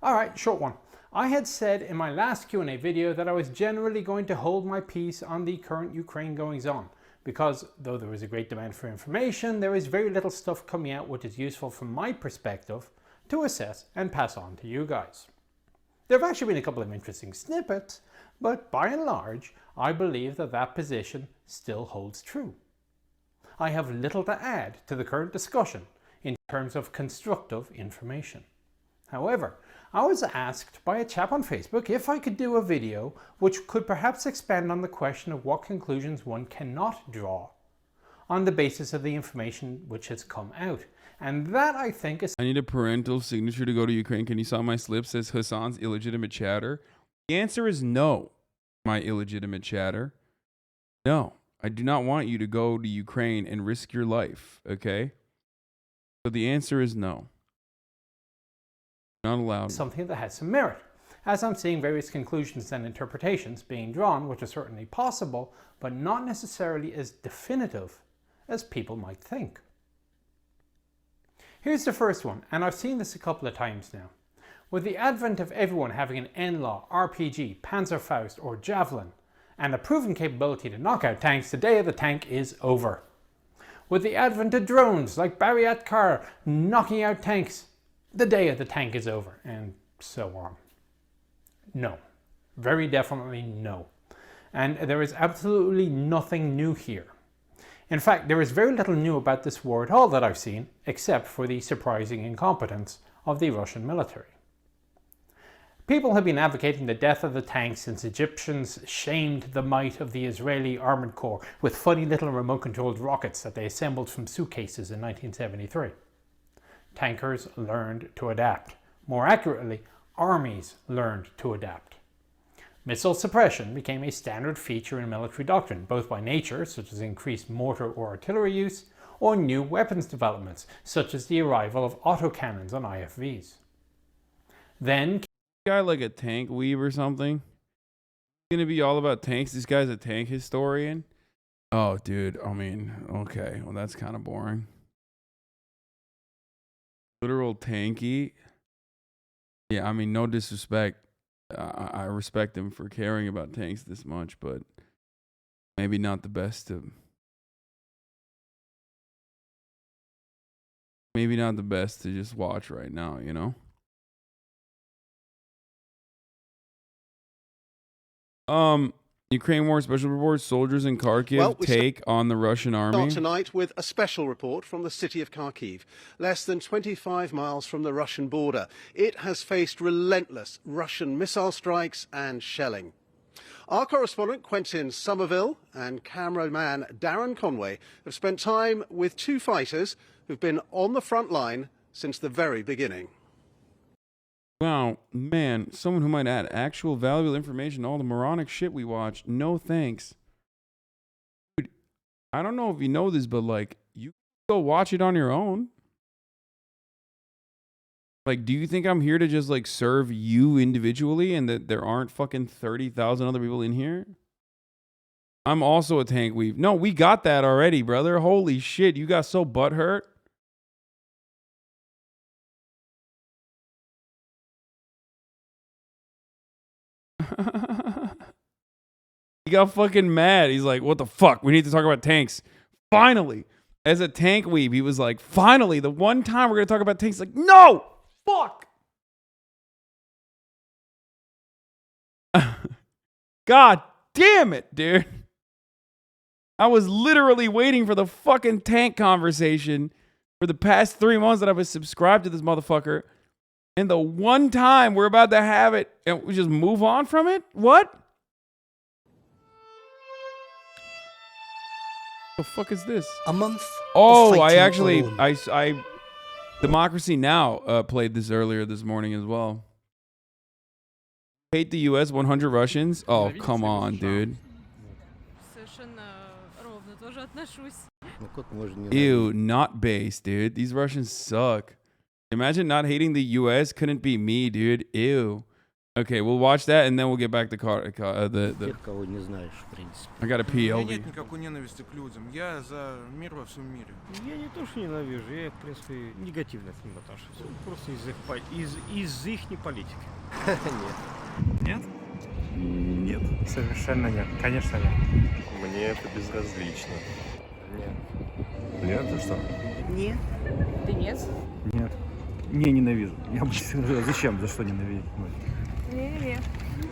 Alright, short one. I had said in my last Q&A video that I was generally going to hold my peace on the current Ukraine goings on, because though there is a great demand for information, there is very little stuff coming out which is useful from my perspective to assess and pass on to you guys. There have actually been a couple of interesting snippets, but by and large, I believe that that position still holds true. I have little to add to the current discussion in terms of constructive information. However, I was asked by a chap on Facebook if I could do a video which could perhaps expand on the question of what conclusions one cannot draw on the basis of the information which has come out. And that, I think, is...
I need a parental signature to go to Ukraine. Can you sign my slip? Says Hasan's illegitimate chatter. The answer is no, my illegitimate chatter. No, I do not want you to go to Ukraine and risk your life, okay? So the answer is no. Not allowed.
Something that has some merit, as I'm seeing various conclusions and interpretations being drawn, which are certainly possible, but not necessarily as definitive as people might think. Here's the first one, and I've seen this a couple of times now. With the advent of everyone having an NLAW, RPG, Panzerfaust, or Javelin, and a proven capability to knock out tanks, the day of the tank is over. With the advent of drones like Bariat Kar knocking out tanks, the day of the tank is over, and so on. No. Very definitely no. And there is absolutely nothing new here. In fact, there is very little new about this war at all that I've seen, except for the surprising incompetence of the Russian military. People have been advocating the death of the tanks since Egyptians shamed the might of the Israeli Armored Corps with funny little remote-controlled rockets that they assembled from suitcases in 1973. Tankers learned to adapt. More accurately, armies learned to adapt. Missile suppression became a standard feature in military doctrine, both by nature, such as increased mortar or artillery use, or new weapons developments, such as the arrival of autocannons on IFVs. Then,
guy like a tank weeb or something. It's gonna be all about tanks. This guy's a tank historian. Oh, dude. I mean, okay. Well, that's kind of boring. Literal tanky. Yeah, I mean, no disrespect. I respect him for caring about tanks this much, but maybe not the best to. Maybe not the best to just watch right now, you know? Ukraine War Special Report, soldiers in Kharkiv take on the Russian army.
Start tonight with a special report from the city of Kharkiv, less than 25 miles from the Russian border. It has faced relentless Russian missile strikes and shelling. Our correspondent Quentin Somerville and cameraman Darren Conway have spent time with two fighters who've been on the front line since the very beginning.
Wow, man, someone who might add actual valuable information to all the moronic shit we watch. No thanks. Dude, I don't know if you know this, but like, you can go watch it on your own. Like, do you think I'm here to just like serve you individually and that there aren't fucking 30,000 other people in here? I'm also a tank weave. No, we got that already, brother. Holy shit, you got so butthurt. He got fucking mad. He's like, what the fuck? We need to talk about tanks. Finally, as a tank weeb, he was like, finally, the one time we're going to talk about tanks. Like, no, fuck. God damn it, dude. I was literally waiting for the fucking tank conversation for the past 3 months that I was subscribed to this motherfucker. And the one time we're about to have it and we just move on from it? What? The fuck is this?
A month.
Oh, I actually, I Democracy Now! Played this earlier this morning as well. Hate the U.S. 100 Russians? Oh, come on, dude. Ew, not base, dude. These Russians suck. Imagine not hating the U.S. Couldn't be me, dude. Ew. Okay, we'll watch that and then we'll get back to the. I got a pee.
У меня нет никакой ненависти к людям. Я за мир во всем мире.
Я не то, что ненавижу, я, в принципе, негативно к ним отношусь. Просто из их политики.
Нет. Нет? Совершенно нет. Конечно нет. Мне это безразлично. Нет. Нет, ты что?
Нет. Ты нет?
Нет. Не ненавижу. Я бы зачем? За что ненавидеть?
Нет.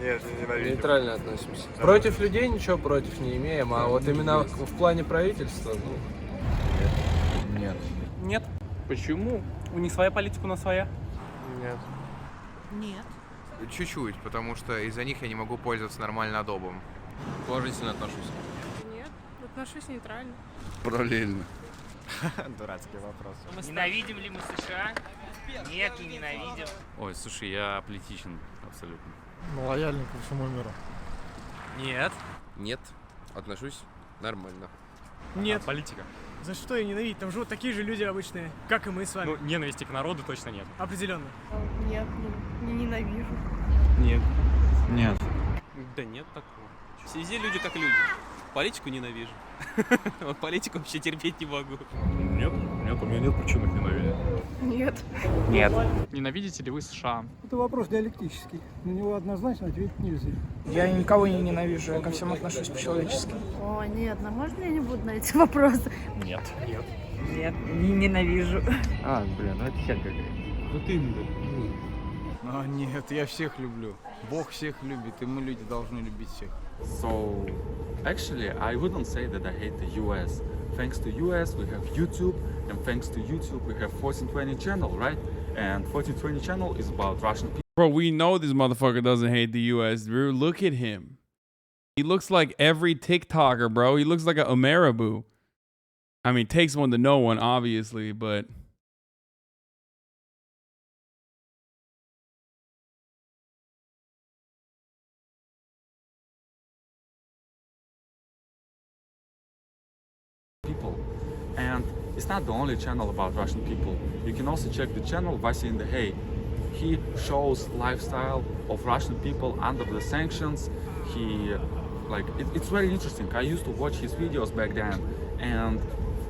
Нет, не ненавижу.
Нейтрально относимся. Против людей ничего против не имеем, а вот именно в плане правительства, ну...
Нет.
Нет. Почему? У них своя политика, у нас своя.
Нет.
Нет.
Чуть-чуть, потому что из-за них я не могу пользоваться нормально Adobe.
Положительно отношусь.
Нет, отношусь нейтрально.
Параллельно.
Дурацкий вопрос.
Ненавидим ли мы США? Нет, не ненавидим.
Ой, слушай, я аполитичен абсолютно.
Лояльный ко всему миру.
Нет.
Нет, отношусь нормально.
Нет. Политика.
За что ее ненавидеть? Там живут такие же люди обычные, как и мы с вами.
Ну, ненависти к народу точно нет.
Определенно.
Нет, не ненавижу.
Нет.
Нет.
Да нет такого. Везде люди как люди. Политику ненавижу. Вот политику вообще терпеть не могу.
Нет, нет, у меня нет причин их ненавидеть.
Нет.
Нет.
Ненавидите ли вы США?
Это вопрос диалектический. На него однозначно ответить нельзя.
Я никого не ненавижу, я ко всем отношусь по-человечески.
О, нет, ну можно я не буду на эти вопросы?
Нет.
Нет.
Нет, не ненавижу.
Блин, это хер какая.
Ну ты нет, я всех люблю. Бог всех любит, и мы, люди, должны любить всех.
So, actually, I wouldn't say that I hate the US. Thanks to US, we have YouTube, and thanks to YouTube, we have 1420 channel, right? And 1420 channel is about Russian people.
Bro, we know this motherfucker doesn't hate the U.S., bro. Look at him. He looks like every TikToker, bro. He looks like a Ameribu. I mean, takes one to know one, obviously, but...
People. And it's not the only channel about Russian people. You can also check the channel Vasi in the Hay. He shows lifestyle of Russian people under the sanctions. It's very interesting. I used to watch his videos back then, and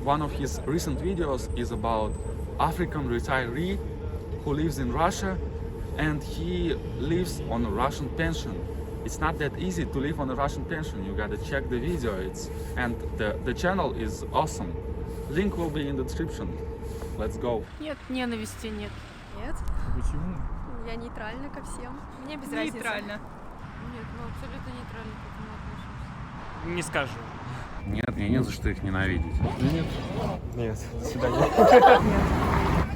one of his recent videos is about African retiree who lives in Russia, and he lives on a Russian pension. It's not that easy to live on a Russian pension. You gotta check the video. And the channel is awesome. Link will be in the description. Let's go.
Нет, ненависти нет.
Нет?
Почему?
Я нейтральна ко всем. Мне без разницы. Нейтрально. Нет, ну абсолютно нейтрально к этому отношусь.
Не скажу.
Нет, мне не за что их ненавидеть.
Нет. Нет. До свидания.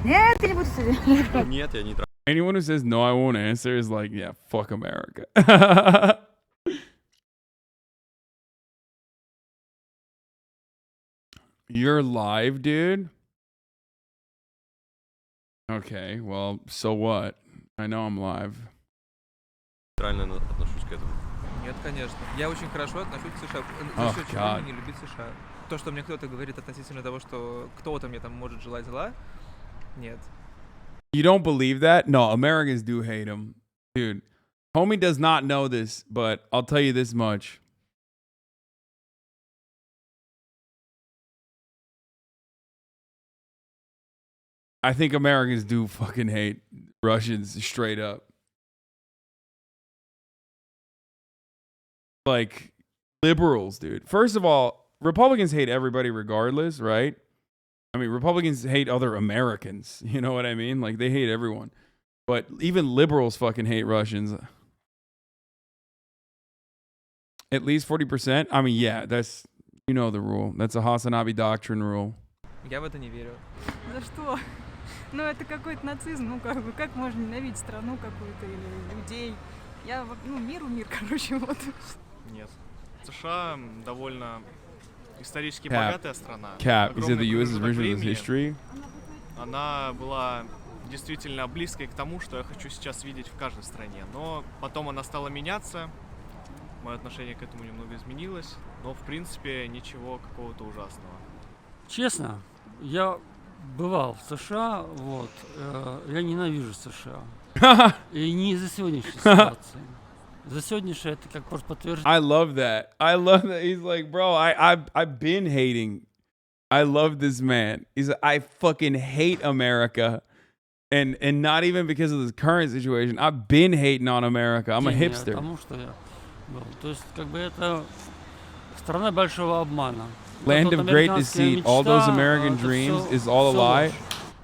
Нет, я не буду сидеть.
Нет, я нейтрально.
Anyone who says no, I won't answer is like, yeah, fuck America. You're live, dude? Okay, well, so what? I know I'm live.
Нейтрально отношусь к этому. Нет, конечно. Я очень хорошо отношусь к США. За счет чего мне не любить США? То, что мне кто-то говорит относительно того, что кто-то мне там может желать зла, нет.
You don't believe that? No, Americans do hate him. Dude, homie does not know this, but I'll tell you this much. I think Americans do fucking hate Russians straight up. Like, liberals, dude. First of all, Republicans hate everybody regardless, right? I mean, Republicans hate other Americans. You know what I mean? Like, they hate everyone. But even liberals fucking hate Russians. At least 40%? I mean, yeah, that's, you know the rule. That's a HasanAbi doctrine rule.
Я в это не верю.
За что? Ну, это какой-то нацизм. Ну, как бы, как можно ненавидеть страну какую-то или людей? Я, ну, мир, короче, вот.
Нет. США довольно исторически
Cap.
богатая страна.
Cap. Is it the U.S.'s
Огромный
version of
промежуток
history?
Она была действительно близкой к тому, что я хочу сейчас видеть в каждой стране. Но потом она стала меняться. Мое отношение к этому немного изменилось. Но, в принципе, ничего какого-то ужасного.
Честно, я бывал в США, вот. Я ненавижу США. И не из-за сегодняшней ситуации. За сегодняшнее это как просто подтверждение.
I love that. I love that. He's like, bro, I've been hating. I love this man. He's like, I fucking hate America. And not even because of the current situation. I've been hating on America. I'm a hipster.
Потому что я был. То есть, как бы это страна большого обмана.
Land of great deceit. All those American dreams is all a lie.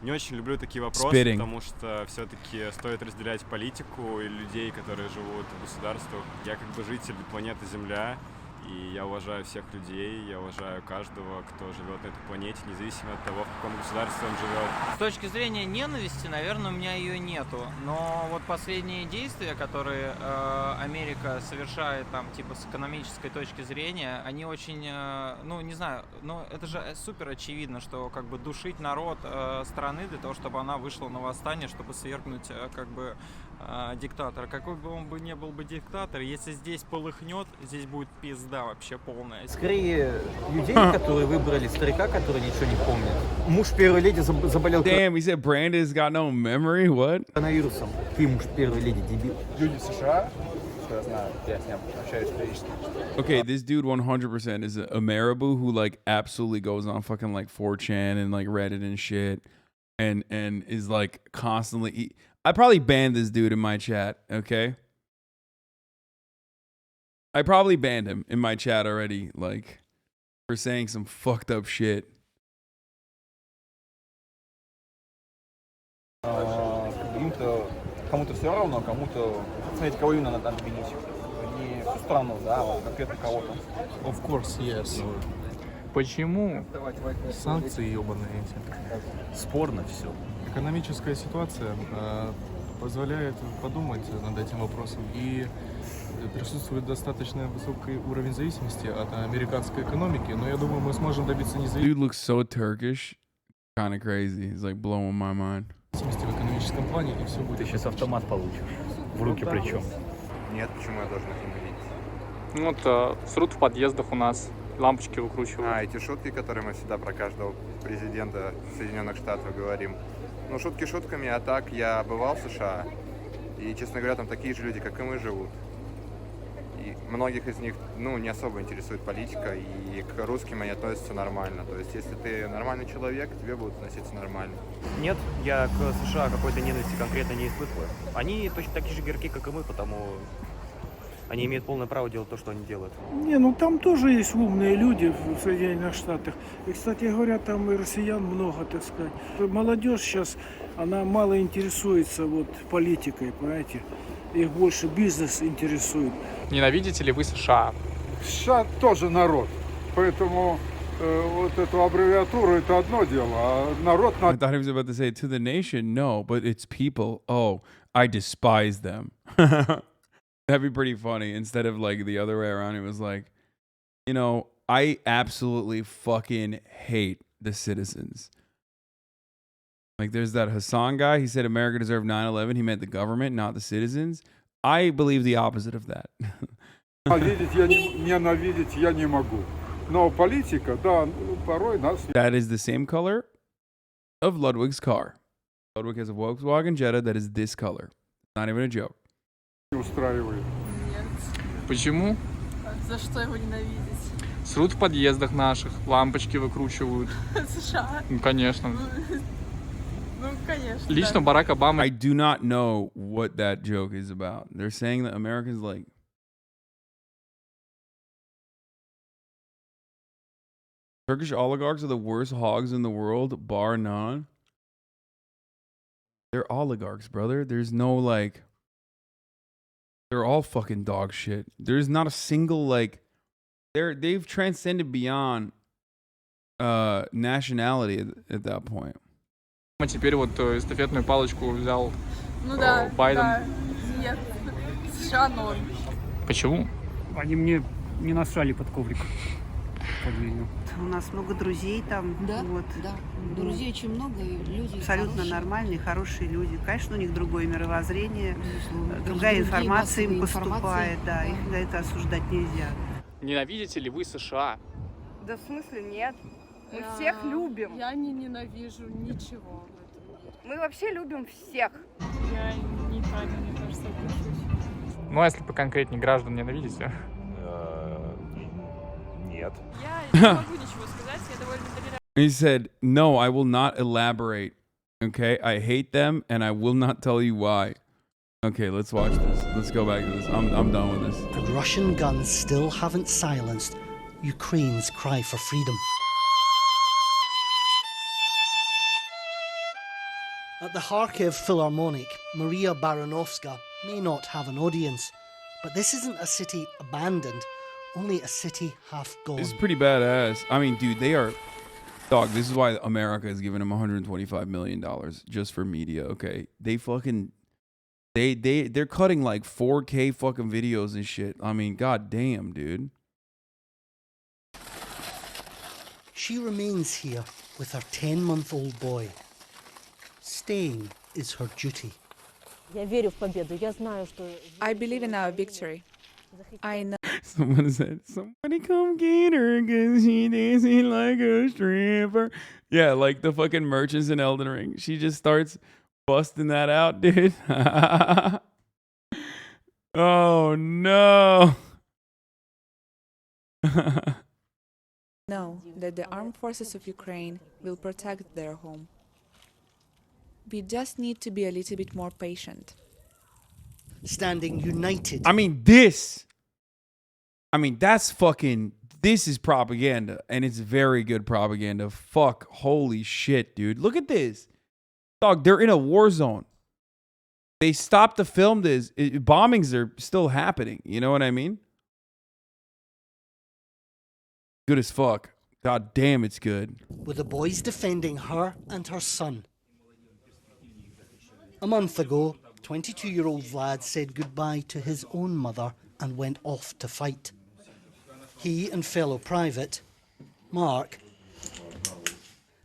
Не очень люблю такие вопросы, потому что все-таки стоит разделять политику и людей, которые живут в государствах. Я как бы житель планеты Земля, и я уважаю всех людей, я уважаю каждого, кто живет на этой планете, независимо от того, в каком государстве он живет.
С точки зрения ненависти, наверное, у меня ее нету. Но вот последние действия, которые Америка совершает там типа с экономической точки зрения, они очень, ну не знаю, но это же супер очевидно, что как бы душить народ страны для того, чтобы она вышла на восстание, чтобы свергнуть как бы диктатора. Какой бы он бы не был бы диктатор, если здесь полыхнет, здесь будет пизда вообще полная.
Скорее людей, которые выбрали старика, который ничего не помнит. Муж первой леди заболел.
Damn, he said Brandon's got no memory. What?
Коронавирусом. Ты муж первой леди, дебил.
Люди США, что я знаю, я с ним общаюсь периодически.
Okay, this dude 100% is a marabou who like absolutely goes on fucking like 4chan and like Reddit and shit, and is like constantly. I probably banned this dude in my chat. Okay. I probably banned him in my chat already, like, for saying some fucked up shit.
Кому-то все равно, кому-то... Смотрите, кого именно надо обвинить. Не всю страну, да, а конкретно кого-то.
Of course, yes. Почему санкции ебаные эти? Спорно все. Экономическая ситуация позволяет подумать над этим вопросом. И присутствует достаточно высокий уровень зависимости от американской экономики, но я думаю, мы сможем добиться независимости.
Dude looks so Turkish, kind of crazy. He's like blowing my mind.
В экономическом плане, и все будет.
Ты сейчас автомат получишь. В руки причем.
Нет, почему я должен их ненавидеть?
Ну вот срут в подъездах у нас. лампочки выкручивают.
Эти шутки, которые мы всегда про каждого президента Соединенных Штатов говорим. Ну, шутки шутками, а так я бывал в США, и, честно говоря, там такие же люди, как и мы, живут. И многих из них, ну, не особо интересует политика, и к русским они относятся нормально. То есть, если ты нормальный человек, к тебе будут относиться нормально.
Нет, я к США какой-то ненависти конкретно не испытываю. Они точно такие же игроки, как и мы, потому они имеют полное право делать то, что они делают.
Не, ну там тоже есть умные люди в Соединенных Штатах. И, кстати говоря, там и россиян много, так сказать. Молодежь сейчас, она мало интересуется вот политикой, понимаете? Их больше бизнес интересует.
Ненавидите ли вы США?
США тоже народ, поэтому вот эту аббревиатуру это одно дело, а народ...
I thought he was about to say to the nation, no, but it's people. Oh, I despise them. That'd be pretty funny. Instead of like the other way around, it was like, you know, I absolutely fucking hate the citizens. Like there's that Hasan guy. He said America deserved 9/11. He meant the government, not the citizens. I believe the opposite of that.
Ненавидеть я не могу. Но политика, да, порой нас...
That is the same color of Ludwig's car. Ludwig has a Volkswagen Jetta that is this color. Not even a joke.
Не устраивает.
Нет.
Почему?
За что его ненавидеть?
Срут в подъездах наших, лампочки выкручивают.
США?
Ну, конечно.
Ну, конечно.
Лично Барак Обама...
I do not know what that joke is about. They're saying that Americans like... Turkish oligarchs are the worst hogs in the world, bar none. They're oligarchs, brother. There's no like... They're all fucking dog shit. There's not a single like... They've transcended beyond nationality at that point.
Теперь вот эстафетную палочку взял
Байден. Да. Нет, США норм.
Почему?
Они мне не насрали под коврик.
У нас много друзей там.
Да,
вот.
да. Друзей очень много, и люди
абсолютно
хорошие.
Нормальные, хорошие люди. Конечно, у них другое мировоззрение,
Безусловно.
другая информация им
массовая
поступает, да, их за это осуждать нельзя.
Ненавидите ли вы США?
Да в смысле нет. Мы всех любим. Я не ненавижу ничего в этом мире. Мы вообще любим всех. Я не так, мне кажется, отношусь.
Ну, а если поконкретнее, граждан ненавидите?
Нет.
Я не могу ничего сказать, я довольно доверяю.
He said, no, I will not elaborate. Okay? I hate them and I will not tell you why. Okay, let's watch this. Let's go back to this. I'm done with this.
The Russian guns still haven't silenced Ukraine's cry for freedom. At the Kharkiv Philharmonic, Maria Baranovska may not have an audience, but this isn't a city abandoned, only a city half gone.
This is pretty badass. I mean, dude, they are... Dog, this is why America is giving them $125 million just for media, okay? They fucking... They're cutting like 4K fucking videos and shit. I mean, goddamn, dude.
She remains here with her 10-month-old boy. Staying is her duty.
I believe in our victory. I know.
Someone said, somebody come get her because she dancing like a stripper. Yeah, like the fucking merchants in Elden Ring. She just starts busting that out, dude. Oh, no.
Know that the armed forces of Ukraine will protect their home. We just need to be a little bit more patient.
Standing united.
I mean, that's fucking... This is propaganda, and it's very good propaganda. Fuck, holy shit, dude. Look at this. Dog, they're in a war zone. They stopped to film this. Bombings are still happening. You know what I mean? Good as fuck. God damn, it's good.
With the boys defending her and her son. A month ago, 22-year-old Vlad said goodbye to his own mother and went off to fight. He and fellow private, Mark,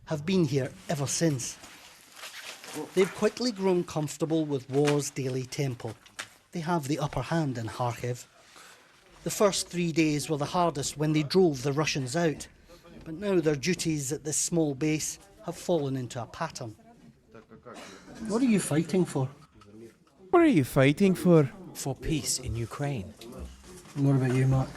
have been here ever since. They've quickly grown comfortable with war's daily tempo. They have the upper hand in Kharkiv. The first 3 days were the hardest when they drove the Russians out, but now their duties at this small base have fallen into a pattern. What are you fighting for?
What are you fighting for?
For peace in Ukraine.
And what about you, Mark?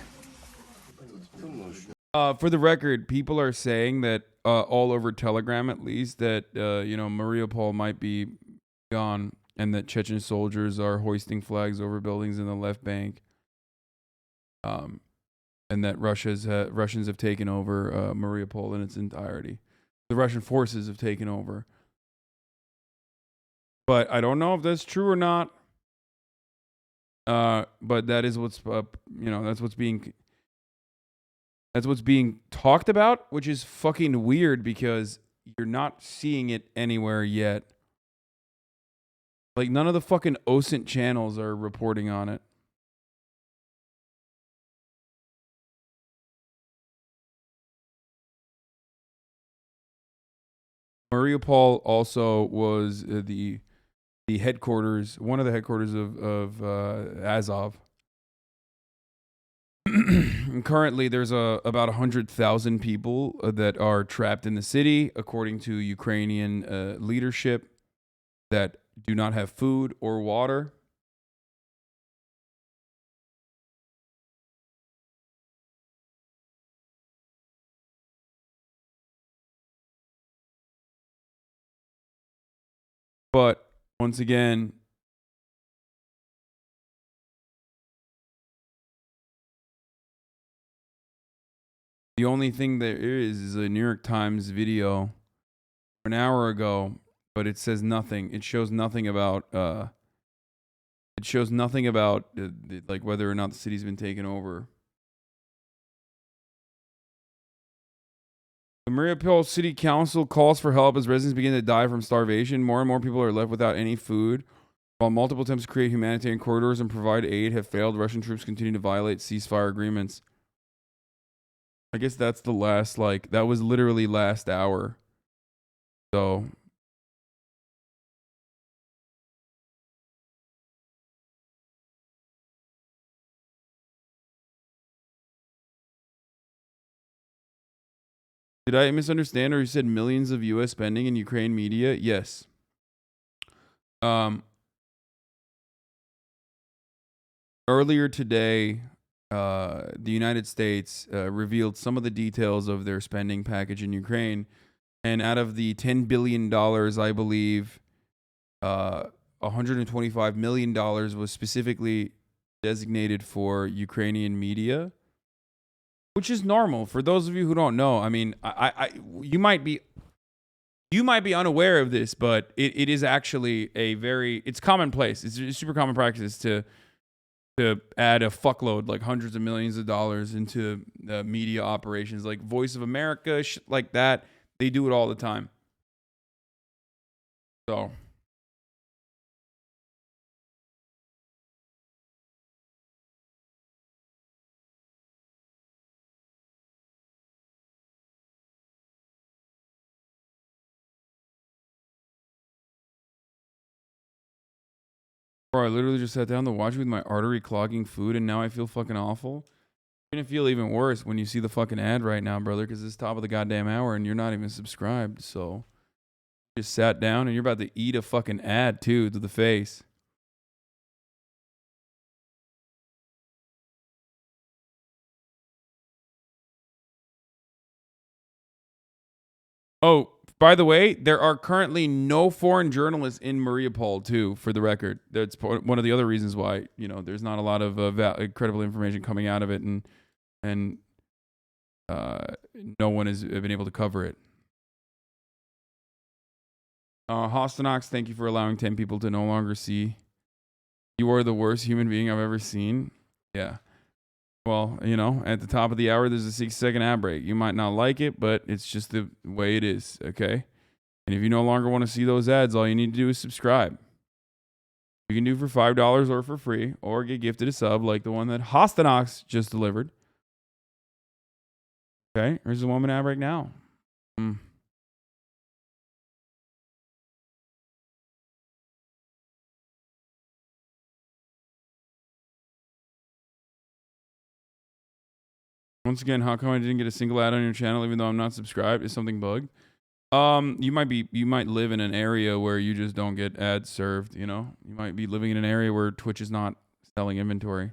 For the record, people are saying that all over Telegram, at least, that Mariupol might be gone, and that Chechen soldiers are hoisting flags over buildings in the left bank, and that Russians have taken over Mariupol in its entirety. The Russian forces have taken over, but I don't know if that's true or not. But that is what's that's what's being talked about, which is fucking weird because you're not seeing it anywhere yet. Like, none of the fucking OSINT channels are reporting on it. Mariupol also was the headquarters, one of the headquarters of Azov. Currently, there's about 100,000 people that are trapped in the city, according to Ukrainian leadership, that do not have food or water. But once again, the only thing there is a New York Times video an hour ago, but it says nothing. It shows nothing about like whether or not the city's been taken over. The Mariupol City Council calls for help as residents begin to die from starvation. More and more people are left without any food. While multiple attempts to create humanitarian corridors and provide aid have failed, Russian troops continue to violate ceasefire agreements. I guess that's the last, that was literally last hour. So. Did I misunderstand, or you said millions of U.S. spending in Ukraine media? Yes. Earlier today, the United States revealed some of the details of their spending package in Ukraine. And out of the $10 billion, I believe, $125 million was specifically designated for Ukrainian media, which is normal. For those of you who don't know, I mean, you might be unaware of this, but it is actually it's commonplace. It's super common practice to add a fuckload, like hundreds of millions of dollars into media operations, like Voice of America, shit like that. They do it all the time. So. Bro, I literally just sat down to watch with my artery clogging food, and now I feel fucking awful. You're gonna feel even worse when you see the fucking ad right now, brother, because it's top of the goddamn hour and you're not even subscribed. So just sat down and you're about to eat a fucking ad too to the face. Oh, by the way, there are currently no foreign journalists in Mariupol too, for the record. That's one of the other reasons why, there's not a lot of credible information coming out of it, and no one has been able to cover it. Hostenox, thank you for allowing 10 people to no longer see. You are the worst human being I've ever seen. Yeah. Well, at the top of the hour, there's a 6-second ad break. You might not like it, but it's just the way it is, okay? And if you no longer want to see those ads, all you need to do is subscribe. You can do for $5 or for free, or get gifted a sub like the one that Hostenox just delivered. Okay, here's the 1 minute ad break now. Once again, how come I didn't get a single ad on your channel even though I'm not subscribed? Is something bugged? You might live in an area where you just don't get ads served, you know? You might be living in an area where Twitch is not selling inventory.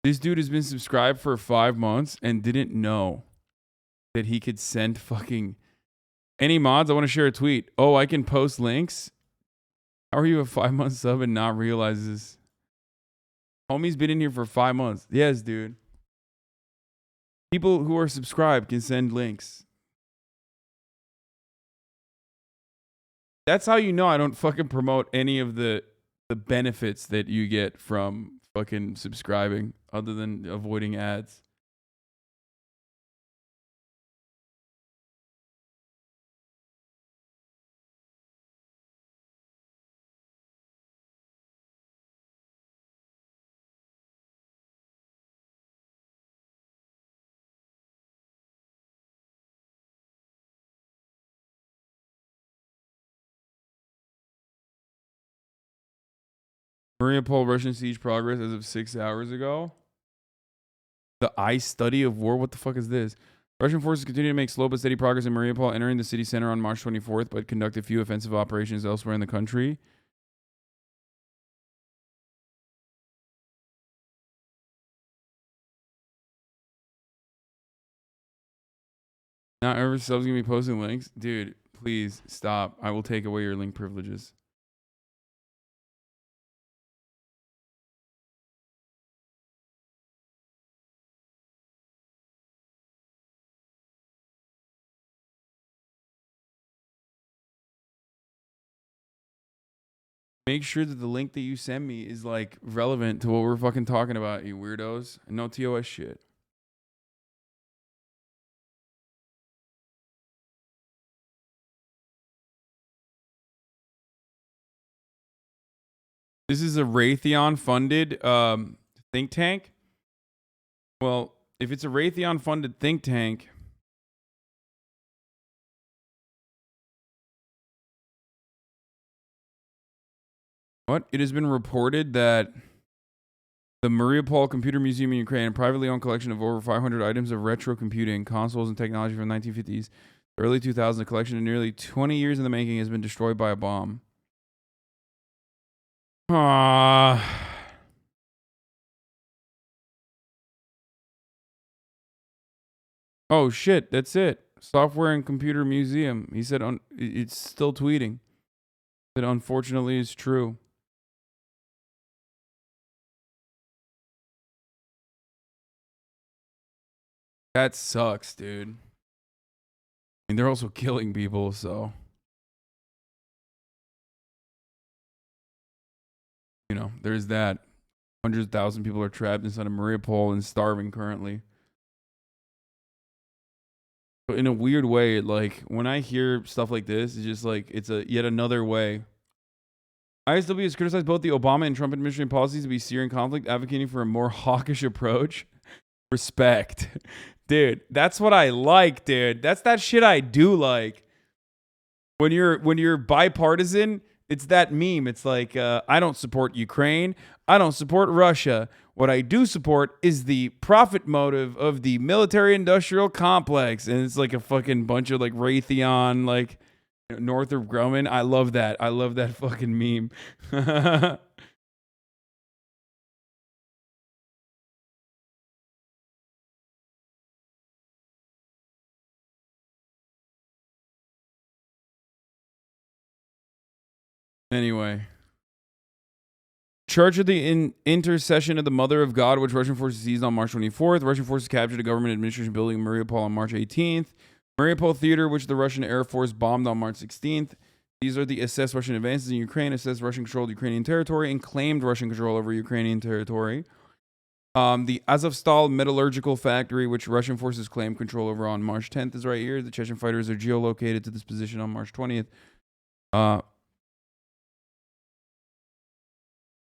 This dude has been subscribed for 5 months and didn't know that he could send fucking any mods. I want to share a tweet. Oh, I can post links. How are you a 5-month sub and not realize this? Homie's been in here for 5 months. Yes, dude. People who are subscribed can send links. That's how you know I don't fucking promote any of the benefits that you get from fucking subscribing other than avoiding ads. Mariupol Russian siege progress as of 6 hours ago. The ice study of war. What the fuck is this? Russian forces continue to make slow but steady progress in Mariupol, entering the city center on March 24th, but conduct a few offensive operations elsewhere in the country. Not every sub's gonna be posting links. Dude, please stop. I will take away your link privileges. Make sure that the link that you send me is like relevant to what we're fucking talking about, you weirdos. No TOS shit. This is a Raytheon funded think tank. Well, if it's a Raytheon funded think tank, what? It has been reported that the Mariupol Computer Museum in Ukraine, a privately owned collection of over 500 items of retro computing, consoles, and technology from the 1950s, early 2000s, a collection of nearly 20 years in the making, has been destroyed by a bomb. Oh shit, that's it. Software and Computer Museum. He said it's still tweeting. That unfortunately is true. That sucks, dude. I mean, they're also killing people, so. You know, there's that. 100,000 people are trapped inside of Mariupol and starving currently. But in a weird way, like, when I hear stuff like this, it's just like, it's a yet another way. ISW has criticized both the Obama and Trump administration policies to be Syrian conflict, advocating for a more hawkish approach. Respect. Dude, that's what I like, dude. That's that shit I do like. When you're bipartisan, it's that meme. It's like, I don't support Ukraine. I don't support Russia. What I do support is the profit motive of the military-industrial complex. And it's like a fucking bunch of like Raytheon, like Northrop Grumman. I love that. I love that fucking meme. Anyway. Charge of the intercession of the Mother of God, which Russian forces seized on March 24th. Russian forces captured a government administration building in Mariupol on March 18th. Mariupol theater, which the Russian Air Force bombed on March 16th. These are the assessed Russian advances in Ukraine, assessed Russian controlled Ukrainian territory, and claimed Russian control over Ukrainian territory. The Azovstal metallurgical factory, which Russian forces claimed control over on March 10th, is right here. The Chechen fighters are geolocated to this position on March 20th.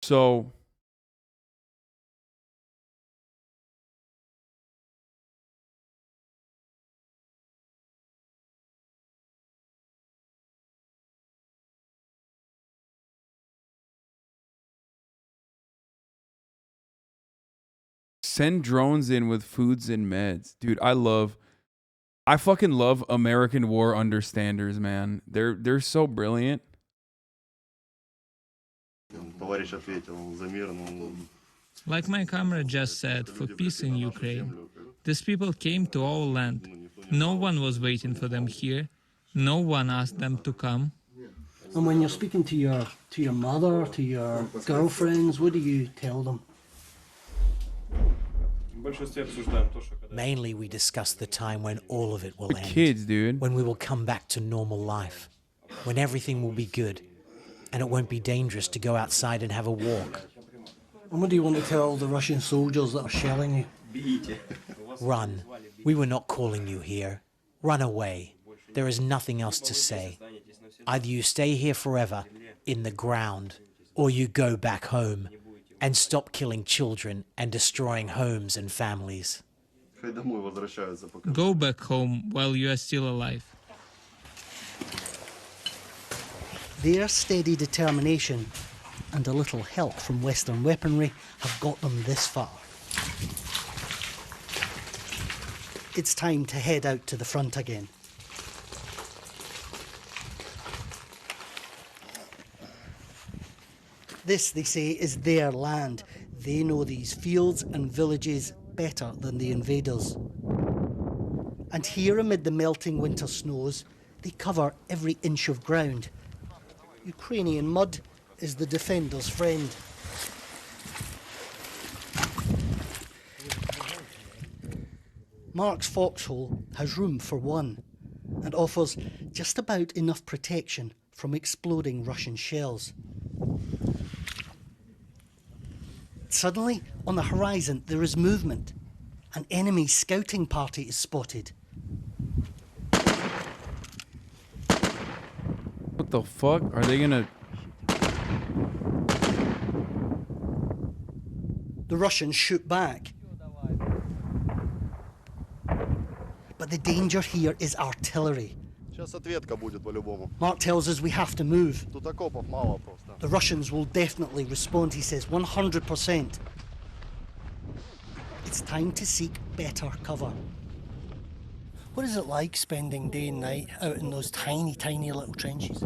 So Send drones in with foods and meds. Dude, I fucking love American war understanders, man. They're so brilliant.
Like my comrade just said, for peace in Ukraine. These people came to our land. No one was waiting for them here. No one asked them to come.
And when you're speaking to your mother, to your girlfriends, what do you tell them?
Mainly we discuss the time when all of it will end.
Kids, dude.
When we will come back to normal life. When everything will be good. And it won't be dangerous to go outside and have a walk.
And what do you want to tell the Russian soldiers that are shelling you?
Run. We were not calling you here. Run away. There is nothing else to say. Either you stay here forever, in the ground, or you go back home and stop killing children and destroying homes and families.
Go back home while you are still alive.
Their steady determination and a little help from Western weaponry have got them this far. It's time to head out to the front again. This, they say, is their land. They know these fields and villages better than the invaders. And here, amid the melting winter snows, they cover every inch of ground. Ukrainian mud is the defender's friend. Mark's foxhole has room for one and offers just about enough protection from exploding Russian shells. Suddenly, on the horizon, there is movement. An enemy scouting party is spotted.
What the fuck? Are they gonna...
The Russians shoot back. But the danger here is artillery. Mark tells us we have to move. The Russians will definitely respond, he says, 100%. It's time to seek better cover. What is it like spending day and night out in those tiny, tiny little trenches?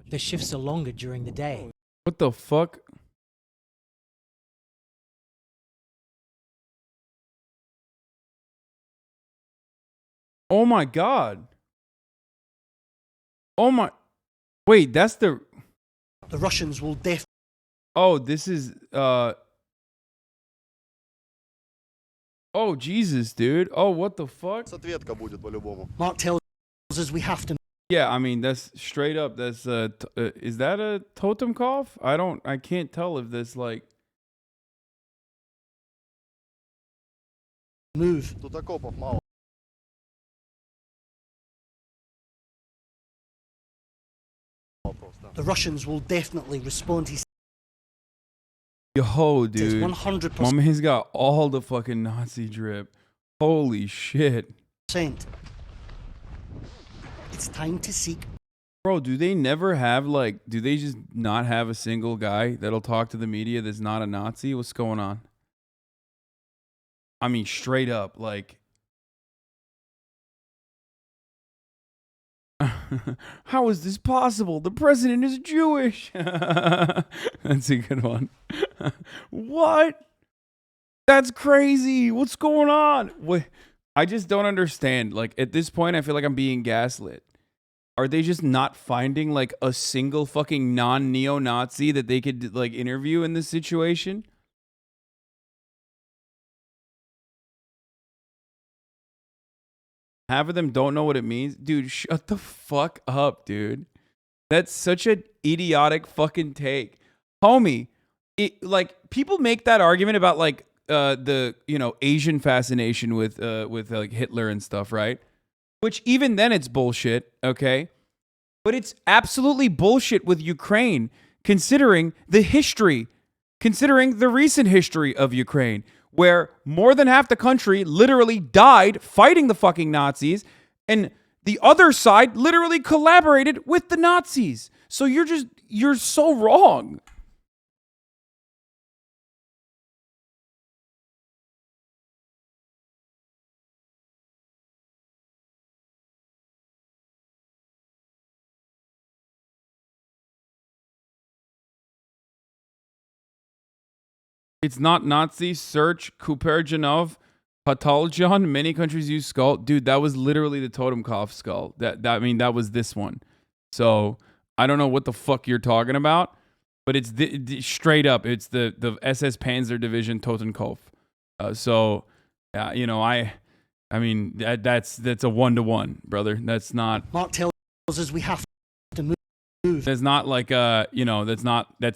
The shifts are longer during the day.
What the fuck? Oh my god. Oh my... Wait, that's the...
The Russians will definitely...
Oh, this is... Oh, Jesus, dude. Oh, what the fuck?
Mark tells us we have to...
Yeah, I mean, that's straight up. That's... is that a totem cough? I can't tell if this, like...
Move. The Russians will definitely respond, he says.
Yo, dude.
100%.
My man's got all the fucking Nazi drip. Holy shit.
It's time to seek.
Bro, do they never have, like, do they just not have a single guy that'll talk to the media that's not a Nazi? What's going on? I mean, straight up, like... How is this possible? The president is Jewish. That's a good one. What? That's crazy. What's going on? What? I just don't understand. Like, at this point, I feel like I'm being gaslit. Are they just not finding, like, a single fucking non-neo-Nazi that they could, like, interview in this situation? Half of them don't know what it means. Dude, shut the fuck up, dude. That's such an idiotic fucking take. Homie, like, people make that argument about, like, the, you know, Asian fascination with like, Hitler and stuff, right? Which even then it's bullshit, okay? But it's absolutely bullshit with Ukraine, considering the history, considering the recent history of Ukraine, where more than half the country literally died fighting the fucking Nazis, and the other side literally collaborated with the Nazis. So you're so wrong. It's not Nazi. Search Kuperjanov, Pataljan. Many countries use skull. Dude, that was literally the Totemkov skull. I mean, that was this one. So I don't know what the fuck you're talking about, but it's straight up. It's the SS Panzer Division Totenkopf. So, you know, I mean, that's a 1-to-1, brother. That's not.
Mark tells us we have to move.
That's not like you know, that's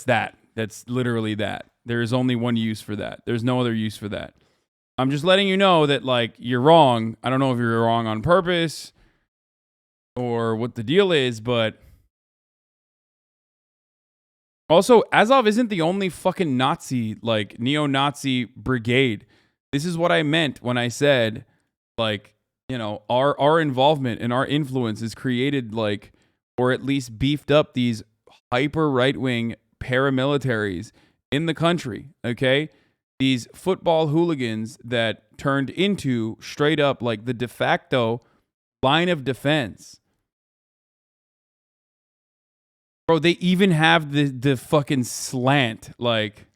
that. That's literally that. There is only one use for that. There's no other use for that. I'm just letting you know that, like, you're wrong. I don't know if you're wrong on purpose or what the deal is, but also, Azov isn't the only fucking Nazi, like, neo-Nazi brigade. This is what I meant when I said, like, you know, our involvement and our influence has created, like, or at least beefed up these hyper right-wing paramilitaries in the country, okay? These football hooligans that turned into straight up like the de facto line of defense. Bro, they even have the fucking slant. Like,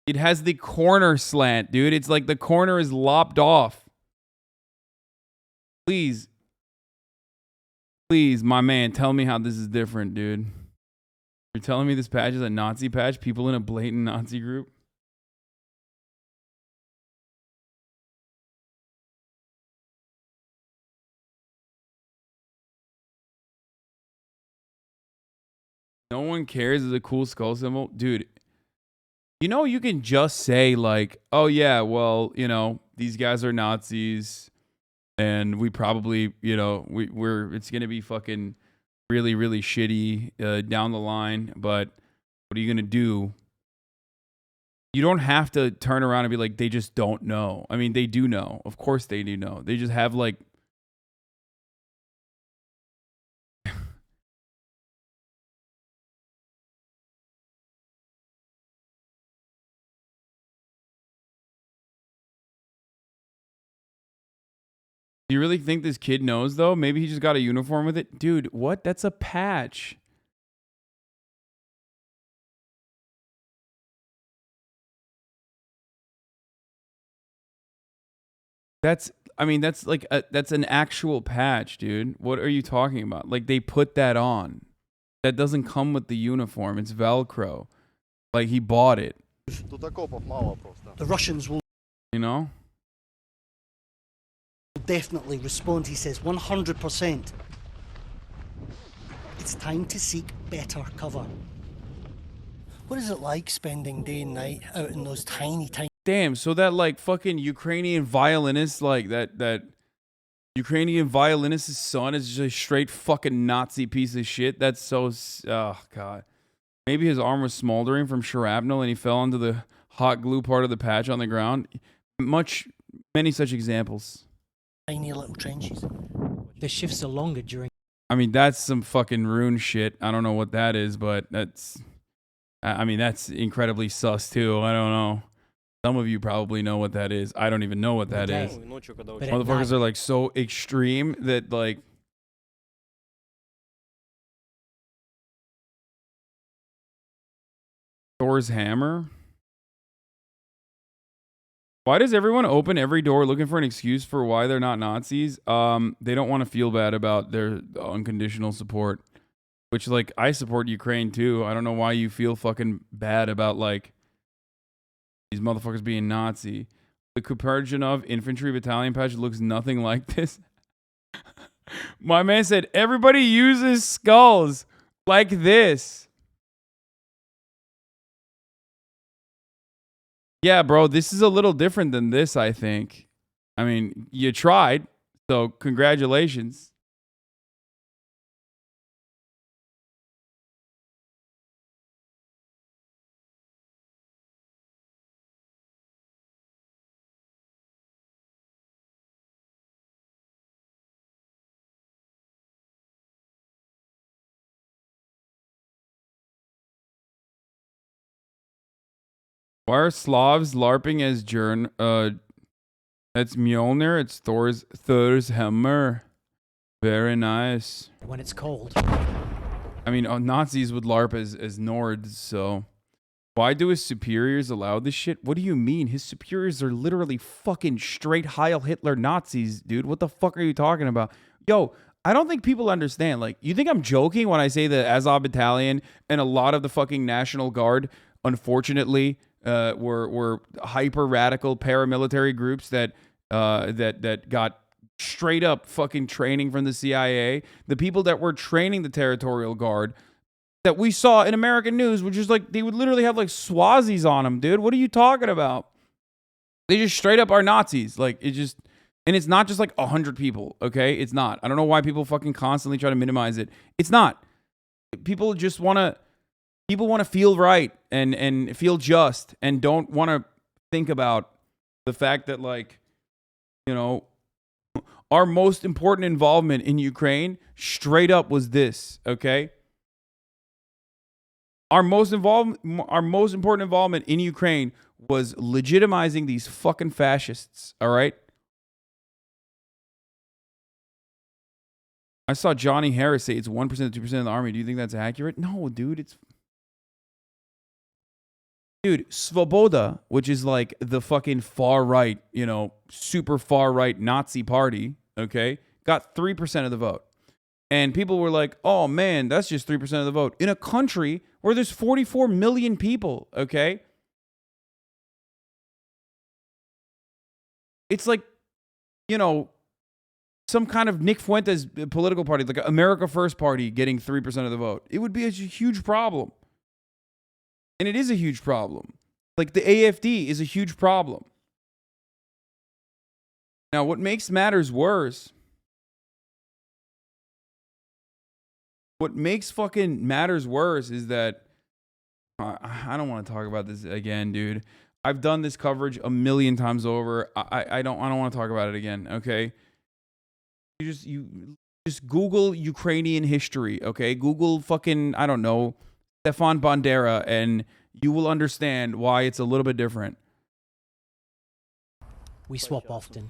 it has the corner slant, dude. It's like the corner is lopped off. Please, my man, tell me how this is different, dude. You're telling me this patch is a Nazi patch? People in a blatant Nazi group? No one cares is a cool skull symbol. Dude, you know, you can just say, like, oh, yeah, well, you know, these guys are Nazis and we probably, you know, it's going to be fucking really, really shitty down the line. But what are you going to do? You don't have to turn around and be like, they just don't know. I mean, they do know. Of course they do know. They just have, like, do you really think this kid knows, though? Maybe he just got a uniform with it? Dude, what? That's a patch. That's like, that's an actual patch, dude. What are you talking about? Like, they put that on. That doesn't come with the uniform. It's Velcro. Like, he bought it.
The Russians will,
you know?
definitely respond. He says 100%. It's time to seek better cover. What is it like spending day and night out in those tiny
Damn, so that, like, fucking Ukrainian violinist, like, that Ukrainian violinist's son is just a straight fucking Nazi piece of shit? That's so, oh, God. Maybe his arm was smoldering from shrapnel and he fell onto the hot glue part of the patch on the ground. Many such examples.
tiny little trenches. The shifts are longer during.
I mean, that's some fucking rune shit. I don't know what that is, but that's, I mean, that's incredibly sus too. I don't know. Some of you probably know what that is. I don't even know what that is. Motherfuckers are like so extreme that, like, Thor's hammer. Why does everyone open every door looking for an excuse for why they're not Nazis? They don't want to feel bad about their unconditional support, which, like, I support Ukraine too. I don't know why you feel fucking bad about, like, these motherfuckers being Nazi. The Kuperjanov infantry battalion patch looks nothing like this. My man said everybody uses skulls like this. Yeah, bro, this is a little different than this, I think. I mean, you tried, so congratulations. Why are Slavs LARPing as that's Mjolnir, it's Thor's hammer. Very nice.
When it's cold.
I mean, Nazis would LARP as Nords, so Why do his superiors allow this shit? What do you mean? His superiors are literally fucking straight Heil Hitler Nazis, dude. What the fuck are you talking about? Yo, I don't think people understand. Like, you think I'm joking when I say the Azov Battalion and a lot of the fucking National Guard, unfortunately, were hyper radical paramilitary groups that got straight up fucking training from the CIA. The people that were training the Territorial Guard that we saw in American news, which is like, they would literally have like Swazis on them, dude. What are you talking about? They just straight up are Nazis. Like, it just, and it's not just like 100 people, okay? It's not. I don't know why people fucking constantly try to minimize it. It's not. People just want to feel right and feel just and don't want to think about the fact that, like, you know, our most important involvement in Ukraine straight up was this, okay? Our most important involvement in Ukraine was legitimizing these fucking fascists, all right? I saw Johnny Harris say it's 1% to 2% of the army. Do you think that's accurate? No, dude, it's... Dude, Svoboda, which is like the fucking far right, you know, super far right Nazi party, okay, got 3% of the vote. And people were like, oh man, that's just 3% of the vote. In a country where there's 44 million people, okay? It's like, you know, some kind of Nick Fuentes political party, like America First Party getting 3% of the vote. It would be a huge problem. And it is a huge problem. Like the AFD is a huge problem. Now, what makes matters worse... What makes fucking matters worse is that I don't want to talk about this again, dude. I've done this coverage a million times over. I don't want to talk about it again, okay? You just Google Ukrainian history, okay? Google fucking, I don't know, Stefan Bandera, and you will understand why it's a little bit different.
We swap often.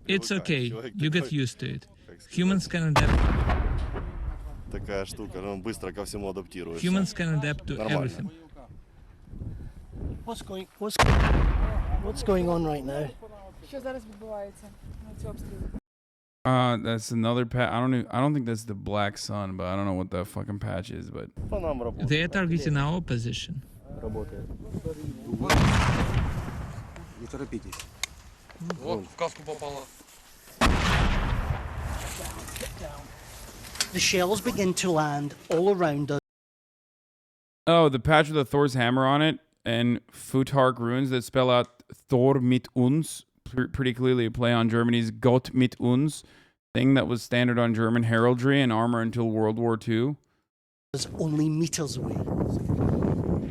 It's okay, you get used to it. Humans can adapt. Humans can adapt to everything.
What's going on right now?
That's another patch. I don't think that's the Black Sun, but I don't know what the fucking patch is, but
They are targeting our position.
The shells begin to land all around us.
Oh, the patch with the Thor's hammer on it and Futhark runes that spell out Thor mit uns, pretty clearly a play on Germany's Gott mit uns thing that was standard on German heraldry and armor until World War II.
It's only meters away.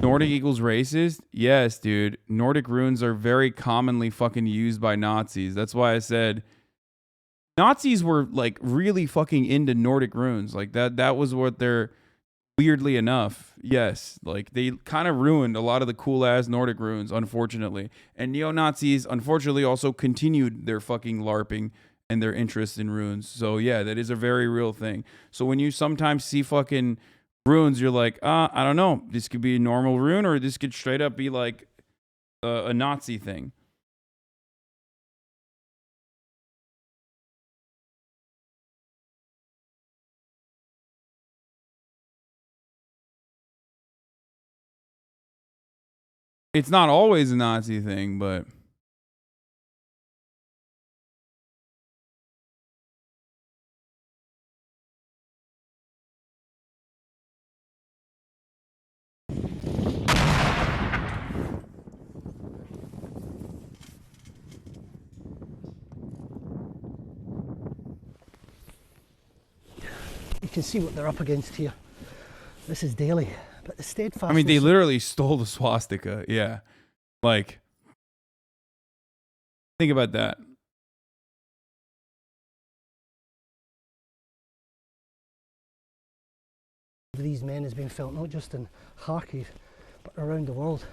Nordic equals racist? Yes, dude. Nordic runes are very commonly fucking used by Nazis. That's why I said Nazis were like really fucking into Nordic runes. Like that was what they're, weirdly enough. Yes. Like they kind of ruined a lot of the cool ass Nordic runes, unfortunately. And neo-Nazis unfortunately also continued their fucking LARPing and their interest in runes. So yeah, that is a very real thing. So when you sometimes see fucking runes, you're like, I don't know. This could be a normal rune, or this could straight up be like a Nazi thing. It's not always a Nazi thing, but...
You can see what they're up against here. This is daily, but the steadfastness...
I mean, they literally stole the swastika. Yeah. Like, think about that.
These men has been felt not just in Kharkiv, but around the world.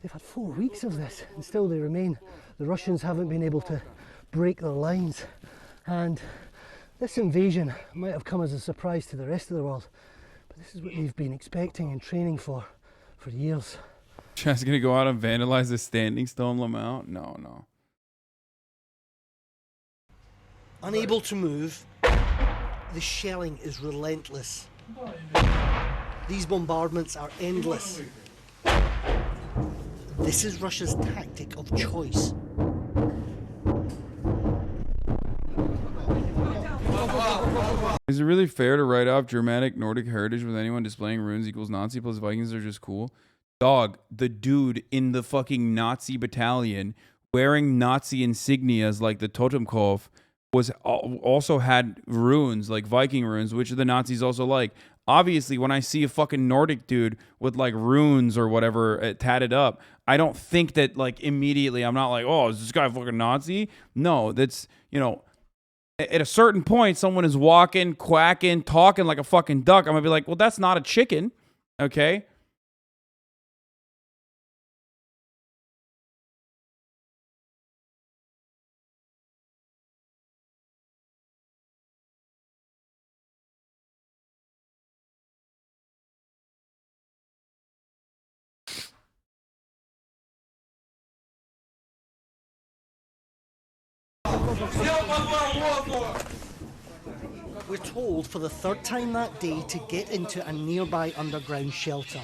They've had 4 weeks of this, and still they remain. The Russians haven't been able to break their lines, and This invasion might have come as a surprise to the rest of the world, but this is what they've been expecting and training for years.
Just gonna go out and vandalize the standing stone lmao? No.
Unable to move, the shelling is relentless. These bombardments are endless. This is Russia's tactic of choice.
Is it really fair to write off Germanic Nordic heritage with anyone displaying runes equals Nazi plus Vikings are just cool? Dog, the dude in the fucking Nazi battalion wearing Nazi insignias like the Totemkopf also had runes like Viking runes, which the Nazis also like. Obviously, when I see a fucking Nordic dude with like runes or whatever tatted up, I don't think that like immediately I'm not like, oh, is this guy fucking Nazi? No, that's, you know, at a certain point, someone is walking, quacking, talking like a fucking duck. I'm gonna be like, well, that's not a chicken, okay?
We're told for the third time that day to get into a nearby underground shelter.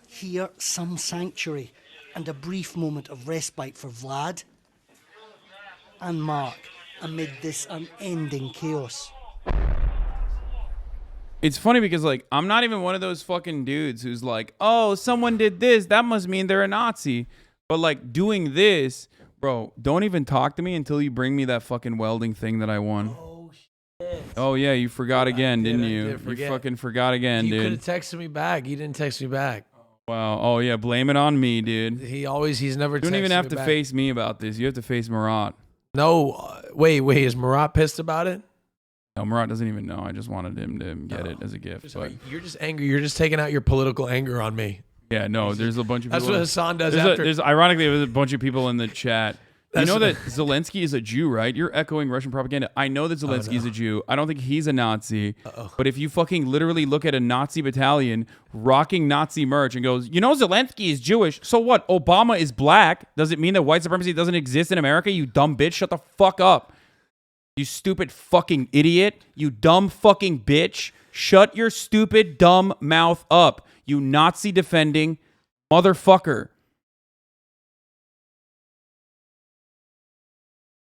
Here, some sanctuary and a brief moment of respite for Vlad and Mark amid this unending chaos.
It's funny because, like, I'm not even one of those fucking dudes who's like, oh, someone did this, that must mean they're a Nazi. But, like, doing this, bro, don't even talk to me until you bring me that fucking welding thing that I won.
Oh, shit.
Oh, yeah, you forgot again, didn't you? You fucking forgot again,
You
dude.
could have texted me back. You didn't text me back.
Wow. Oh, yeah, blame it on me, dude.
He's never
You don't even
texted
have
me
to
back.
face me about this. You have to face Marat.
No, wait, is Marat pissed about it?
No, Marat doesn't even know. I just wanted him to get it as a gift. But
You're just angry. You're just taking out your political anger on me.
yeah, no, there's a bunch of people.
That's what Hasan does
there's
after.
ironically, there's a bunch of people in the chat. You
That's
know
what-
that Zelensky is a Jew, right? You're echoing Russian propaganda. I know that Zelensky is a Jew. I don't think he's a Nazi. But if you fucking literally look at a Nazi battalion rocking Nazi merch and goes, you know, Zelensky is Jewish. So what? Obama is black. Does it mean that white supremacy doesn't exist in America? You dumb bitch. Shut the fuck up. You stupid fucking idiot. You dumb fucking bitch. Shut your stupid dumb mouth up. You Nazi defending motherfucker.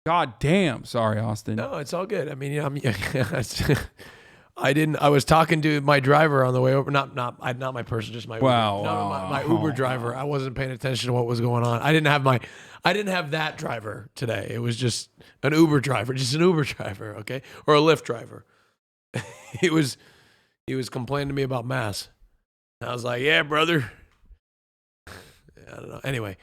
God damn. Sorry, Austin.
No, it's all good. I mean, you know, I was talking to my driver on the way over. Not my person, just my
Wow,
Uber. No,
wow.
my Uber driver. I wasn't paying attention to what was going on. I didn't have that driver today. It was just an Uber driver, okay, or a Lyft driver. he was complaining to me about mass. And I was like, yeah, brother. I don't know. Anyway,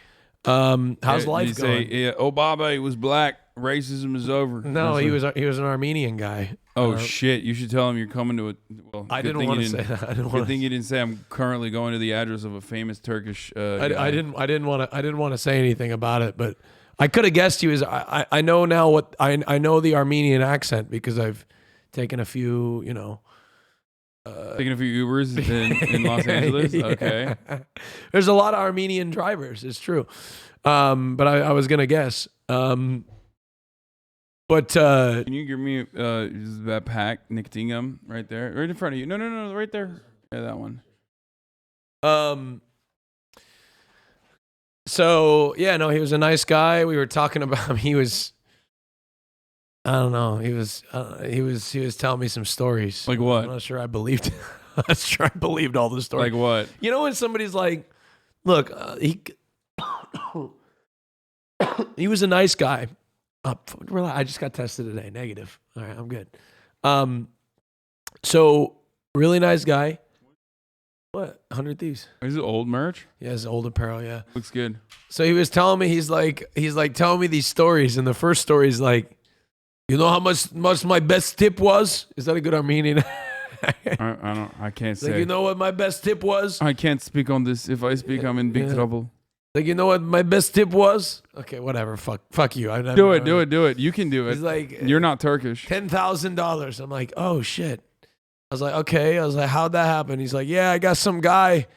how's life going?
Say, yeah, Obama, he was black. Racism is over.
No, he was an Armenian guy.
Oh shit! You should tell him you're coming to it. Well,
I
good
didn't
thing
want
you
to say that.
Good thing you didn't say I'm currently going to the address of a famous Turkish.
I didn't want to say anything about it, but I could have guessed he was. I know now what I know the Armenian accent because I've taken a few. You know.
Taking a few Ubers in Los Angeles.
Yeah.
Okay.
There's a lot of Armenian drivers. It's true. But I was gonna guess. But
can you give me that pack, Nick Dingham, right there, right in front of you? No, right there. Yeah, that one.
So yeah, no, he was a nice guy. We were talking about him. He was. I don't know. He was telling me some stories.
Like what?
I'm not sure I believed. I'm not sure I believed all the stories.
Like what?
You know when somebody's like, look, he was a nice guy. I just got tested today, negative. All right, I'm good. So really nice guy. What? 100 Thieves.
Is it old merch?
Yeah, it's old apparel. Yeah,
looks good.
So he was telling me he's like telling me these stories, and the first story is like, you know how much my best tip was? Is that a good Armenian?
I can't say.
Like, you know what my best tip was?
I can't speak on this. If I speak, I'm in big trouble.
Like, you know what my best tip was? Okay, whatever. Fuck you.
Do it. You can do it.
He's like,
you're not Turkish.
$10,000. I'm like, oh shit. I was like, okay. I was like, how'd that happen? He's like, yeah, I got some guy.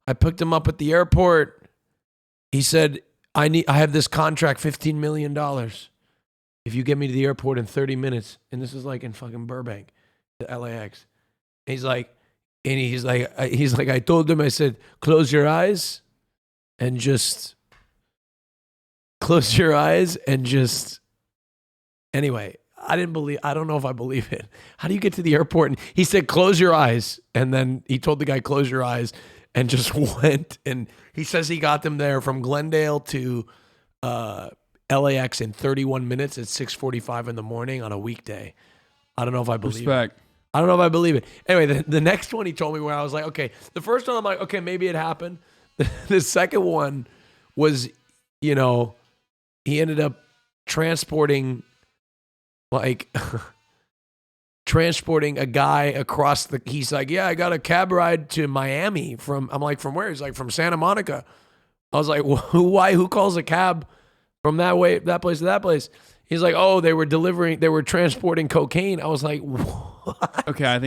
I picked him up at the airport. He said, I have this contract, $15 million. If you get me to the airport in 30 minutes, and this is like in fucking Burbank, the LAX. He's like, I told him, I said, close your eyes and just anyway, I don't know if I believe it. How do you get to the airport? And he said, close your eyes. And then he told the guy, close your eyes, and just went. And he says he got them there from Glendale to LAX in 31 minutes at 6:45 in the morning on a weekday. I don't know if I believe it. I don't know if I believe it. Anyway, the next one he told me where I was like, okay, the first one I'm like, okay, maybe it happened. The second one was, he ended up transporting a guy across he's like, yeah, I got a cab ride to Miami I'm like, from where? He's like, from Santa Monica. I was like, who calls a cab from that place to that place? He's like, oh, they were transporting cocaine. I was like, what?
Okay, I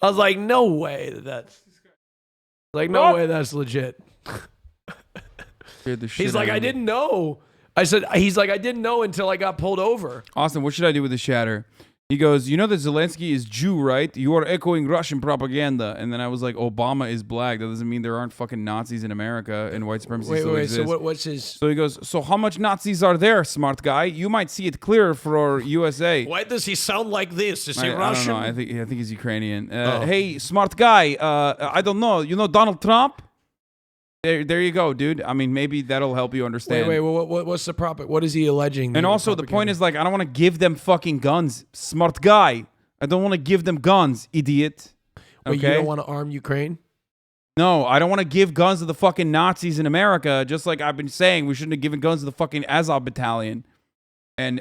was like, no way that's way that's legit. He's like, I didn't know. He's like, I didn't know until I got pulled over.
Austin, what should I do with the shatter? He goes, you know that Zelensky is Jew, right? You are echoing Russian propaganda. And then I was like, Obama is black. That doesn't mean there aren't fucking Nazis in America and white supremacy still exists.
So what's his...
So he goes, so how much Nazis are there, smart guy? You might see it clearer for USA.
Why does he sound like this? Is he
Russian?
Russian?
I don't know. I think he's Ukrainian. Hey, smart guy. I don't know. You know Donald Trump? There you go, dude. I mean, maybe that'll help you understand.
Wait. What's the propaganda? What is he alleging?
And also, the point is, like, I don't want to give them fucking guns. Smart guy. I don't want to give them guns, idiot. Okay?
Wait, you don't want to arm Ukraine?
No, I don't want to give guns to the fucking Nazis in America. Just like I've been saying, we shouldn't have given guns to the fucking Azov battalion, and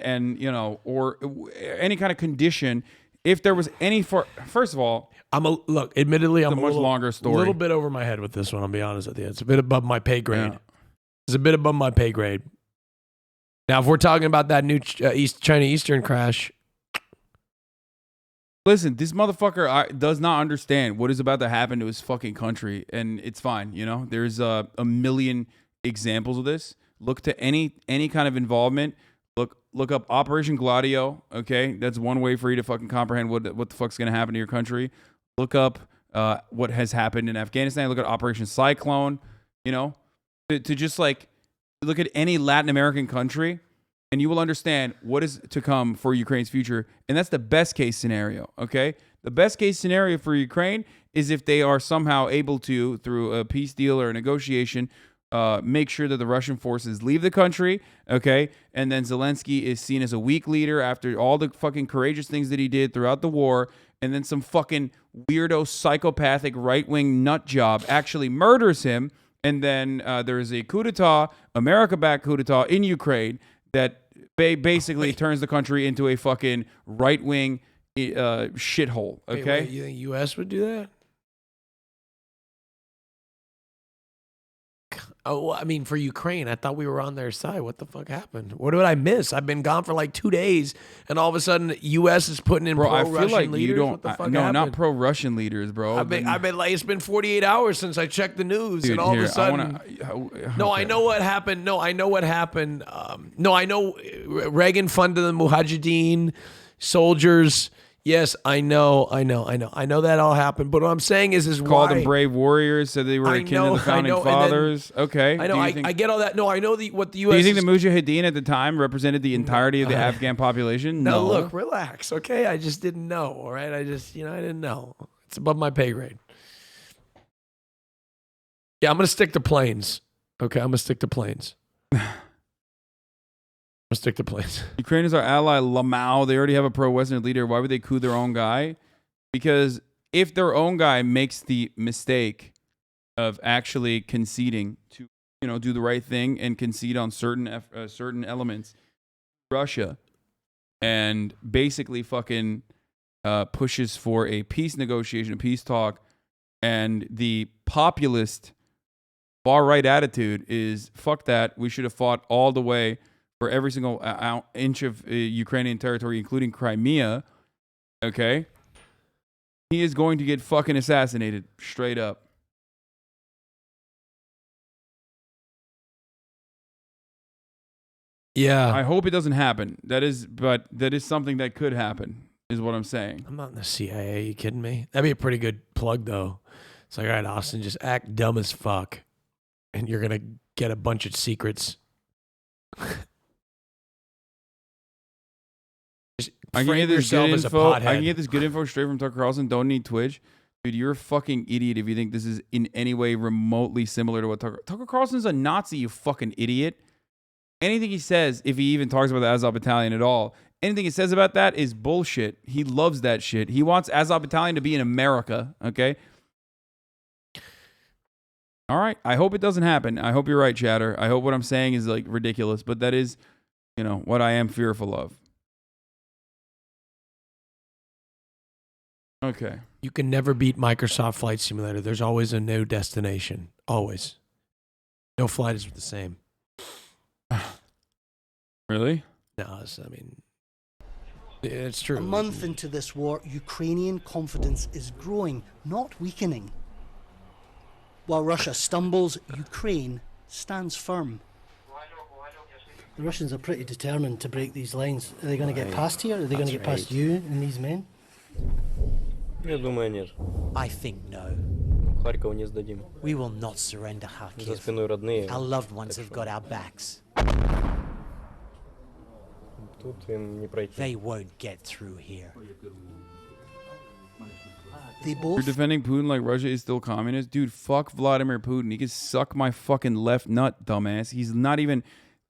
or any kind of condition. If there was any first of all.
Admittedly, I'm
a much longer story.
A little bit over my head with this one, I'll be honest with you. It's a bit above my pay grade. Yeah. It's a bit above my pay grade. Now, if we're talking about that new China Eastern crash.
Listen, this motherfucker does not understand what is about to happen to his fucking country, and it's fine, There's a million examples of this. Look to any kind of involvement. Look up Operation Gladio, okay? That's one way for you to fucking comprehend what the fuck's going to happen to your country. Look up what has happened in Afghanistan. Look at Operation Cyclone, to just like look at any Latin American country and you will understand what is to come for Ukraine's future. And that's the best case scenario, okay? The best case scenario for Ukraine is if they are somehow able to, through a peace deal or a negotiation, make sure that the Russian forces leave the country, okay? And then Zelensky is seen as a weak leader after all the fucking courageous things that he did throughout the war. And then some fucking weirdo, psychopathic, right-wing nut job actually murders him. And then there is a coup d'etat, America-backed coup d'etat in Ukraine that basically turns the country into a fucking right-wing shithole, okay?
Wait, you think U.S. would do that? Oh, I mean, for Ukraine, I thought we were on their side. What the fuck happened? What did I miss? I've been gone for like 2 days, and all of a sudden, the U.S. is putting in pro-Russian
I feel like
leaders.
You don't.
What the fuck
no,
happened?
Not pro-Russian leaders, bro.
I've been like, it's been 48 hours since I checked the news,
dude,
and all
of a
sudden, no, I know what happened. No, I know what happened. No, I know Reagan funded the Mujahideen soldiers. Yes, I know that all happened. But what I'm saying is
called
why
them brave warriors. Said they were akin to the founding fathers. Okay,
I know. I get all that. No, I know what the U.S.
Do you think the Mujahideen at the time represented the entirety of the Afghan population?
No, look, relax. Okay, I just didn't know. All right, I didn't know. It's above my pay grade. Yeah, I'm gonna stick to planes. Okay, I'm gonna stick to planes. Stick to place.
Ukraine is our ally, lmao. They already have a pro-Western leader. Why would they coup their own guy? Because if their own guy makes the mistake of actually conceding to, do the right thing and concede on certain elements, Russia, and basically fucking pushes for a peace negotiation, a peace talk, and the populist far right attitude is fuck that. We should have fought all the way for every single inch of Ukrainian territory, including Crimea. Okay? He is going to get fucking assassinated, straight up.
Yeah.
I hope it doesn't happen. That is something that could happen, is what I'm saying.
I'm not in the CIA. Are you kidding me? That'd be a pretty good plug, though. It's like, all right, Austin, just act dumb as fuck, and you're gonna get a bunch of secrets.
I can get this good info. I can get this good info straight from Tucker Carlson. Don't need Twitch. Dude, you're a fucking idiot if you think this is in any way remotely similar to what Tucker Carlson's a Nazi, you fucking idiot. Anything he says, if he even talks about the Azov Battalion at all, anything he says about that is bullshit. He loves that shit. He wants Azov Battalion to be in America, okay? All right. I hope it doesn't happen. I hope you're right, chatter. I hope what I'm saying is like ridiculous, but that is, what I am fearful of. Okay.
You can never beat Microsoft Flight Simulator. There's always a new destination. Always. No flight is the same.
Really?
No, it's true.
A month into this war, Ukrainian confidence is growing, not weakening. While Russia stumbles, Ukraine stands firm.
The Russians are pretty determined to break these lines. Are they going to get past here? Are they going to get past you and these men?
I think no. We will not surrender Kharkiv. Our loved ones have got our backs. They won't get through here.
You're defending Putin like Russia is still communist? Dude, fuck Vladimir Putin. He can suck my fucking left nut, dumbass.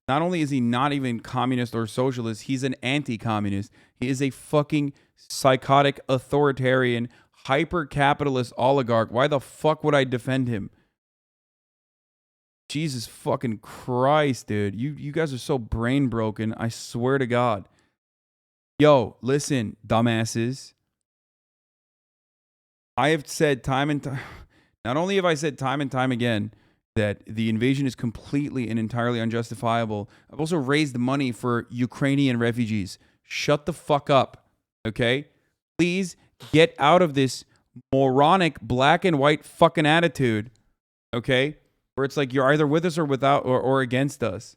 Not only is he not even communist or socialist, he's an anti-communist. He is a fucking psychotic, authoritarian, hyper-capitalist oligarch. Why the fuck would I defend him? Jesus fucking Christ, dude. You guys are so brain broken. I swear to God. Yo, listen, dumbasses. I have said time and time, not only have I said time and time again that the invasion is completely and entirely unjustifiable, I've also raised money for Ukrainian refugees. Shut the fuck up, okay? Please get out of this moronic black and white fucking attitude, okay? Where it's like you're either with us or without or against us.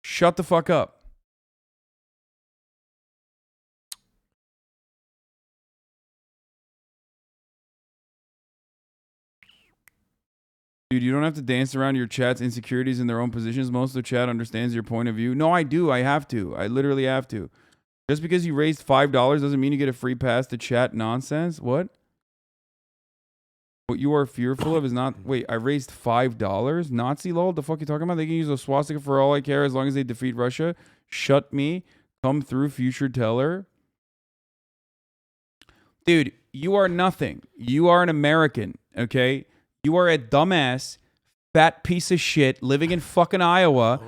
Shut the fuck up. Dude, you don't have to dance around your chat's insecurities in their own positions. Most of the chat understands your point of view. No, I do. I have to. I literally have to. Just because you raised $5 doesn't mean you get a free pass to chat nonsense. What? What you are fearful of is not... Wait, I raised $5? Nazi lol? The fuck you talking about? They can use a swastika for all I care as long as they defeat Russia. Shut me. Come through, future teller. Dude, you are nothing. You are an American, okay? You are a dumbass, fat piece of shit living in fucking Iowa,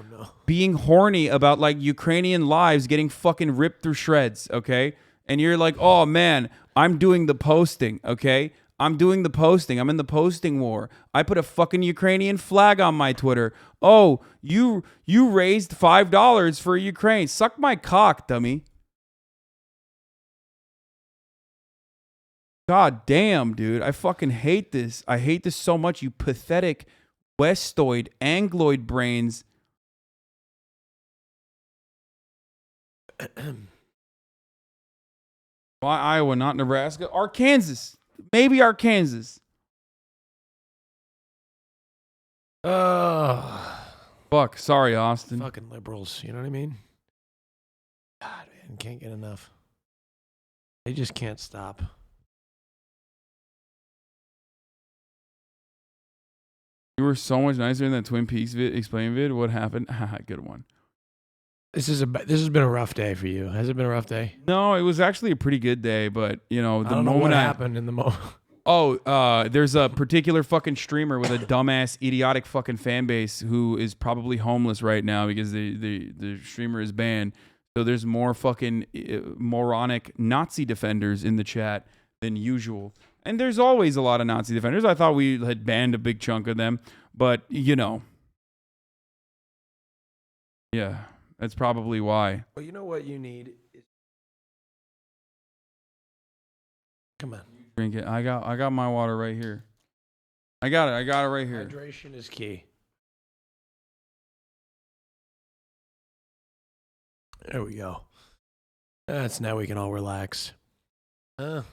being horny about like Ukrainian lives getting fucking ripped through shreds, okay? And you're like, oh man, I'm doing the posting, okay? I'm doing the posting. I'm in the posting war. I put a fucking Ukrainian flag on my Twitter. Oh, you raised $5 for Ukraine. Suck my cock, dummy. God damn, dude. I fucking hate this. I hate this so much, you pathetic Westoid, Angloid brains. Why Iowa, not Nebraska? Arkansas. Maybe Arkansas. Fuck. Sorry, Austin.
Fucking liberals. You know what I mean? God, man. Can't get enough. They just can't stop.
You were so much nicer in that Twin Peaks explain vid. What happened? Good one.
This has been a rough day for you. Has it been a rough day?
No, it was actually a pretty good day, but the
I don't know what happened in the moment.
Oh, there's a particular fucking streamer with a dumbass, idiotic fucking fan base who is probably homeless right now because the streamer is banned. So there's more fucking moronic Nazi defenders in the chat than usual. And there's always a lot of Nazi defenders. I thought we had banned a big chunk of them, but you know. Yeah, that's probably why.
Well, you know what you need? Come on.
Drink it. I got my water right here. I got it right here.
Hydration is key. There we go. That's now we can all relax.
Tom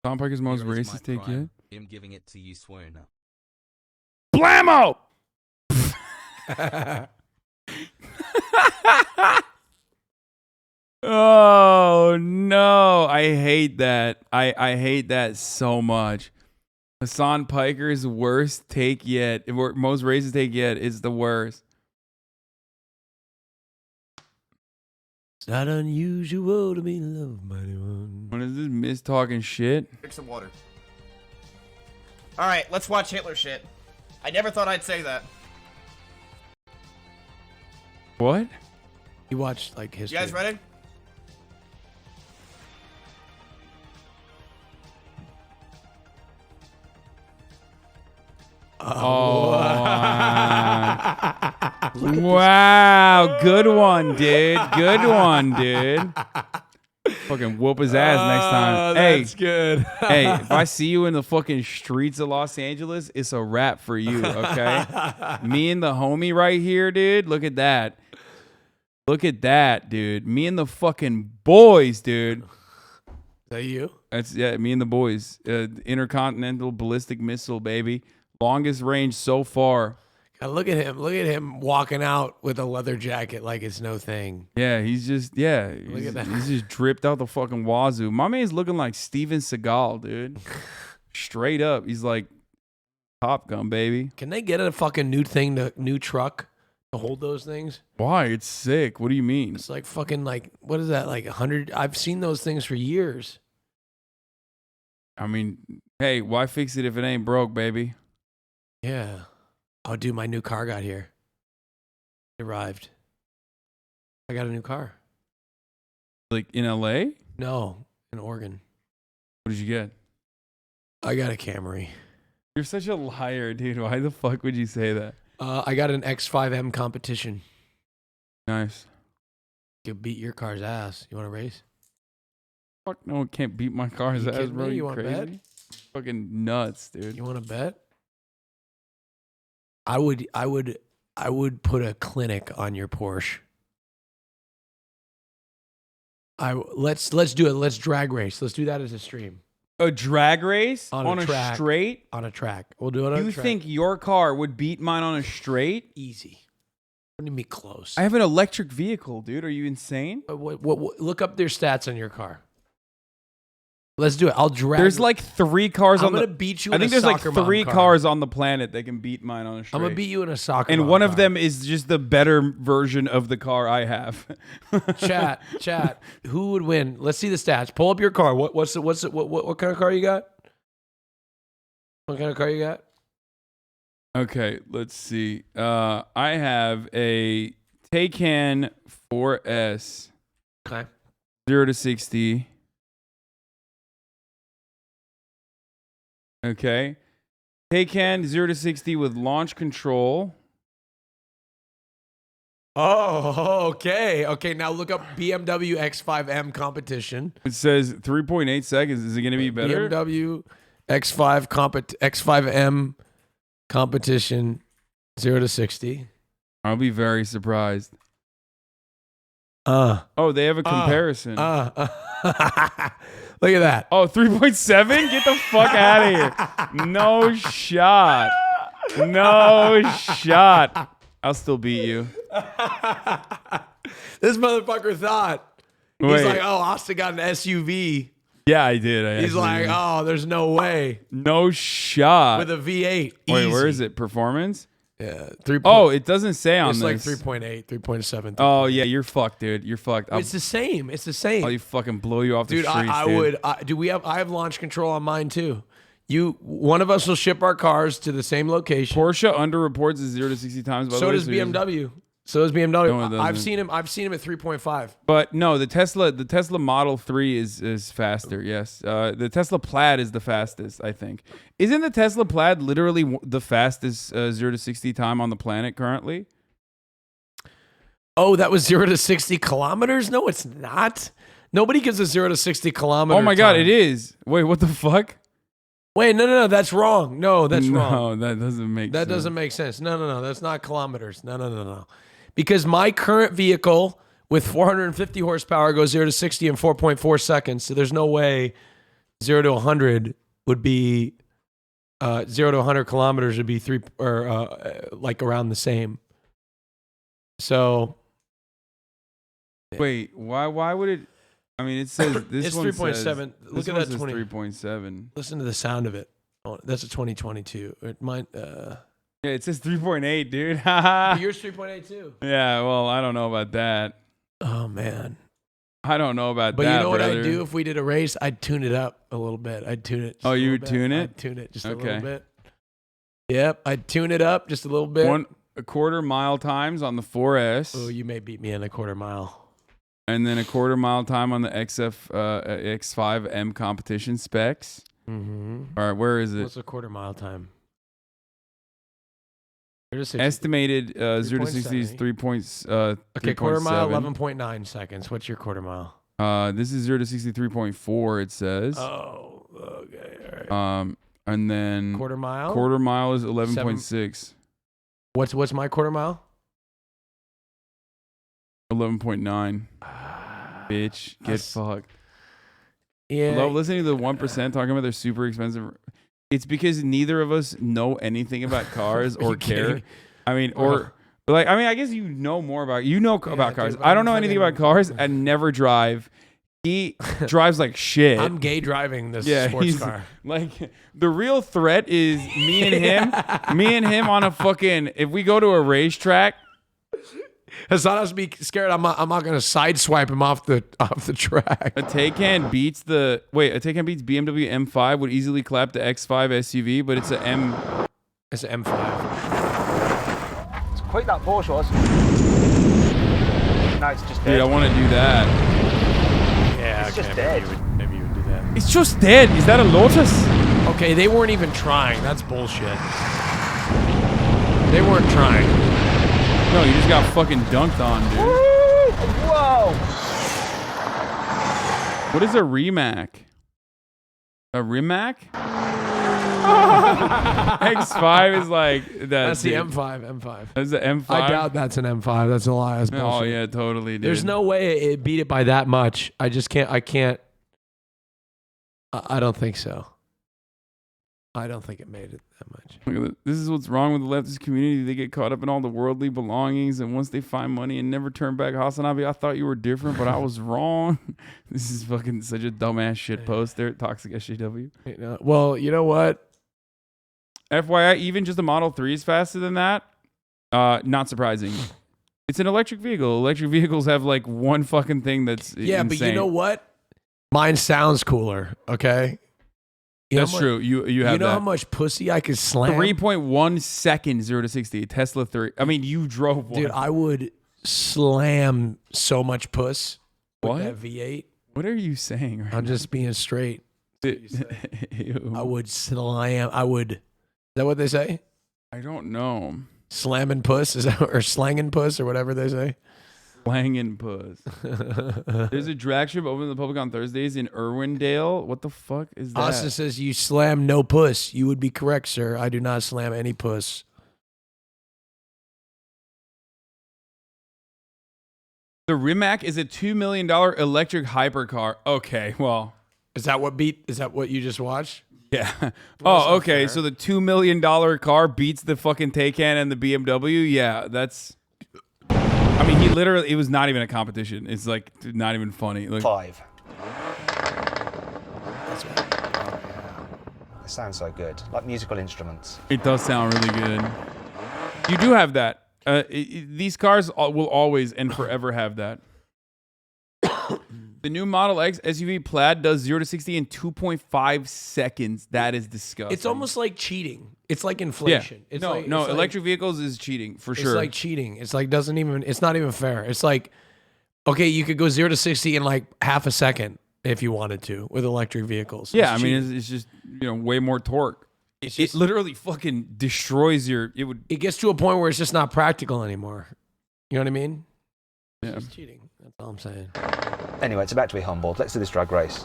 Parker's most racist take yet?
I'm giving it to you, swear now.
Blammo! Oh no, I hate that. I hate that so much. Hasan Piker's worst take yet, most racist take yet, is the worst.
It's not unusual to be loved by anyone.
What is this miss talking shit?
Drink some water. All right, let's watch Hitler shit. I never thought I'd say that.
What?
You watched like history.
You guys ready?
Oh, wow. Good one, dude. Good one, dude. Fucking whoop his ass next time.
That's good.
Hey, if I see you in the fucking streets of Los Angeles, it's a wrap for you, okay? Me and the homie right here, dude. Look at that. Look at that, dude. Me and the fucking boys, dude.
Is that you?
That's, yeah, me and the boys. Intercontinental ballistic missile, baby. Longest range so far.
God, look at him. Look at him walking out with a leather jacket like it's no thing.
Yeah, he's just, yeah.
Look at that.
He's just dripped out the fucking wazoo. My man's looking like Steven Seagal, dude. Straight up. He's like Top Gun, baby.
Can they get a fucking new truck to hold those things?
Why? It's sick. What do you mean?
It's like fucking like, what is that? Like 100? I've seen those things for years.
I mean, hey, why fix it if it ain't broke, baby?
Yeah. Oh, dude, my new car got here. It arrived. I got a new car.
Like in LA?
No, in Oregon.
What did you get?
I got a Camry.
You're such a liar, dude. Why the fuck would you say that?
I got an X5M competition.
Nice.
Could beat your car's ass. You want to race?
Fuck no, one can't beat my car's ass, bro.
You
You
want to
crazy?
bet?
Fucking nuts, dude.
You want to bet? I would put a clinic on your Porsche. Let's do it. Let's drag race. Let's do that as a stream.
A drag race on a
track,
straight?
On a track. We'll do it on a track.
You think your car would beat mine on a straight?
Easy. Wouldn't be close.
I have an electric vehicle, dude. Are you insane?
What, look up their stats on your car. Let's do it. I'll drag.
There's like 3 cars
I'm
on the.
gonna beat you.
I
in
think
a
there's like
soccer mom
3
car.
cars on the planet that can beat mine on a straight.
I'm gonna beat you in a soccer.
And
mom
one of
car.
them is just the better version of the car I have.
Chat. Who would win? Let's see the stats. Pull up your car. What kind of car you got? What kind of car you got?
Okay, let's see. I have a Taycan 4S.
Okay.
0 to 60. Okay. Taycan 0 to 60 with launch control.
Oh, okay. Okay, now look up BMW X5M competition.
It says 3.8 seconds. Is it going to be better?
BMW X5M competition 0 to 60.
I'll be very surprised.
Oh,
they have a comparison.
Look at that.
Oh, 3.7? Get the fuck out of here. No shot. No shot. I'll still beat you.
This motherfucker thought. He's
Wait.
like, oh, Austin got an SUV.
Yeah, I did.
He's like, oh, there's no way.
No shot.
With a V8.
Wait, where
Easy.
is it? Performance?
Yeah.
It doesn't say on
it's
this.
It's like 3.8, 3.7.
Oh, yeah, you're fucked, dude. You're fucked.
It's the same. It's the same.
I'll fucking blow you off the
Dude,
streets,
I
dude.
would. I have launch control on mine too. One of us will ship our cars to the same location.
Porsche underreports is 0 to 60 times. By the
So
way,
does BMW. So is BMW.
No, it
I've
doesn't.
seen him at 3.5.
But no, the Tesla Model 3 is faster. Yes, the Tesla Plaid is the fastest. I think. Isn't the Tesla Plaid literally the fastest 0 to 60 time on the planet currently?
Oh, that was 0 to 60 kilometers? No, it's not. Nobody gives a 0 to 60 kilometer.
Oh my God, it is. Wait, what the fuck?
Wait, no, that's wrong. No, that's wrong.
No, that doesn't make sense.
That doesn't make sense. No, that's not kilometers. No. Because my current vehicle with 450 horsepower goes 0 to 60 in 4.4 seconds. So there's no way 0 to 100 would be 0 to 100 kilometers would be like around the same. So
wait, why would it? I mean, it says this
it's
one
3.7. Look at that 20.
3.7.
Listen to the sound of it. Oh, that's a 2022.
Yeah, it says 3.8, dude.
Yours 3.8 too.
Yeah, well, I don't know about that.
Oh man,
I don't know about
but
that.
But you know what
brother.
I'd do if we did a race? I'd tune it up a little bit. I'd tune it.
Oh, you would tune it?
I'd tune it just a little bit. Yep, I'd tune it up just a little bit.
A quarter mile times on the 4S.
Oh, you may beat me in a quarter mile.
And then a quarter mile time on the X5M competition specs.
Mm-hmm.
All right, where is it?
What's a quarter mile time?
Estimated 0 to 60 is 3.
Okay, quarter mile 11.9 seconds. What's your quarter mile?
This is 0 to 60 3.4. It says.
Oh, okay, all right.
And then
quarter mile.
Quarter mile is 11.6.
What's my quarter mile?
11.9. Bitch, get fucked.
Yeah.
Love listening to the 1% talking about their super expensive. It's because neither of us know anything about cars or care. I mean, I guess you know more about about cars. I don't know anything about cars and never drive. He drives like shit.
I'm gay driving this sports car.
Like the real threat is me and him. Me and him on a fucking. If we go to a racetrack.
Hasan has to be scared. I'm not going to sideswipe him off the track.
A Taycan beats BMW M5 would easily clap the X5 SUV, but it's an M.
It's an M5.
It's quite that Porsche was. No, it's just dead.
Dude, I want to do that.
Yeah,
it's just dead.
Maybe you would do that.
It's just dead. Is that a Lotus?
Okay, they weren't even trying. That's bullshit. They weren't trying.
No, you just got fucking dunked on, dude.
Whoa!
What is a Rimac? A Rimac? X5 is like that.
That's the M5.
That's the M5.
I doubt that's an M5. That's a lie. That's bullshit.
Oh yeah, totally, dude.
There's no way it beat it by that much. I just can't. I don't think so. I don't think it made it that much.
Look at this is what's wrong with the leftist community. They get caught up in all the worldly belongings, and once they find money and never turn back. HasanAbi, I thought you were different, but I was wrong. This is fucking such a dumbass shit post there at Toxic SJW.
Well, you know what?
FYI, even just a Model 3 is faster than that. Not surprising. It's an electric vehicle. Electric vehicles have like one fucking thing that's insane.
But you know what? Mine sounds cooler. Okay.
That's true. You have
You know
that.
how much pussy I could slam?
3.1 seconds 0 to 60. Tesla 3. I mean, you drove one.
Dude, I would slam so much puss
What?
with that V8.
What are you saying? Right
I'm just being straight.
Ew.
I would slam. Is that what they say?
I don't know.
Slamming puss or slanging puss or whatever they say.
Slanging puss. There's a drag strip open to the public on Thursdays in Irwindale. What the fuck is that?
Austin says you slam no puss. You would be correct, sir. I do not slam any puss.
The Rimac is a $2 million electric hypercar. Okay, well.
Is that what you just watched?
Yeah. Oh, okay. So the $2 million car beats the fucking Taycan and the BMW. Yeah, that's. I mean, it was not even a competition. It's like not even funny. Like,
5. That's good. Oh, yeah. It sounds so good. Like musical instruments.
It does sound really good. You do have that. These cars will always and forever have that. The new Model X SUV Plaid does 0 to 60 in 2.5 seconds. That is disgusting.
It's almost like cheating. It's like inflation.
Yeah.
It's
No,
like,
no,
it's like-
electric vehicles is cheating for sure.
It's like cheating. It's like doesn't even. It's not even fair. It's like, okay, you could go 0 to 60 in like half a second if you wanted to with electric vehicles.
Yeah,
It's
I mean,
cheating.
it's just way more torque. It literally fucking destroys your.
It gets to a point where it's just not practical anymore. You know what I mean?
Yeah.
It's cheating. That's all I'm saying.
Anyway, it's about to be humbled. Let's do this drag race.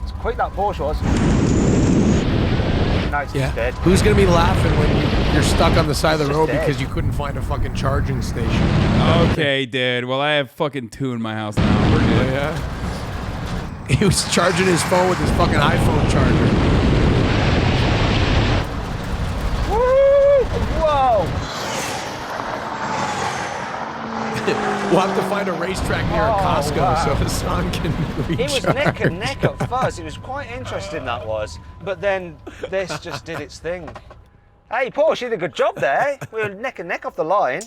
It's quick that Porsche was. Now it's just dead.
Who's gonna be laughing when you're stuck on the side of the
It's
road
just dead.
because you couldn't find a fucking charging station?
Okay, dude. Well, I have fucking two in my house now. We're good.
Yeah. He was charging his phone with his fucking iPhone charger.
Whoa!
We'll have to find a racetrack near a Costco so Hasan can recharge.
It was neck and neck at first. It was quite interesting, that was. But then this just did its thing. Hey, Porsche, you did a good job there. We were neck and neck off the line.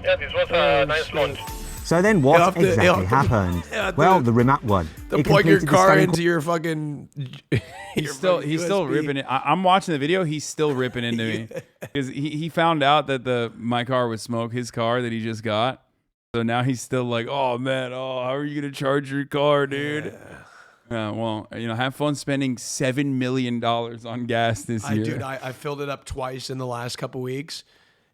Yeah, this was a nice launch.
So then what exactly happened? Well, the remote one.
To
It
plug your
completed the
car
same
into your fucking.
He's still
USB.
ripping it. I'm watching the video. He's still ripping into me because he found out that my car would smoke his car that he just got. So now he's still like, oh man, how are you gonna charge your car, dude? Well, have fun spending $7 million on gas this year.
Dude, I filled it up twice in the last couple weeks,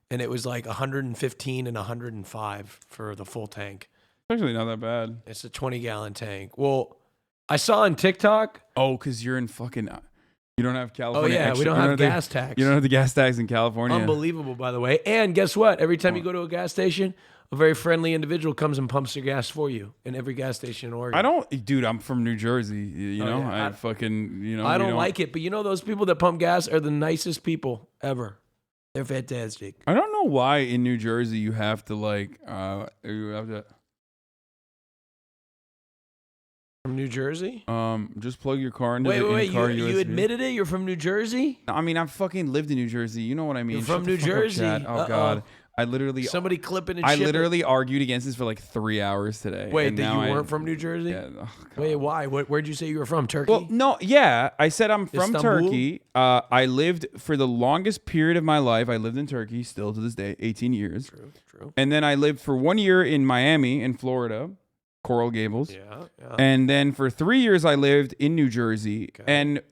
and it was like 115 and 105 for the full tank.
Actually, not that bad.
It's a 20-gallon tank. Well, I saw on TikTok.
Oh, because you're in fucking. You don't have California.
Oh yeah, we don't have gas tax.
You don't have the gas tax in California.
Unbelievable, by the way. And guess what? Every time you go to a gas station, a very friendly individual comes and pumps your gas for you in every gas station in Oregon.
Dude, I'm from New Jersey. You know,
yeah.
I fucking,
I don't like it, but those people that pump gas are the nicest people ever. They're fantastic.
I don't know why in New Jersey you have to
From New Jersey?
Just plug your car into
Wait,
in-car
you
USB.
admitted it? You're from New Jersey?
I mean, I've fucking lived in New Jersey. You know what I mean?
You're from
Shut the
New
fuck up,
Jersey.
Chad. Oh God, I literally
somebody clipping and
I
shipping.
literally argued against this for like 3 hours today.
Wait,
and
that
now
you weren't from New Jersey?
Yeah. Oh,
wait, why? Where'd you say you were from? Turkey?
Well, no, yeah. I said I'm from
Istanbul?
Turkey. I lived for the longest period of my life. I lived in Turkey, still to this day, 18 years.
True.
And then I lived for 1 year in Miami, in Florida, Coral Gables.
Yeah.
And then for 3 years, I lived in New Jersey. Okay. And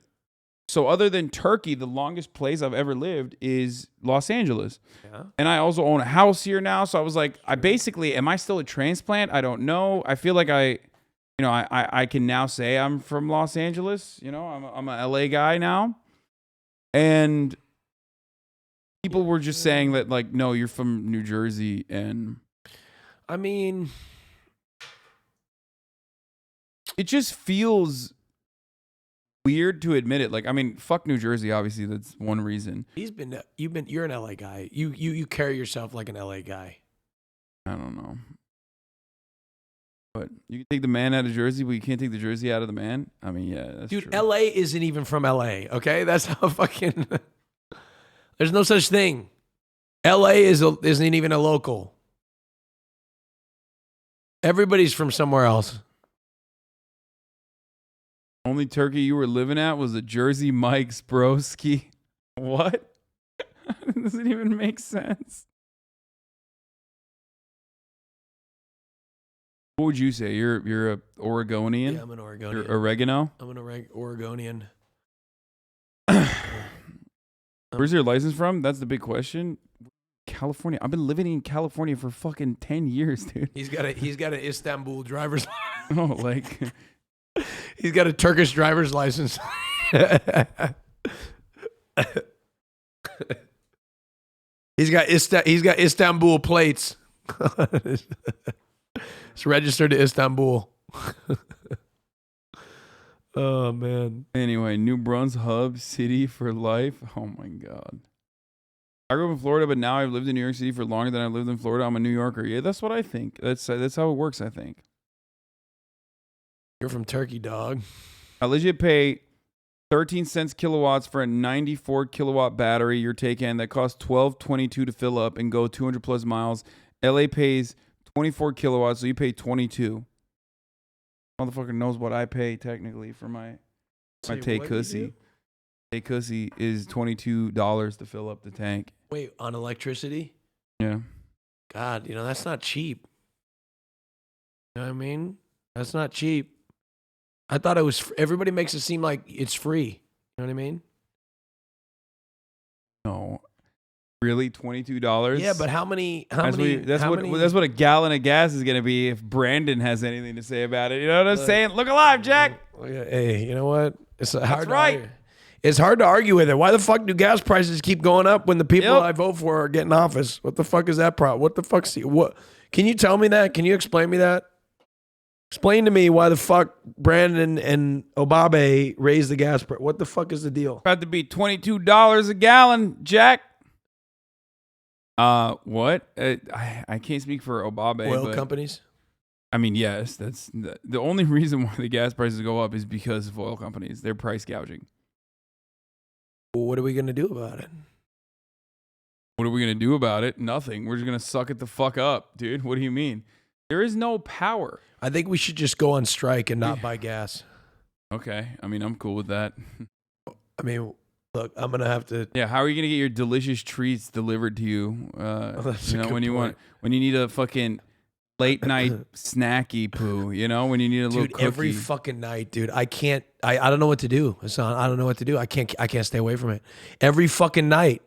so other than Turkey, the longest place I've ever lived is Los Angeles.
Yeah.
And I also own a house here now. So I was like, am I still a transplant? I don't know. I feel like I can now say I'm from Los Angeles. I'm a LA guy now. And people were just saying that, like, no, you're from New Jersey. And
I mean,
it just feels weird to admit it. Like, I mean, fuck New Jersey, obviously. That's one reason.
You're an LA guy. You carry yourself like an LA guy.
I don't know. But you can take the man out of Jersey, but you can't take the Jersey out of the man. I mean, yeah, that's
Dude,
true.
LA isn't even from LA, okay? That's how fucking... There's no such thing. LA isn't even a local. Everybody's from somewhere else.
Only Turkey you were living at was a Jersey Mike's broski. What? Doesn't even make sense. What would you say? You're a Oregonian?
Yeah, I'm an Oregonian.
You're oregano?
I'm an Oregonian.
Where's your license from? That's the big question. California. I've been living in California for fucking 10 years, dude.
He's got an Istanbul driver's license.
Oh, like...
He's got a Turkish driver's license. He's got Istanbul plates. It's registered to Istanbul. Oh man.
Anyway, New Brunswick hub city for life. Oh my god. I grew up in Florida, but now I've lived in New York City for longer than I've lived in Florida. I'm a New Yorker. Yeah, that's what I think. That's how it works, I think.
You're from Turkey, dog.
I legit pay 13 cents kilowatts for a 94 kilowatt battery you're taking that costs $12.22 to fill up and go 200 plus miles. LA pays 24 kilowatts, so you pay 22. Motherfucker knows what I pay technically for my Tay Cussy. Tay Cussy is $22 to fill up the tank.
Wait, on electricity?
Yeah.
God, that's not cheap. You know what I mean? That's not cheap. I thought it was. Everybody makes it seem like it's free. You know what I mean?
No. Really, $22?
Yeah, but how many?
That's what a gallon of gas is gonna be if Brandon has anything to say about it. You know what I'm saying? Look alive, Jack.
Hey, you know what? It's hard.
Right.
It's hard to argue with it. Why the fuck do gas prices keep going up when the people I vote for are getting office? What the fuck is that problem? What the fuck's what? Can you tell me that? Can you explain me that? Explain to me why the fuck Brandon and Obabe raised the gas price. What the fuck is the deal?
About to be $22 a gallon, Jack. What? I can't speak for Obabe.
Oil companies?
I mean, yes, that's the only reason why the gas prices go up is because of oil companies. They're price gouging.
Well, what are we going to do about it?
What are we going to do about it? Nothing. We're just going to suck it the fuck up, dude. What do you mean? There is no power.
I think we should just go on strike and not buy gas.
Okay. I mean, I'm cool with that.
I mean, look, I'm gonna have to.
Yeah, how are you gonna get your delicious treats delivered to you? When you need a fucking late night snacky poo. You know, when you need a little cookie.
Every fucking night, dude. I can't. I don't know what to do, Hasan. I don't know what to do. I can't stay away from it. Every fucking night.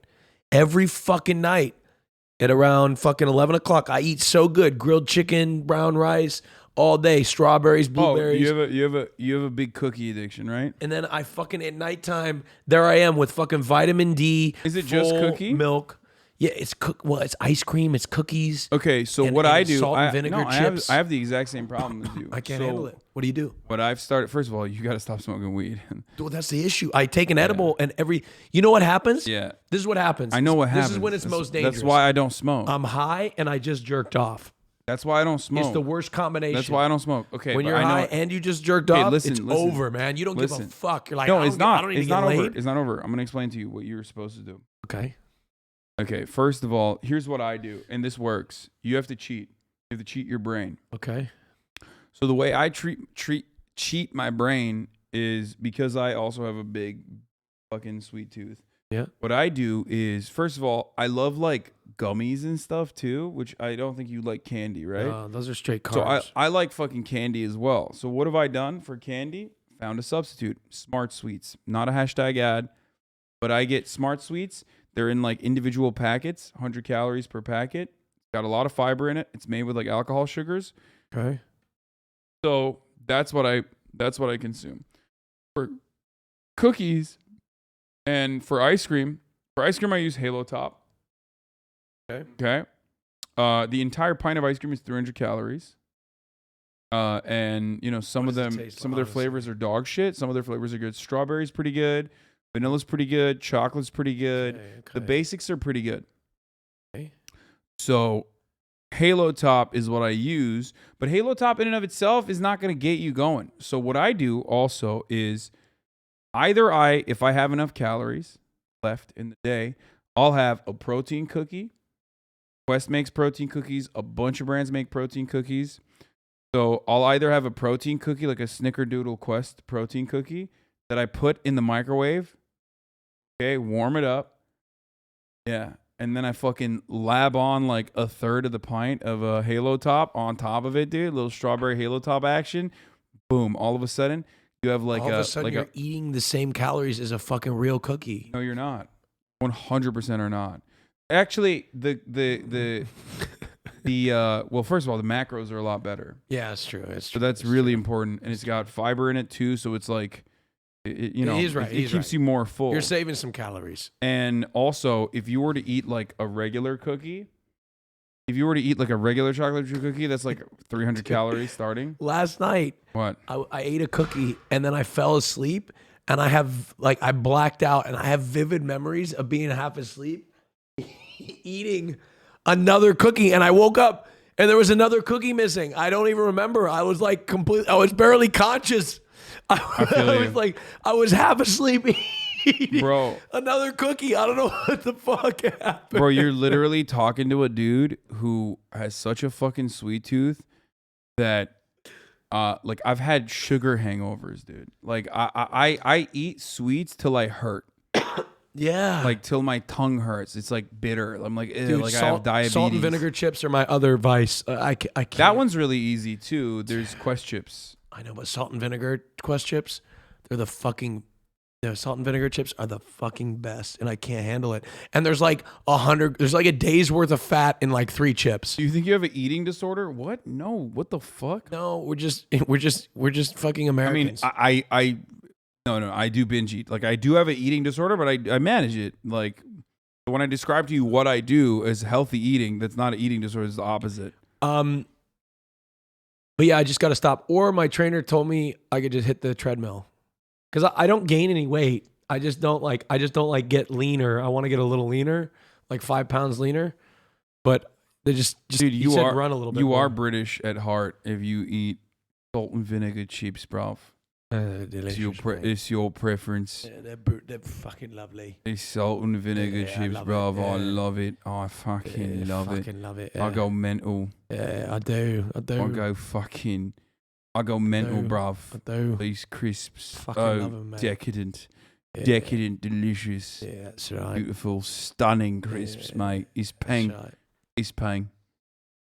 At around fucking 11 o'clock, I eat so good. Grilled chicken, brown rice, all day. Strawberries, blueberries.
Oh, you have a big cookie addiction, right?
And then I fucking at nighttime, there I am with fucking vitamin D.
Is it just cookie?
Milk. Yeah, it's it's ice cream, it's cookies.
Okay, so what I do,
salt and vinegar chips.
I have the exact same problem as you.
I can't handle it. What do you do?
What I've started, first of all, you got to stop smoking weed.
Well, that's the issue. I take an edible and you know what happens?
Yeah.
This is what happens.
I know what happens.
This is when it's most dangerous.
That's why I don't smoke.
I'm high and I just jerked off.
That's why I don't smoke.
It's the worst combination.
That's why I don't smoke. Okay,
when you're high and you just jerked off, it's over, man. You don't give a fuck. You're like,
no, it's not.
I don't need
it's
to get
not
laid.
over. It's not over. I'm gonna explain to you what you're supposed to do.
Okay.
Okay. First of all, here's what I do, and this works. You have to cheat. You have to cheat your brain.
Okay.
So the way I cheat my brain is because I also have a big fucking sweet tooth.
Yeah.
What I do is, first of all, I love like gummies and stuff too, which I don't think you like candy, right?
Those are straight carbs.
So I like fucking candy as well. So what have I done for candy? Found a substitute. Smart Sweets. Not a hashtag ad, but I get Smart Sweets. They're in like individual packets, 100 calories per packet. Got a lot of fiber in it. It's made with like alcohol sugars.
Okay.
So that's what I consume. For cookies and for ice cream I use Halo Top. Okay. The entire pint of ice cream is 300 calories. And you know, some of their flavors are dog shit. Some of their flavors are good. Strawberry's pretty good. Vanilla's pretty good. Chocolate's pretty good.
Okay.
The basics are pretty good.
Okay.
So Halo Top is what I use, but Halo Top in and of itself is not going to get you going. So what I do also is if I have enough calories left in the day, I'll have a protein cookie. Quest makes protein cookies. A bunch of brands make protein cookies. So I'll either have a protein cookie, like a Snickerdoodle Quest protein cookie, that I put in the microwave. Okay, warm it up. Yeah. And then I fucking lab on like a third of the pint of a Halo Top on top of it, dude. A little strawberry Halo Top action. Boom. All of a sudden, you have like
all of a sudden you're eating the same calories as a fucking real cookie.
No, you're not. 100% are not. Actually, well, first of all, the macros are a lot better.
Yeah, that's true.
So that's really important. And it's got fiber in it too. So it's like,
he's right.
It keeps you more full.
You're saving some calories.
And also, if you were to eat like a regular cookie, if you were to eat like a regular chocolate chip cookie, that's like 300 calories starting.
Last night,
what?
I ate a cookie and then I fell asleep and I blacked out and I have vivid memories of being half asleep, eating another cookie, and I woke up and there was another cookie missing. I don't even remember. I was like I was barely conscious. I was half asleep
Bro.
Another cookie. I don't know what the fuck happened.
Bro, you're literally talking to a dude who has such a fucking sweet tooth that like I've had sugar hangovers, dude. Like I eat sweets till I hurt.
Yeah.
Like till my tongue hurts. It's like bitter. I'm like, ew,
Dude,
like I have diabetes.
Salt and vinegar chips are my other vice. I can't.
That one's really easy too. There's Quest chips.
I know, but salt and vinegar Quest chips, they're the fucking. The salt and vinegar chips are the fucking best, and I can't handle it. And there's like 100. There's like a day's worth of fat in like 3 chips.
Do you think you have an eating disorder? What? No. What the fuck?
No, we're just fucking Americans.
I mean, No, I do binge eat. Like I do have an eating disorder, but I manage it. Like when I describe to you what I do as healthy eating, that's not an eating disorder. It's the opposite.
But yeah, I just got to stop. Or my trainer told me I could just hit the treadmill because I don't gain any weight. I just don't like get leaner. I want to get a little leaner, like 5 pounds leaner. But they just
dude, you
said
are
run a little bit.
You
more.
are British at heart if you eat salt and vinegar chips, bro. It's your preference.
Yeah, they're fucking lovely.
It's salt and vinegar chips, bro. I love it. I fucking love it.
Yeah.
I go mental.
Yeah, I do.
I go mental, bruv.
I do.
These crisps.
Fucking love them, mate.
Decadent.
Yeah.
Decadent, delicious.
Yeah, that's right.
Beautiful, stunning crisps, mate. It's pang.
Right.
It's pang.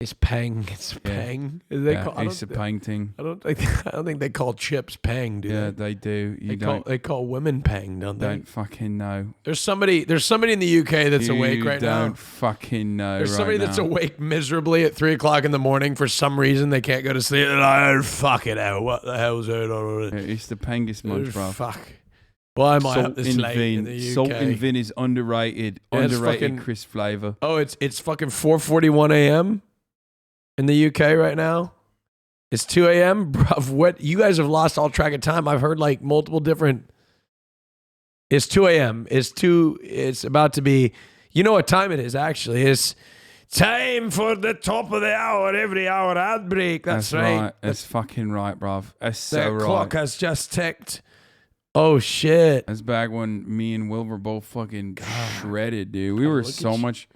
It's pang. It's pang.
It's a pang thing.
I don't think they call chips pang, do
Yeah,
they?
they do.
They call women pang, don't they?
Don't fucking know.
There's somebody in the UK that's awake right now.
Don't fucking know.
There's
right
somebody
now.
that's awake miserably at 3 o'clock in the morning for some reason. They can't go to sleep. And I fuck it out. What the hell's going on?
Yeah, it's the Pangus munch, bro.
Fuck. Why am I
Salt
up this
and
late
vin.
in the UK?
Salt and vin is underrated.
Yeah, it's
Underrated
fucking-
crisp flavor.
Oh, it's fucking 4:41 a.m. in the UK right now. It's 2 a.m. Bruv, what? You guys have lost all track of time. I've heard like multiple different. It's 2 a.m. It's about to be. You know what time it is, actually. It's time for the top of the hour, every hour ad break. That's right.
That's fucking right, bruv. That's so
That
right.
clock has just ticked. Oh, shit.
That's back when me and Will were both fucking shredded, dude. We were so much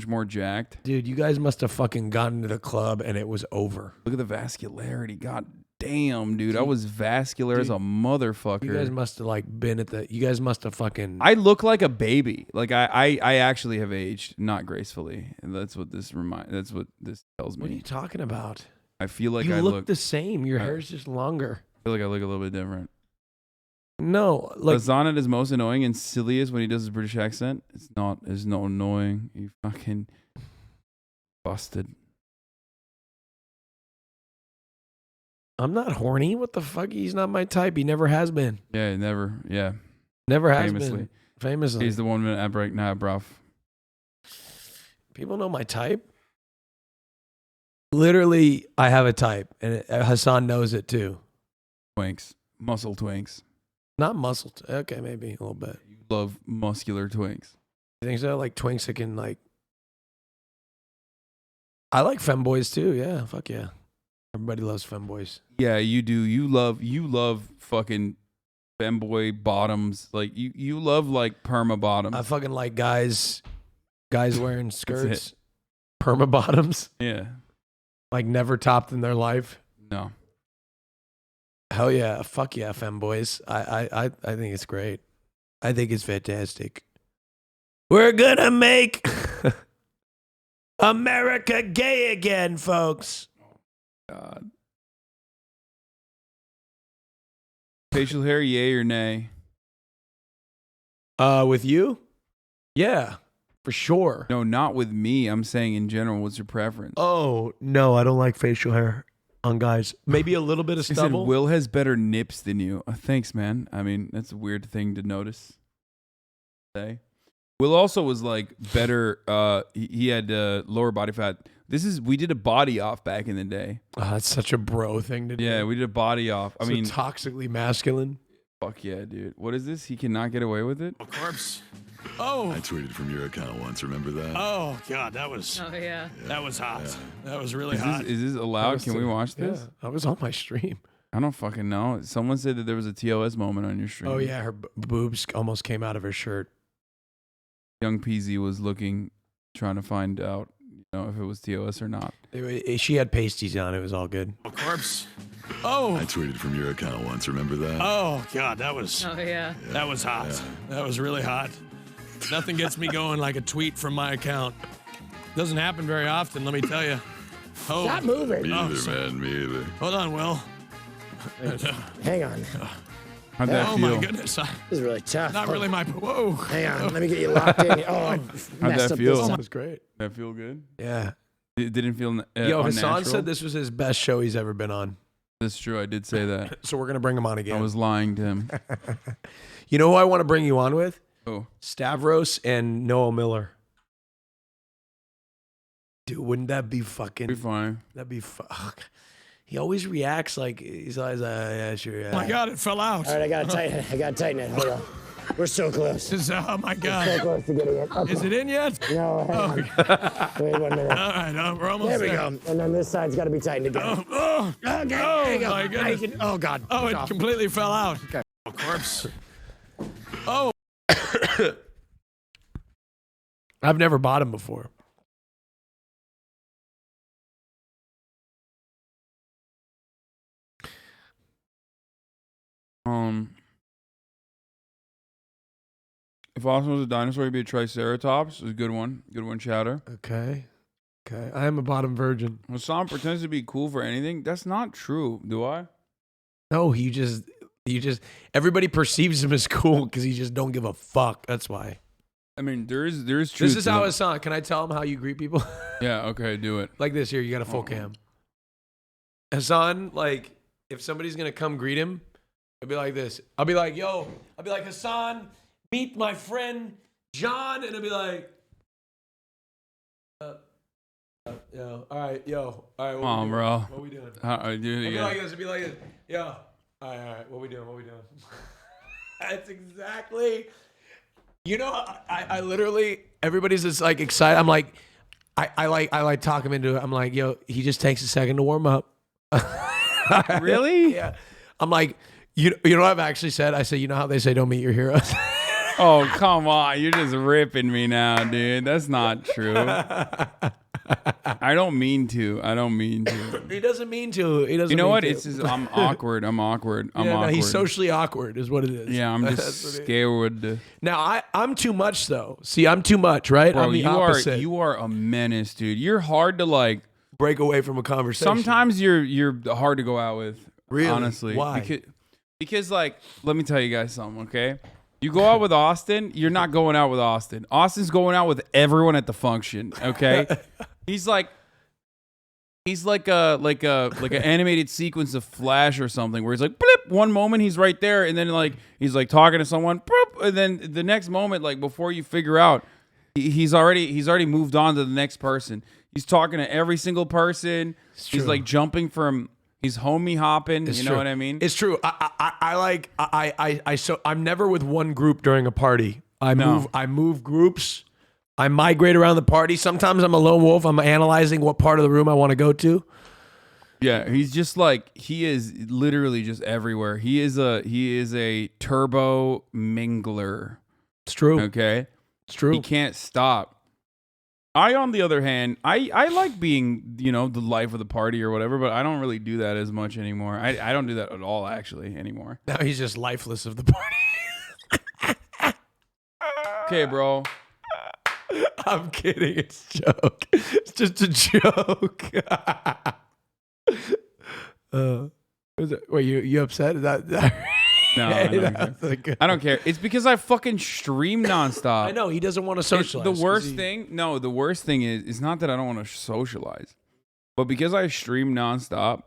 more jacked.
Dude, you guys must have fucking gotten to the club and it was over.
Look at the vascularity. God damn, dude. I was vascular as a motherfucker.
You guys must have like been at the. You guys must have fucking.
I look like a baby. Like I actually have aged, not gracefully. And that's what this tells me.
What are you talking about?
I feel like
you
I
look the same. Your hair's just longer.
I feel like I look a little bit different.
No, like
Hasan at his most annoying and silliest when he does his British accent. It's not annoying. You fucking busted.
I'm not horny. What the fuck? He's not my type. He never has been.
Yeah, never. Yeah,
Never has
famously.
been. Famously.
He's the 1 minute ad break now, bruv.
People know my type. Literally, I have a type, and Hasan knows it too.
Twinks, muscle twinks.
Not muscle. Okay, maybe a little bit.
You love muscular twinks.
You think so? Like twinks that can like. I like femboys too. Yeah, fuck yeah. Everybody loves femboys.
Yeah, you do. You love fucking femboy bottoms. Like you love like perma bottoms.
I fucking like guys wearing skirts,
it.
perma bottoms.
Yeah.
Like never topped in their life.
No.
Hell yeah, fuck yeah, femboys. I think it's great. I think it's fantastic. We're gonna make America gay again, folks.
God. Facial hair, yay or nay?
With you? Yeah, for sure.
No, not with me. I'm saying in general. What's your preference?
Oh no, I don't like facial hair on guys. Maybe a little bit of
He said
stubble.
Will has better nips than you. Thanks, man. I mean, that's a weird thing to notice. Say. Will also was like better. He had lower body fat. We did a body off back in the day.
Oh, that's such a bro thing to do.
Yeah, we did a body off. I mean,
toxically masculine.
Fuck yeah, dude. What is this? He cannot get away with it?
Of course.
Oh. I tweeted from your account once. Remember that?
Oh, God, that was.
Oh, yeah.
That was hot. That was really
Is
hot.
this allowed? Can we watch this?
Yeah, I was on my stream.
I don't fucking know. Someone said that there was a TOS moment on your stream.
Oh yeah, her boobs almost came out of her shirt.
Young PZ was looking, trying to find out, if it was TOS or not.
She had pasties on. It was all good. A corpse. Oh.
I tweeted from your account once. Remember that?
Oh God, that was.
Oh yeah.
That was hot. That was really hot. Nothing gets me going like a tweet from my account. Doesn't happen very often, let me tell you. Oh.
Stop moving.
Me either, man. Me either.
Hold on, Will.
Hang on.
How'd that
oh
feel?
my goodness.
This is really tough.
Not really my. Whoa.
Hang on. Let me get you locked in. Oh, I
How'd
messed
that
up
feel?
this.
That was great.
That feel good?
Yeah.
It didn't feel
Yo, Hasan
unnatural?
said this was his best show he's ever been on.
That's true. I did say that.
So we're going to bring him on again.
I was lying to him.
You know who I want to bring you on with?
Who?
Stavros and Noah Miller. Dude, wouldn't that be fucking...
Be fine.
That'd be fuck. He always reacts like he's always yeah, sure. Yeah.
Oh my
God, it fell out.
All right, I gotta tighten it. Hold on. We're so close.
Oh my God.
We're so close to getting it. Okay.
Is it in yet?
No, hang on. Wait 1 minute.
All right, we're almost
there.
there.
We go. And then this side's got to be tightened again.
Oh,
okay, there you go.
My goodness.
Oh, God.
Oh, it
off.
completely fell out. Okay. Oh, corpse. Oh. I've never bought him before.
If Austin was a dinosaur, he'd be a triceratops. It's a good one. Good one, Chowder.
Okay. I am a bottom virgin.
Hasan pretends to be cool for anything. That's not true, do I?
No, you just everybody perceives him as cool because he just don't give a fuck. That's why.
I mean, there is truth.
This is
to
how
that.
Hasan. Can I tell him how you greet people?
Yeah, okay, do it.
Like this here, you got a full cam. Hasan, like, if somebody's gonna come greet him, it'll be like this. I'll be like, Hasan, meet my friend John, and it'll be like, all right, what
Come on, bro.
What we doing?
It'll
It'll be like this, yo, all right, what we doing? That's exactly. You know, I literally, everybody's just like excited. I'm like, I like talk him into it. I'm like, yo, he just takes a second to warm up.
Really?
Yeah. I'm like, you know what I've actually said? I say, you know how they say don't meet your heroes?
Oh, come on. You're just ripping me now, dude. That's not true. I don't mean to.
He doesn't mean to. He doesn't.
You know
mean
what?
to.
It's just, I'm awkward.
No, he's socially awkward is what it is.
Yeah, I'm just scared.
Now, I'm too much, though. See, I'm too much, right?
Bro,
I'm the opposite.
you are a menace, dude. You're hard to, like...
break away from a conversation.
Sometimes you're hard to go out with.
Really?
Honestly.
Why?
Because, like, let me tell you guys something, okay? You go out with Austin, you're not going out with Austin. Austin's going out with everyone at the function, okay? He's like an animated sequence of Flash or something where he's like, blip, one moment he's right there, and then like he's like talking to someone, bloop, and then the next moment, like before you figure out, he's already moved on to the next person. He's talking to every single person. He's like jumping from. He's homie hopping. You know what I mean?
It's true. I'm never with one group during a party. I move groups. I migrate around the party. Sometimes I'm a lone wolf. I'm analyzing what part of the room I want to go to.
Yeah, he's just like, he is literally just everywhere. He is a turbo mingler.
It's true.
Okay?
It's true.
He can't stop. I, on the other hand, I like being, the life of the party or whatever, but I don't really do that as much anymore. I don't do that at all, actually, anymore.
Now he's just lifeless of the party.
Okay, bro.
I'm kidding. It's a joke. It's just a joke. Wait, you upset? Is that
No, I don't care. It's because I fucking stream nonstop.
I know he doesn't want to socialize.
The worst thing is, it's not that I don't want to socialize, but because I stream nonstop,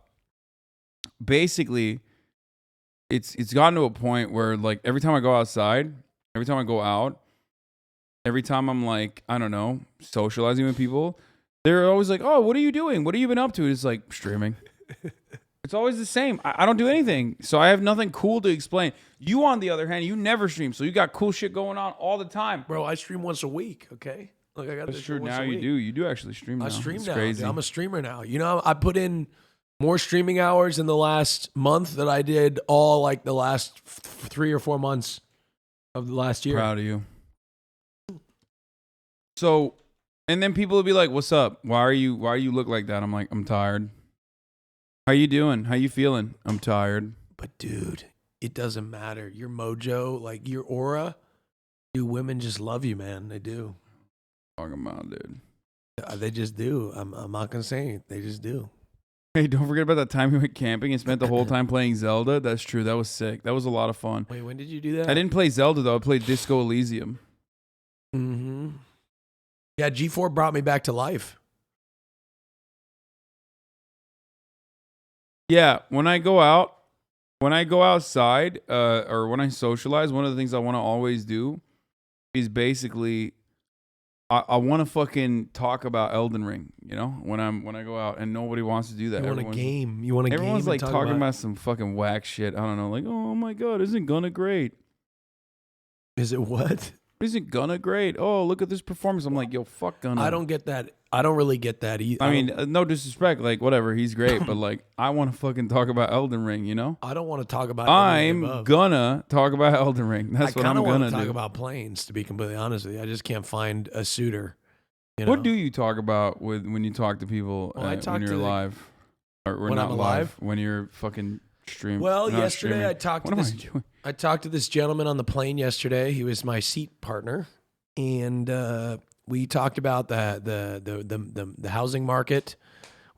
basically, it's gotten to a point where like every time I go outside, every time I go out, every time I'm like, I don't know, socializing with people, they're always like, "Oh, what are you doing? What have you been up to?" It's like streaming. It's always the same. I don't do anything. So I have nothing cool to explain. You, on the other hand, you never stream. So you got cool shit going on all the time.
Bro, I stream once a week, okay? Like I got
That's
this
true.
once
Now
a
you
week.
do. You do actually stream now.
I stream
it's
now.
Crazy.
Dude. I'm a streamer now. You know, I put in More streaming hours in the last month than I did all like the last 3 or 4 months of the last year.
Proud of you. So, and then people will be like, "What's up? Why you look like that?" I'm like, "I'm tired." How you doing? How you feeling? I'm tired.
But dude, it doesn't matter. Your mojo, like your aura, dude, women just love you, man. They do.
Talking about, dude.
They just do. I'm not gonna say it. They just do.
Hey, don't forget about that time we went camping and spent the whole time playing Zelda. That's true. That was sick. That was a lot of fun.
Wait, when did you do that?
I didn't play Zelda though. I played Disco Elysium.
Mm-hmm. Yeah, G4 brought me back to life.
Yeah, when I go outside, or when I socialize, one of the things I want to always do is basically I want to fucking talk about Elden Ring, you know, when I go out, and nobody wants to do that.
You want a game. You want a game.
Everyone's like
and
talking about some fucking whack shit. I don't know, like, oh my god, isn't Gunna great?
Is it what?
Isn't Gunna great? Oh, look at this performance. I'm like, yo, fuck Gunna.
I don't get that. I don't really get that either.
I mean, no disrespect, like whatever, he's great, but like, I want to fucking talk about Elden Ring, you know?
I don't want to talk about.
I'm gonna talk about Elden Ring. That's what I'm gonna do.
I kind of want to talk about planes, to be completely honest with you. I just can't find a suitor. You know?
What do you talk about when you talk to people when you're live? Or
when
not
I'm
live?
alive?
When you're fucking streaming?
Well,
not
yesterday
streaming.
I talked to
What am
this.
I doing?
I talked to this gentleman on the plane yesterday. He was my seat partner, and we talked about the housing market.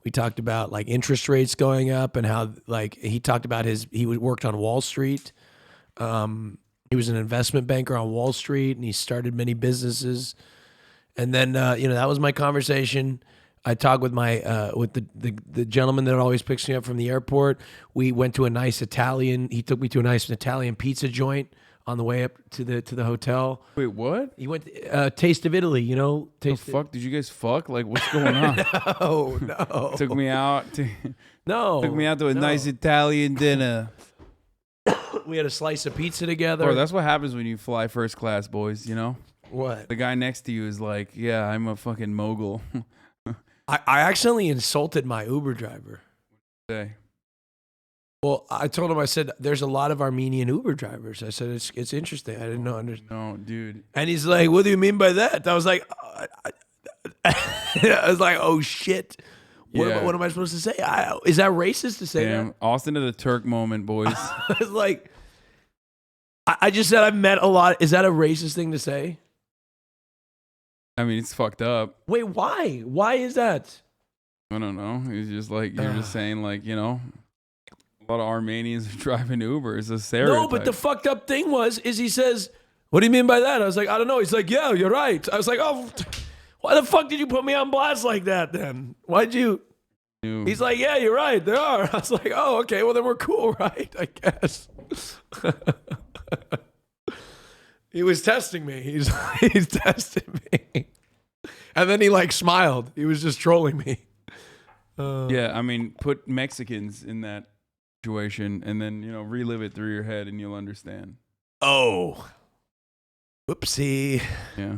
We talked about like interest rates going up and how like he talked about he worked on Wall Street. He was an investment banker on Wall Street, and he started many businesses. And then that was my conversation. I talked with the gentleman that always picks me up from the airport. We went to a nice Italian. He took me to a nice Italian pizza joint on the way up to the hotel.
Wait, what?
He went Taste of Italy. You know,
Taste. The fuck? Did you guys fuck? Like, what's going on?
No.
Took me out to a
No.
nice Italian dinner.
We had a slice of pizza together.
Bro, that's what happens when you fly first class, boys. You know
what?
The guy next to you is like, yeah, I'm a fucking mogul.
I accidentally insulted my Uber driver.
Say.
Well, I told him, I said, there's a lot of Armenian Uber drivers. I said, it's interesting. I didn't know.
No, dude.
And he's like, what do you mean by that? I was like, oh shit. What am I supposed to say? Is that racist to say that?
Austin to the Turk moment, boys.
I was like, I just said I've met a lot. Is that a racist thing to say?
I mean, it's fucked up.
Wait, why? Why is that?
I don't know. He's just like, you're just saying like, you know, a lot of Armenians are driving Uber. It's a stereotype.
No, but the fucked up thing is he says, what do you mean by that? I was like, I don't know. He's like, yeah, you're right. I was like, oh, why the fuck did you put me on blast like that then? Why'd you? He's like, yeah, you're right. There are. I was like, oh, okay. Well, then we're cool, right? I guess. He was testing me. He's testing me. And then he like smiled. He was just trolling me.
Yeah, I mean, put Mexicans in that situation and then, relive it through your head and you'll understand.
Oh. Whoopsie.
Yeah.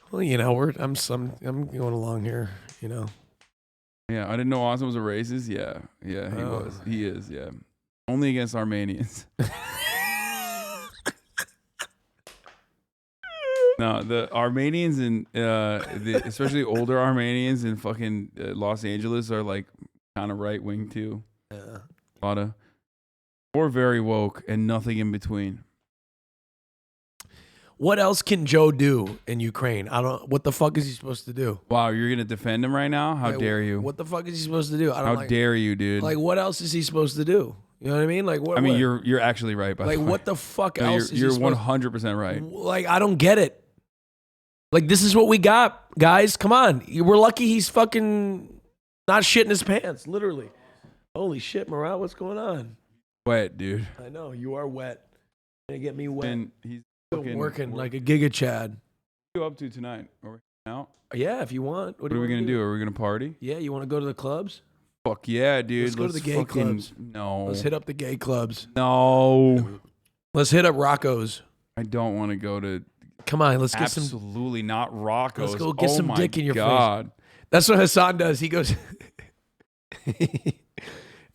Well, I'm going along here,
Yeah, I didn't know Austin was a racist. Yeah, he was. He is, yeah. Only against Armenians. No, the Armenians and especially older Armenians in fucking Los Angeles are like kind of right wing too.
Yeah.
A lot of, or very woke and nothing in between.
What else can Joe do in Ukraine? What the fuck is he supposed to do?
Wow, you're gonna defend him right now? How dare you?
What the fuck is he supposed to do?
How dare you, dude?
Like, what else is he supposed to do? You know what I mean? Like, what?
I mean, you're actually right. By the way.
What the fuck
No,
else?
You're 100% right.
Like, I don't get it. Like, this is what we got, guys. Come on, we're lucky he's fucking not shitting his pants, literally. Holy shit, Murat, what's going on?
Wet, dude.
I know you are wet. Gonna get me wet.
And he's
working like a Giga Chad.
What are you up to tonight? Are we out?
Yeah, if you want.
What are we gonna do? Are we gonna party?
Yeah, you want to go to the clubs?
Fuck yeah, dude.
Let's go to the gay clubs.
No.
Let's hit up the gay clubs.
No.
Let's hit up Rocco's.
I don't want to go to.
Come on, let's get some.
Absolutely not Rocco's.
Let's go get some dick in your
God.
face. That's what Hasan does. He goes.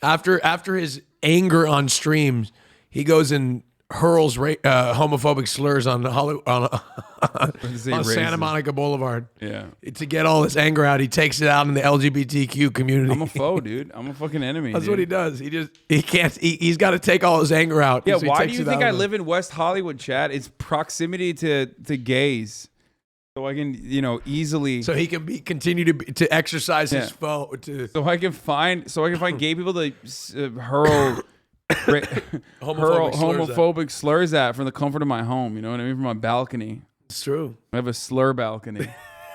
After his anger on streams, he goes and hurls homophobic slurs on Santa Monica Boulevard.
Yeah.
To get all this anger out, he takes it out in the LGBTQ community.
I'm a foe, dude. I'm a fucking enemy.
That's
dude.
what he does. He's got to take all his anger out.
Yeah,
So he
why
takes
do you
it
think
out
I
on
live in West Hollywood, Chad? It's proximity to gays. So I can, easily.
So he can continue to exercise his foe.
So I can find gay people to hurl homophobic slurs at from the comfort of my home. You know what I mean? From my balcony.
It's true.
I have a slur balcony.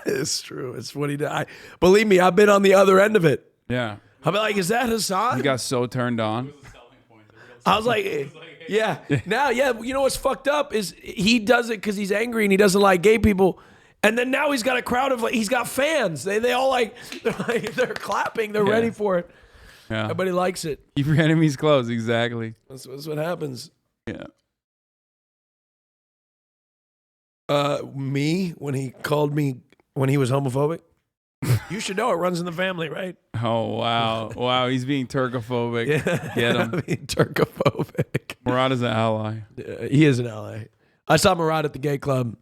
It's true. It's what he did. Believe me, I've been on the other end of it.
Yeah.
I'll be like, is that Hasan?
You got so turned on.
I was like, yeah. Now, you know what's fucked up is he does it because he's angry and he doesn't like gay people. And then now he's got a crowd of he's got fans. They all they're clapping. They're ready for it.
Yeah.
Everybody likes it.
Keep your enemies close. Exactly.
That's what happens.
Yeah.
Me when he called me when he was homophobic. You should know it runs in the family, right?
Oh wow, wow! He's being Turkophobic.
Yeah.
Get him.
Being Turkophobic.
Murad is an ally.
He is an ally. I saw Murad at the gay club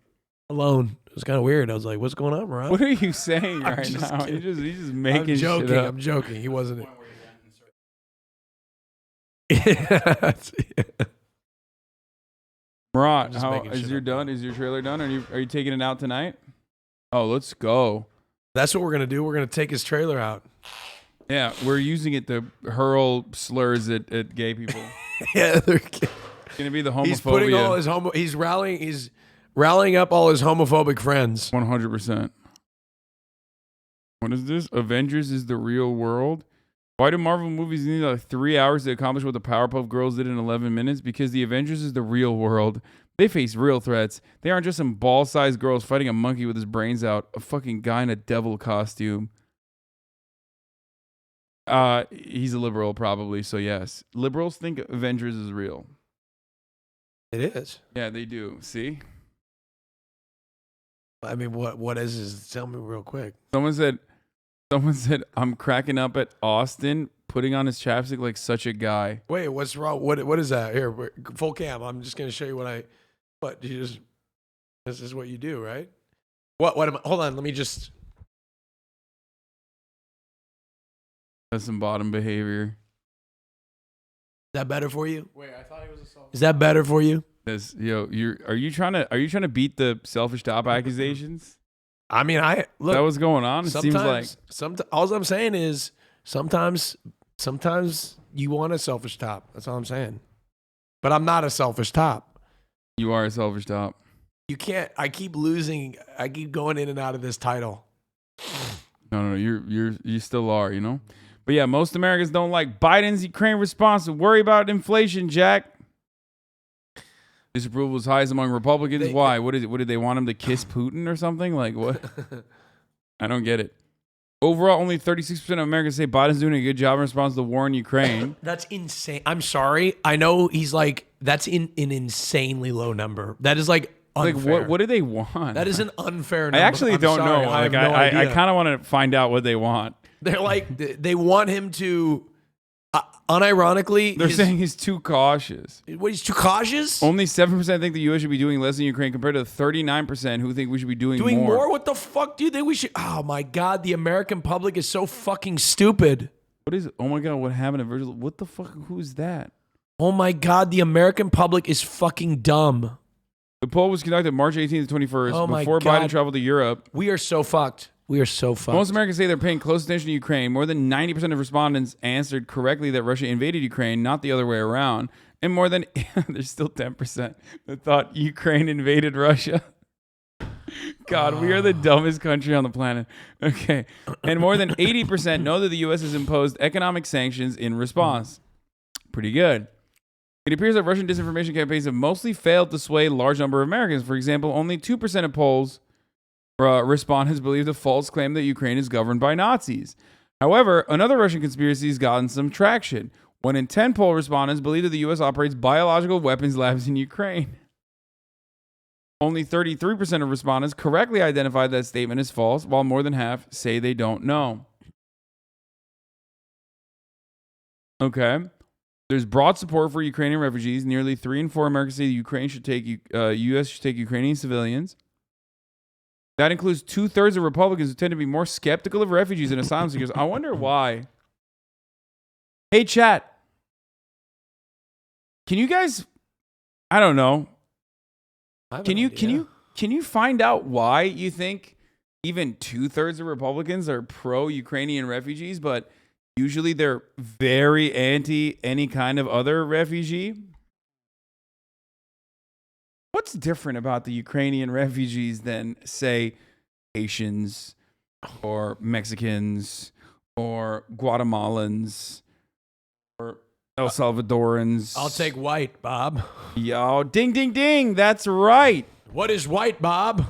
alone. It was kind of weird. I was like, "What's going on, Murad?"
What are you saying right now? He's just making
joking.
shit up.
I'm joking. He wasn't.
Murad, is your trailer done? Are you taking it out tonight? Oh, let's go.
That's what we're gonna do. We're gonna take his trailer out.
Yeah, we're using it to hurl slurs at gay people.
Yeah, they're
gonna be the homophobia.
He's putting all his He's rallying up all his homophobic friends.
100%. What is this? Avengers is the real world. Why do Marvel movies need like 3 hours to accomplish what the Powerpuff Girls did in 11 minutes? Because the Avengers is the real world. They face real threats. They aren't just some ball-sized girls fighting a monkey with his brains out. A fucking guy in a devil costume. He's a liberal, probably, so yes. Liberals think Avengers is real.
It is.
Yeah, they do. See?
I mean, what is this? Tell me real quick.
Someone said, I'm cracking up at Austin putting on his chapstick like such a guy.
Wait, what's wrong? What is that? Here, full cam. I'm just gonna show you this is what you do, right? Hold on, let me just.
That's some bottom behavior.
Is that better for you?
Wait, I thought he was a self.
Is that better for you?
Are you trying to beat the selfish top accusations?
I mean, look.
That was going on. It seems like
all I'm saying is sometimes you want a selfish top. That's all I'm saying. But I'm not a selfish top.
You are a selfish top.
You can't. I keep losing. I keep going in and out of this title.
No. You still are. You know. But yeah, most Americans don't like Biden's Ukraine response and worry about inflation, Jack. Disapproval is highest among Republicans. Why? What is it? What did they want him to kiss Putin or something? Like what? I don't get it. Overall, only 36% of Americans say Biden's doing a good job in response to the war in Ukraine.
That's insane. I'm sorry. I know he's like, that's an insanely low number. That is like unfair.
Like what do they want?
That is an unfair number.
I actually don't know.
I
Like
have no idea.
I kind of want to find out what they want.
They're like, they want him to, unironically.
They're saying he's too cautious.
What, he's too cautious?
Only 7% think the U.S. should be doing less in Ukraine compared to the 39% who think we should be doing more.
Doing more? What the fuck do you think we should? Oh my God, the American public is so fucking stupid.
What is it? Oh my God, what happened to Virgil? What the fuck? Who's that?
Oh my God, the American public is fucking dumb.
The poll was conducted March 18th to 21st
Oh my
before
God.
Biden traveled to Europe.
We are so fucked. We are so fucked.
Most Americans say they're paying close attention to Ukraine. More than 90% of respondents answered correctly that Russia invaded Ukraine, not the other way around. And more than, there's still 10% that thought Ukraine invaded Russia. God, we are the dumbest country on the planet. Okay. And more than 80% know that the U.S. has imposed economic sanctions in response. Pretty good. It appears that Russian disinformation campaigns have mostly failed to sway a large number of Americans. For example, only 2% of polls respondents believe the false claim that Ukraine is governed by Nazis. However, another Russian conspiracy has gotten some traction. 1 in 10 poll respondents believe that the U.S. operates biological weapons labs in Ukraine. Only 33% of respondents correctly identified that statement as false, while more than half say they don't know. Okay. There's broad support for Ukrainian refugees. Nearly 3 in 4 Americans say Ukraine should take U.S. should take Ukrainian civilians. That includes 2/3 of Republicans who tend to be more skeptical of refugees and asylum seekers. I wonder why. Hey, chat. Can you guys? I don't know. Can you find out why you think even 2/3 of Republicans are pro-Ukrainian refugees, but usually they're very anti any kind of other refugee? What's different about the Ukrainian refugees than, say, Haitians or Mexicans or Guatemalans or El Salvadorans?
I'll take white, Bob.
Yo, ding, ding, ding. That's right.
What is white, Bob?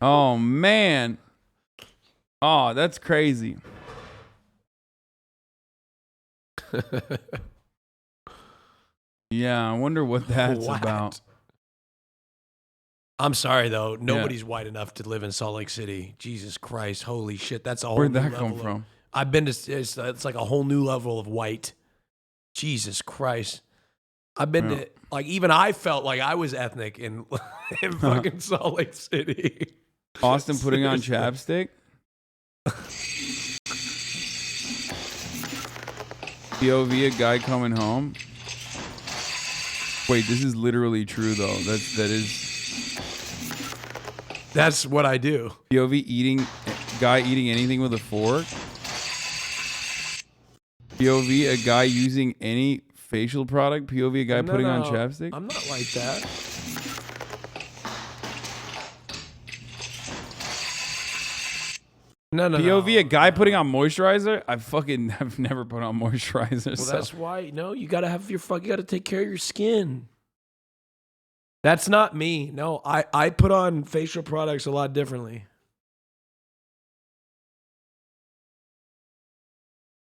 Oh, man. Oh, that's crazy. Yeah, I wonder what that's about.
I'm sorry though, nobody's white enough to live in Salt Lake City. Jesus Christ, holy shit, that's a whole.
Where'd
new
that come
level
from?
I've been to. It's like a whole new level of white. Jesus Christ, I've been to like even I felt like I was ethnic in fucking Salt Lake City.
Austin putting on chapstick. POV, a guy coming home. Wait, this is literally true though.
That's what I do.
POV guy eating anything with a fork. POV, a guy using any facial product. POV, a guy putting on chapstick.
I'm not like that. No.
POV, a guy putting on moisturizer. I've never put on moisturizer.
Well,
so.
that's why. You gotta have you gotta take care of your skin. That's not me. No, I put on facial products a lot differently.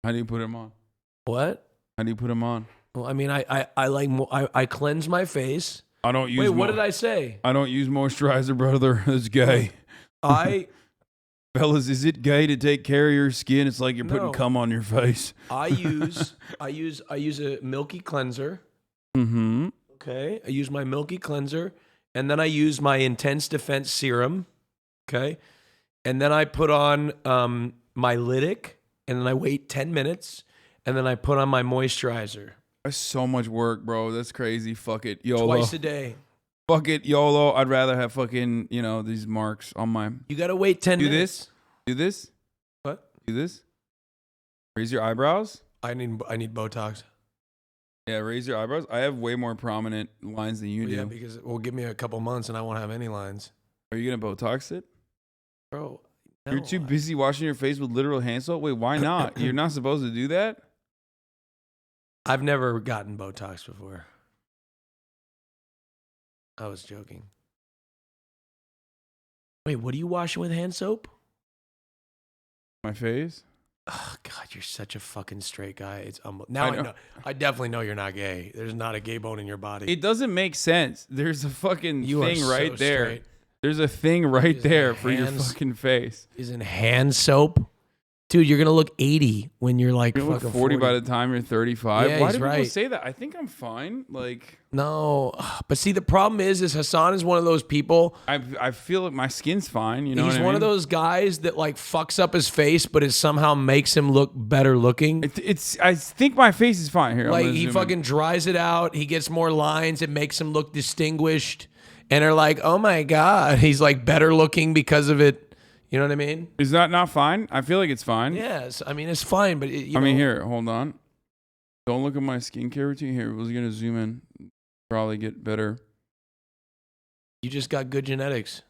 How do you put them on?
What?
How do you put them on?
Well, I mean, I cleanse my face.
I don't use.
Wait, what did I say?
I don't use moisturizer, brother. That's gay. Fellas, is it gay to take care of your skin? It's like you're putting cum on your face.
I use a milky cleanser.
Mm-hmm.
Okay. I use my milky cleanser, and then I use my Intense Defense serum. Okay. And then I put on my Lytic, and then I wait 10 minutes, and then I put on my moisturizer.
That's so much work, bro. That's crazy. Fuck it. YOLO.
Twice a day.
Fuck it, YOLO. I'd rather have fucking, these marks on my...
You gotta wait 10 minutes.
Do this.
What?
Do this. Raise your eyebrows.
I need Botox.
Yeah, raise your eyebrows. I have way more prominent lines than you do.
Yeah, because it will give me a couple months and I won't have any lines.
Are you gonna Botox it?
Bro,
You're too busy washing your face with literal hand soap? Wait, why not? You're not supposed to do that?
I've never gotten Botox before. I was joking. Wait, what are you washing with hand soap?
My face?
Oh, God, you're such a fucking straight guy. It's now I know. I definitely know you're not gay. There's not a gay bone in your body.
It doesn't make sense. There's a fucking thing right there.
Straight.
There's a thing right there for your fucking face.
Isn't hand soap? Dude, you're going to look 80 when you're like
You're gonna
fucking
look 40 by the time you're 35.
Yeah,
Why
he's
do people
right.
say that? I think I'm fine.
No, but see, the problem is Hasan is one of those people.
I feel like my skin's fine. You know,
he's
what I
one of
mean?
those guys that like fucks up his face, but it somehow makes him look better looking.
I think my face is fine here.
Like he fucking dries it out. He gets more lines. It makes him look distinguished. And they're like, oh my God, he's like better looking because of it. You know what I mean?
Is that not fine? I feel like it's fine.
Yes, I mean it's fine, but
here, hold on. Don't look at my skincare routine. Here, we're gonna zoom in. Probably get better.
You just got good genetics.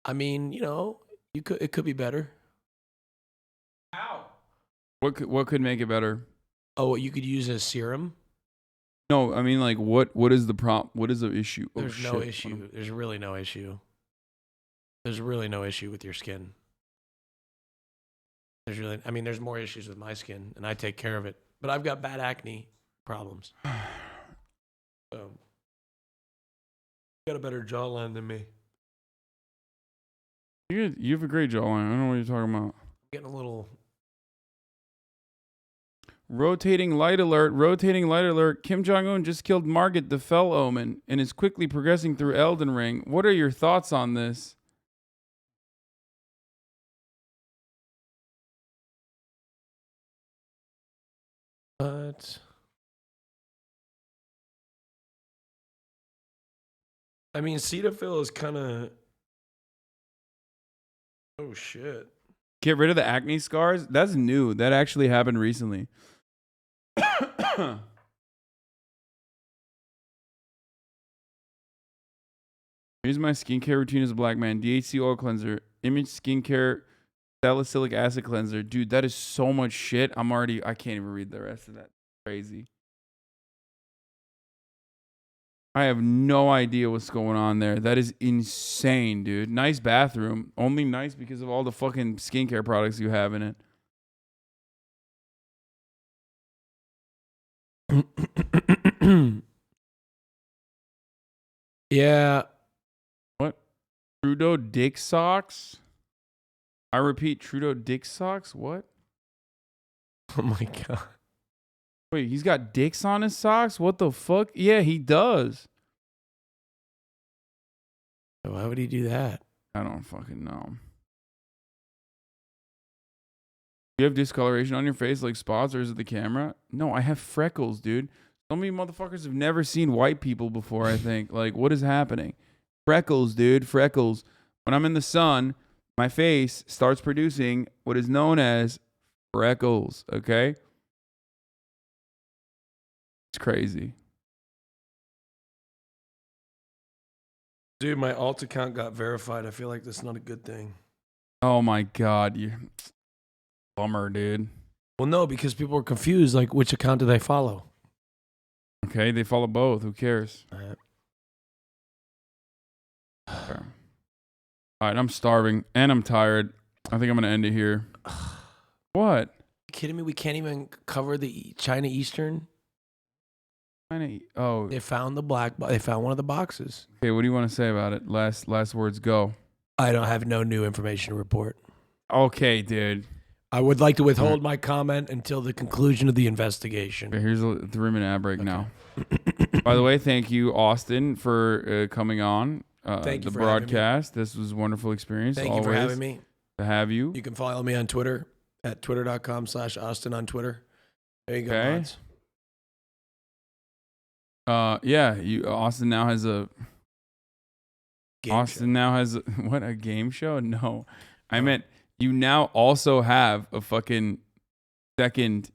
I mean, it could be better.
How? What could make it better?
Oh, you could use a serum.
No, I mean like what is the problem? What is the issue?
There's no issue. There's really no issue. There's really no issue with your skin. There's more issues with my skin, and I take care of it. But I've got bad acne problems. So, you got a better jawline than me.
You have a great jawline. I don't know what you're talking about.
Getting a little
Rotating light alert. Rotating light alert. Kim Jong-un just killed Margit the Fell Omen and is quickly progressing through Elden Ring. What are your thoughts on this?
But I mean, Cetaphil is kind of. Oh shit!
Get rid of the acne scars? That's new. That actually happened recently. Here's my skincare routine as a black man. DHC oil cleanser, image skincare, salicylic acid cleanser. Dude, that is so much shit. I can't even read the rest of that. Crazy. I have no idea what's going on there. That is insane, dude. Nice bathroom. Only nice because of all the fucking skincare products you have in it.
Yeah.
What? Trudeau dick socks? I repeat, Trudeau dick socks? What?
Oh my god.
Wait, he's got dicks on his socks? What the fuck? Yeah, he does.
Why would he do that?
I don't fucking know. You have discoloration on your face like spots, or is it the camera? No, I have freckles, dude. So many motherfuckers have never seen white people before, I think. Like, what is happening? Freckles, dude. Freckles. When I'm in the sun, my face starts producing what is known as freckles, okay? It's crazy.
Dude, my alt account got verified. I feel like that's not a good thing.
Oh my god, you bummer, dude.
Well, no, because people are confused. Like, which account do they follow?
Okay, they follow both. Who cares?
All right.
Okay. All right, I'm starving and I'm tired. I think I'm gonna end it here. What?
You kidding me? We can't even cover the China Eastern.
Oh,
they found the They found one of the boxes.
Okay, what do you want to say about it? Last words, go.
I don't have no new information to report.
Okay, dude.
I would like to withhold my comment until the conclusion of the investigation.
Okay, here's a 3-minute ad break now. By the way, thank you, Austin, for coming on
Thank you
the
for having me.
broadcast. This was a wonderful experience.
Thank you for having me.
To have you.
You can follow me on Twitter at twitter.com/Austin on Twitter. There you go,
Okay.
mods.
Yeah, Austin now has a what, a game show? No. I meant you now also have a fucking second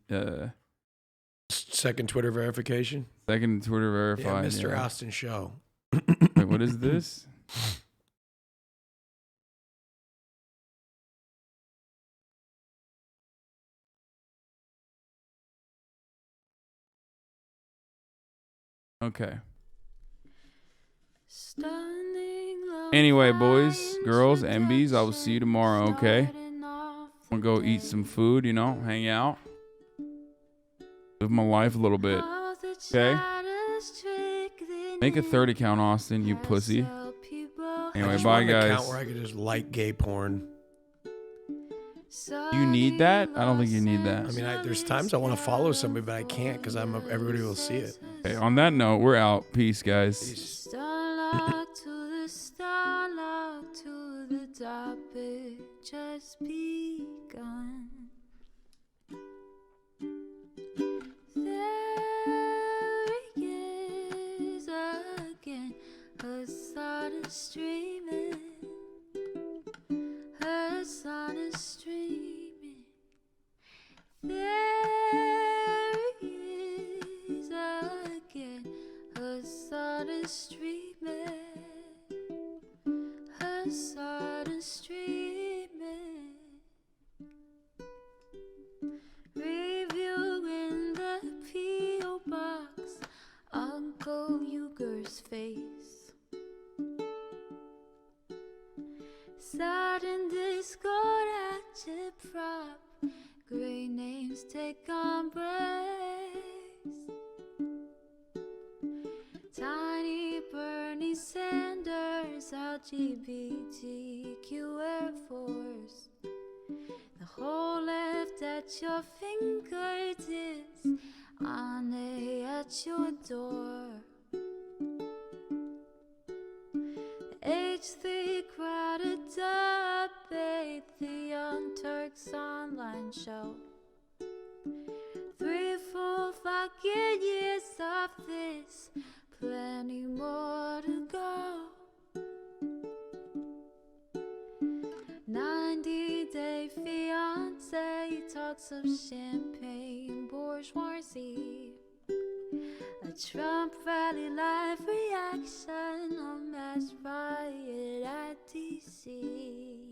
Twitter verification.
Second Twitter verified.
Yeah, Mr. Austin Show.
Wait, what is this? Okay. Anyway, boys, girls, MBs, I will see you tomorrow, okay? I'm gonna go eat some food, hang out. Live my life a little bit. Okay? Make a third account, Austin, you pussy. Anyway, bye, guys.
Account where I could just like gay porn.
You need that? I don't think you need that.
I mean, there's times I want to follow somebody, but I can't because everybody will see it.
Okay, on that note, we're out. Peace, guys.
Stunlock to the topic just begun. There he is again, Hasan is streaming. Hasan is streaming. There he is again, Hasan is streaming. Hasan is streaming. Reviewing the P.O. box, Uncle Uyghur's face. Sudden discord agitprop, great names take embrace. Tiny Bernie Sanders, LGBTQ Air Force. The
hole left at your fingertips, Ane at your door. H3 crowded debate, the Young Turks online show. 3 full fucking years of this, plenty more to go. 90-day fiance talks of champagne bourgeoisie. A Trump rally live reaction, a mass riot at DC.